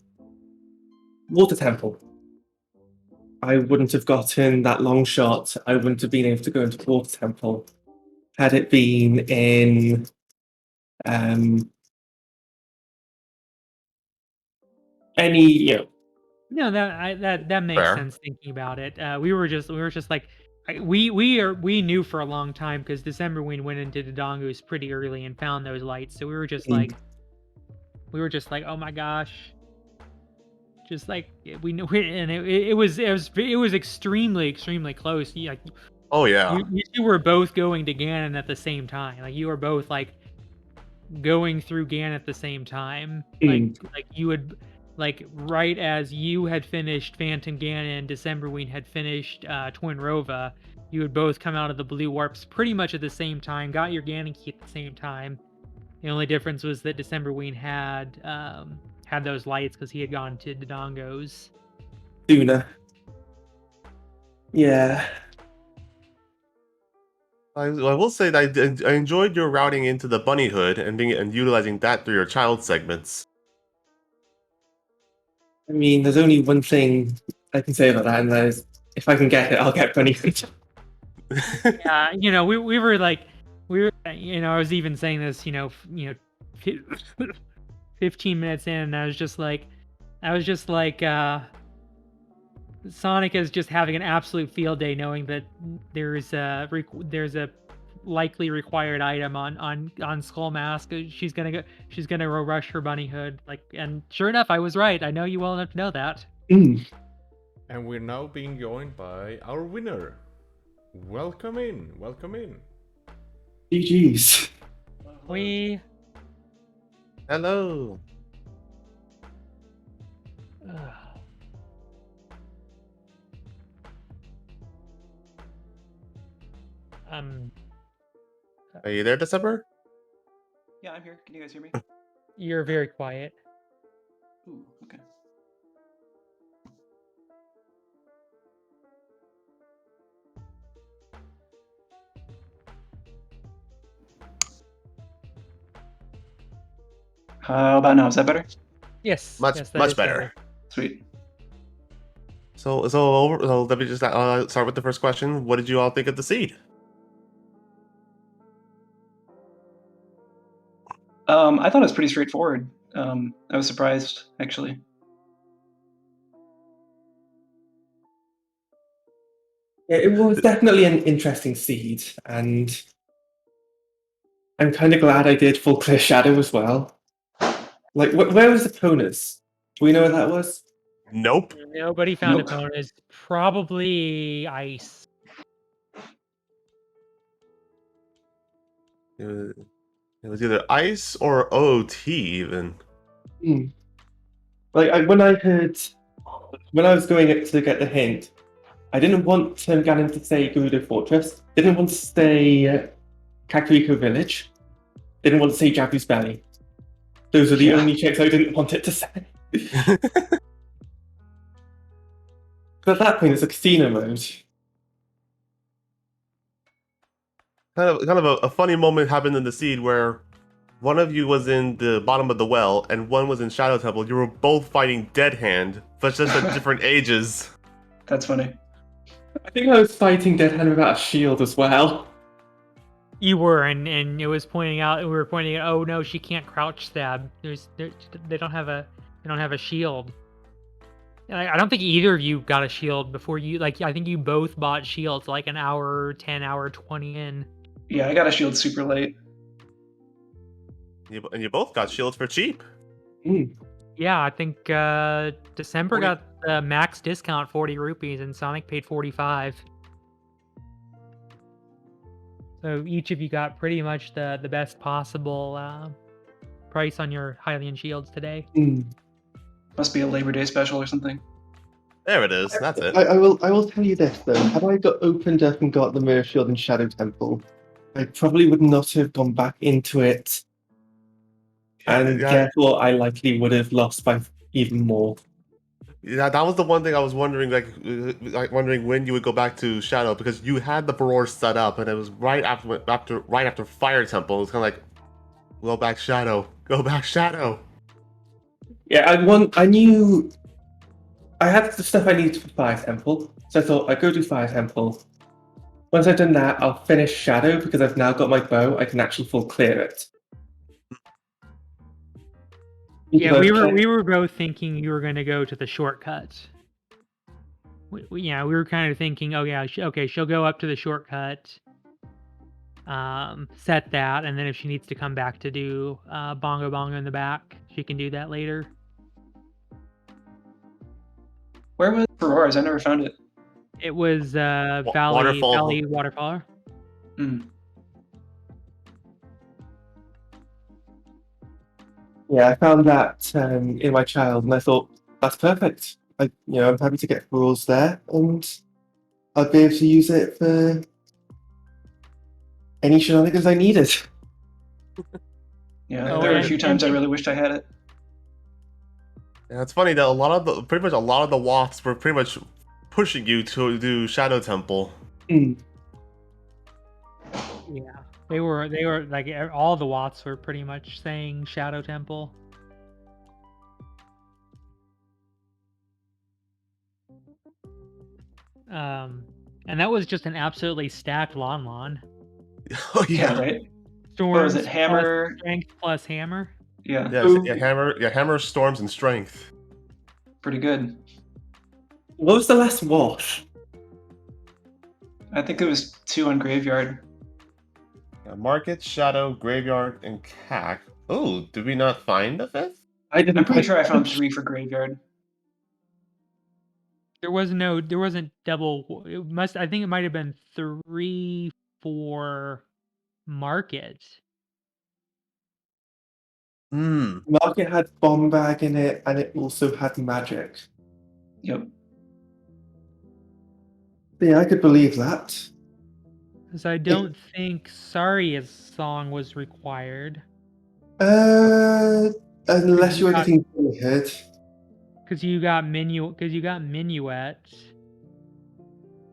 Speaker 4: Water Temple, I wouldn't have gotten that long shot. I wouldn't have been able to go into Water Temple. Had it been in any,
Speaker 2: No, that makes
Speaker 3: Fair.
Speaker 2: sense thinking about it. We were just like we knew for a long time because Decemberween went into the Dodongos pretty early and found those lights. So we were just like oh my gosh. Just like we knew it, and it was extremely close.
Speaker 3: Oh yeah.
Speaker 2: You two were both going to Ganon at the same time. Like you were both like going through Ganon at the same time. Like you would right as you had finished Phantom Ganon, Decemberween had finished Twin Rova. You would both come out of the blue warps pretty much at the same time. Got your Ganon key at the same time. The only difference was that Decemberween had those lights because he had gone to Dodongos.
Speaker 4: sooner. Yeah.
Speaker 3: I will say that I enjoyed your routing into the bunny hood and utilizing that through your child segments.
Speaker 4: I mean, there's only one thing I can say about that, and that is, if I can get it, I'll get Bunny Hood.
Speaker 2: Yeah, we were like, I was even saying this, 15 minutes in, and I was just like, Sonic is just having an absolute field day, knowing that there's a likely required item on Skull Mask. She's gonna go rush her bunny hood. And sure enough, I was right. I know you well enough to know that.
Speaker 1: And we're now being joined by our winner. Welcome in.
Speaker 4: GG's.
Speaker 3: Hello. Are you there, December?
Speaker 5: Yeah, I'm here. Can you guys hear me?
Speaker 2: You're very quiet.
Speaker 5: Ooh, okay. How about now? Is that better?
Speaker 2: Yes.
Speaker 3: Much
Speaker 2: yes, that is
Speaker 3: better.
Speaker 5: Sweet.
Speaker 3: So let me just start with the first question. What did you all think of the seed?
Speaker 5: I thought it was pretty straightforward. I was surprised, actually.
Speaker 4: Yeah, it was definitely an interesting seed, and I'm kind of glad I did Full Clear Shadow as well. Like, where was the Konas? Do we know where that was?
Speaker 3: Nope.
Speaker 2: Nobody found
Speaker 5: Nope.
Speaker 2: opponents. Probably ice.
Speaker 3: It was either ice or OT even.
Speaker 4: Like, when I was going to get the hint, I didn't want Ganon to say Gerudo Fortress. Didn't want to say Kakariko Village. Didn't want to say Jabu's Belly. Those are the only checks I didn't want it to say. But at that point, it's a casino mode.
Speaker 3: Kind of a funny moment happened in the seed where one of you was in the bottom of the well and one was in Shadow Temple. You were both fighting Dead Hand, but just at different ages.
Speaker 5: That's funny.
Speaker 4: I think I was fighting Dead Hand without a shield as well.
Speaker 2: You were, and it was pointing out. We were pointing out. Oh no, she can't crouch stab. They don't have a shield. I don't think either of you got a shield before you. I think you both bought shields like an hour, 10 hour, 20 in.
Speaker 5: Yeah, I got a shield super late.
Speaker 3: And you both got shields for cheap.
Speaker 2: Yeah, I think December
Speaker 3: 40.
Speaker 2: got the max discount 40 rupees, and Sonic paid 45. So each of you got pretty much the best possible price on your Hylian shields today.
Speaker 5: Must be a Labor Day special or something.
Speaker 3: There it is. That's it.
Speaker 4: I will tell you this though. Had I got opened up and got the Mirror Shield and Shadow Temple, I probably would not have gone back into it, and
Speaker 3: Yeah,
Speaker 4: therefore I likely would have lost by even more.
Speaker 3: yeah, that was the one thing I was wondering, like wondering when you would go back to Shadow, because you had the Baror set up, and it was right after Fire Temple. It was kind of like, go back Shadow, go back Shadow.
Speaker 4: Yeah, I knew I had the stuff I needed for Fire Temple, so I thought I'd go do Fire Temple. Once I've done that, I'll finish Shadow because I've now got my bow. I can actually full clear it.
Speaker 2: Yeah,
Speaker 4: Because
Speaker 2: we were both thinking you were going to go to the shortcut. We were kind of thinking, oh yeah, okay, she'll go up to the shortcut, set that, and then if she needs to come back to do bongo bongo in the back, she can do that later.
Speaker 5: Where was Aurora's? I never found it.
Speaker 2: It was
Speaker 3: Waterfall.
Speaker 2: Valley Waterfall.
Speaker 5: Hmm.
Speaker 4: yeah, I found that in my child, and I thought that's perfect. I'm happy to get rules there, and I'll be able to use it for any shenanigans I needed.
Speaker 5: Yeah,
Speaker 2: Oh,
Speaker 5: there were a
Speaker 2: and-
Speaker 5: few times I
Speaker 2: and-
Speaker 5: really wished I had it.
Speaker 3: Yeah, it's funny that a lot of the wasps were pretty much pushing you to do Shadow Temple.
Speaker 4: Mm.
Speaker 2: Yeah, they were like all the Watts were pretty much saying Shadow Temple. And that was just an absolutely stacked lawn.
Speaker 3: Oh
Speaker 5: Yeah, right.
Speaker 2: Storms
Speaker 5: What was it?
Speaker 2: plus
Speaker 5: Hammer.
Speaker 2: strength plus hammer.
Speaker 5: Yeah,
Speaker 3: Hammer, storms, and strength.
Speaker 5: pretty good.
Speaker 4: What was the last wash?
Speaker 5: I think it was 2 on Graveyard.
Speaker 3: Yeah, Market, Shadow, Graveyard, and Cack. Oh, did we not find a fifth?
Speaker 4: I didn't.
Speaker 5: I'm pretty sure I found 3 for Graveyard.
Speaker 2: There wasn't double. I think it might have been 3 for market.
Speaker 3: Hmm.
Speaker 4: Market had bomb bag in it, and it also had magic.
Speaker 5: Yep.
Speaker 4: Yeah, I could believe that.
Speaker 2: Because I don't think Saria's song was required.
Speaker 4: Unless you were
Speaker 2: got-
Speaker 4: getting heard.
Speaker 2: Because you got Minuet.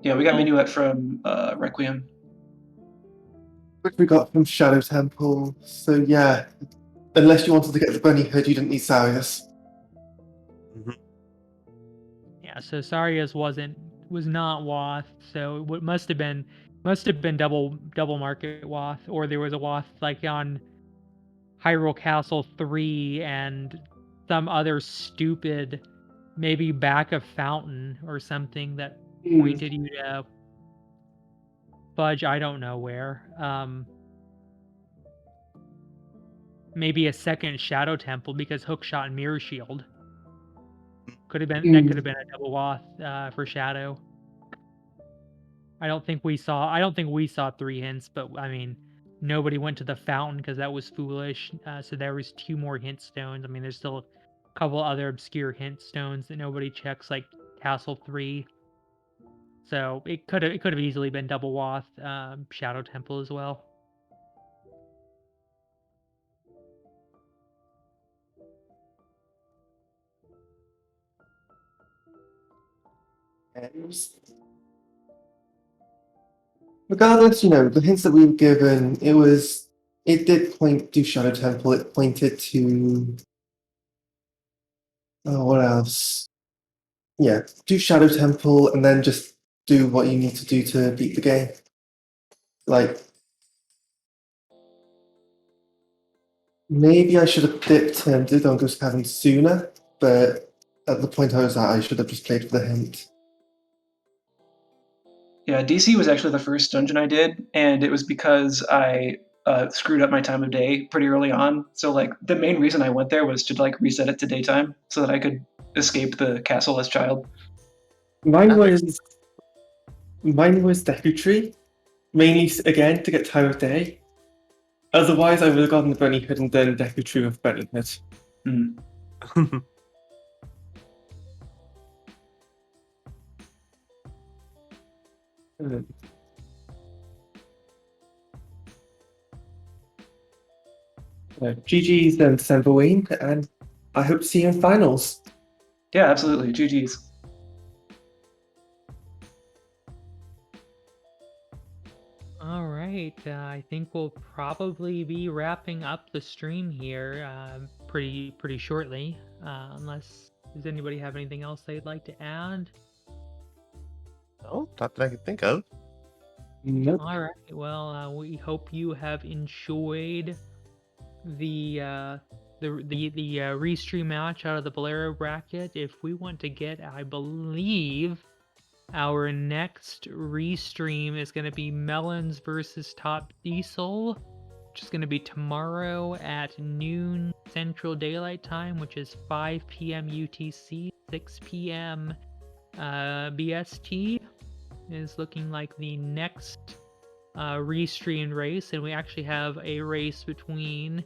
Speaker 5: Yeah, we got
Speaker 2: Oh.
Speaker 5: Minuet from Requiem.
Speaker 4: Which we got from Shadow Temple. So yeah, unless you wanted to get the bunny hood, you didn't need Sarius.
Speaker 2: Yeah, so Saria's was not Wath, so it must have been double market Wath, or there was a Wath like on Hyrule Castle 3 and some other stupid, maybe back of fountain or something that pointed you to fudge, I don't know where. Maybe a second Shadow Temple because Hookshot and Mirror Shield. That could have been a double Wath for Shadow. I don't think we saw 3 hints, but I mean, nobody went to the fountain because that was foolish. So there was 2 more hint stones. I mean, there's still a couple other obscure hint stones that nobody checks, like Castle 3. So it could have easily been double Wath, Shadow Temple as well.
Speaker 4: Regardless, the hints that we were given, it did point to Shadow Temple. It pointed to what else? Yeah, do Shadow Temple and then just do what you need to do to beat the game. Like, maybe I should have dipped into Dongo's Cavern sooner, but at the point I was at, I should have just played for the hint.
Speaker 5: Yeah, DC was actually the first dungeon I did, and it was because I screwed up my time of day pretty early on. So like the main reason I went there was to like reset it to daytime so that I could escape the castle as child.
Speaker 4: Mine was Deku Tree, mainly again to get time of day. Otherwise, I would have gotten the bunny hood and done Deku Tree with bunny hood.
Speaker 5: Hmm.
Speaker 4: Uh, GG's then Decemberween, and I hope to see you in finals.
Speaker 5: Yeah, absolutely. GG's.
Speaker 2: All right, I think we'll probably be wrapping up the stream here pretty shortly, unless does anybody have anything else they'd like to add?
Speaker 3: No, not that I can think of.
Speaker 4: Nope.
Speaker 2: All right, well, we hope you have enjoyed the restream match out of the Bolero bracket. If we want to get, I believe, our next restream is going to be Melons versus Top Diesel, which is going to be tomorrow at noon Central Daylight Time, which is 5 p.m. UTC, 6 p.m. BST. Is looking like the next restreamed race, and we actually have a race between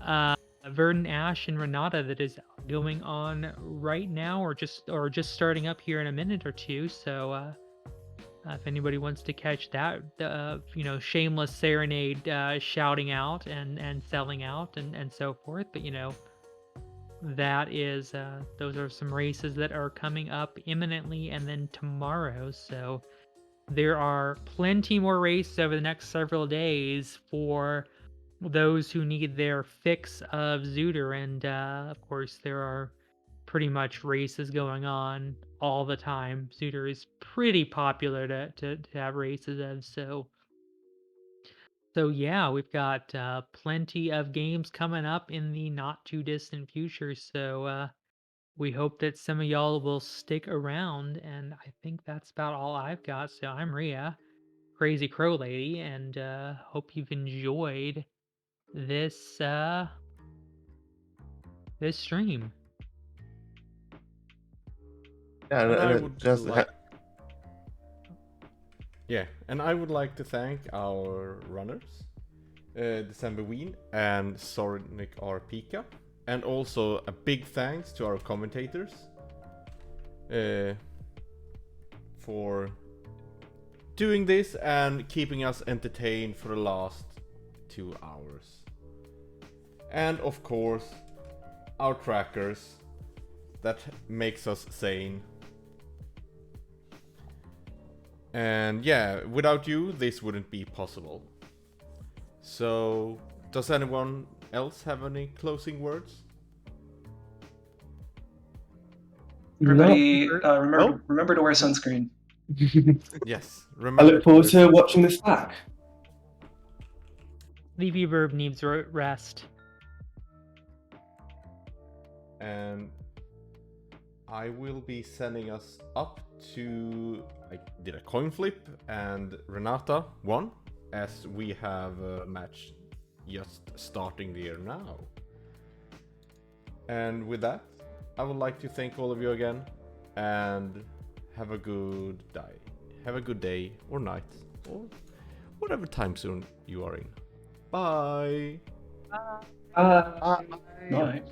Speaker 2: Verdant Ash and Renata that is going on right now, or just starting up here in a minute or two. So if anybody wants to catch that, shameless serenade, shouting out and selling out and so forth. But that is those are some races that are coming up imminently, and then tomorrow. So there are plenty more races over the next several days for those who need their fix of Zooter, and of course there are pretty much races going on all the time. Zooter is pretty popular to have races of, so yeah, we've got plenty of games coming up in the not too distant future. So we hope that some of y'all will stick around, and I think that's about all I've got. So I'm Rhea, Crazy Crow Lady, and hope you've enjoyed this this stream.
Speaker 3: Yeah,
Speaker 1: And I
Speaker 3: and it
Speaker 1: would
Speaker 3: just
Speaker 1: like, yeah, and I would like to thank our runners, Decemberween and SonicRPika, and also a big thanks to our commentators for doing this and keeping us entertained for the last 2 hours. And of course, our trackers that makes us sane. And yeah, without you, this wouldn't be possible. So, does anyone else have any closing words?
Speaker 5: Everybody,
Speaker 4: No.
Speaker 5: remember to wear sunscreen.
Speaker 1: Yes,
Speaker 4: I
Speaker 1: remember
Speaker 4: look forward to
Speaker 1: wear
Speaker 4: watching this back.
Speaker 2: Leafy Verb needs rest.
Speaker 1: and I will be sending us up to, I did a coin flip and Renata won, as we have a match just starting there now. And with that, I would like to thank all of you again, and have a good day. Have a good day or night, or whatever time zone you are in. Bye!
Speaker 4: Bye.
Speaker 5: Bye.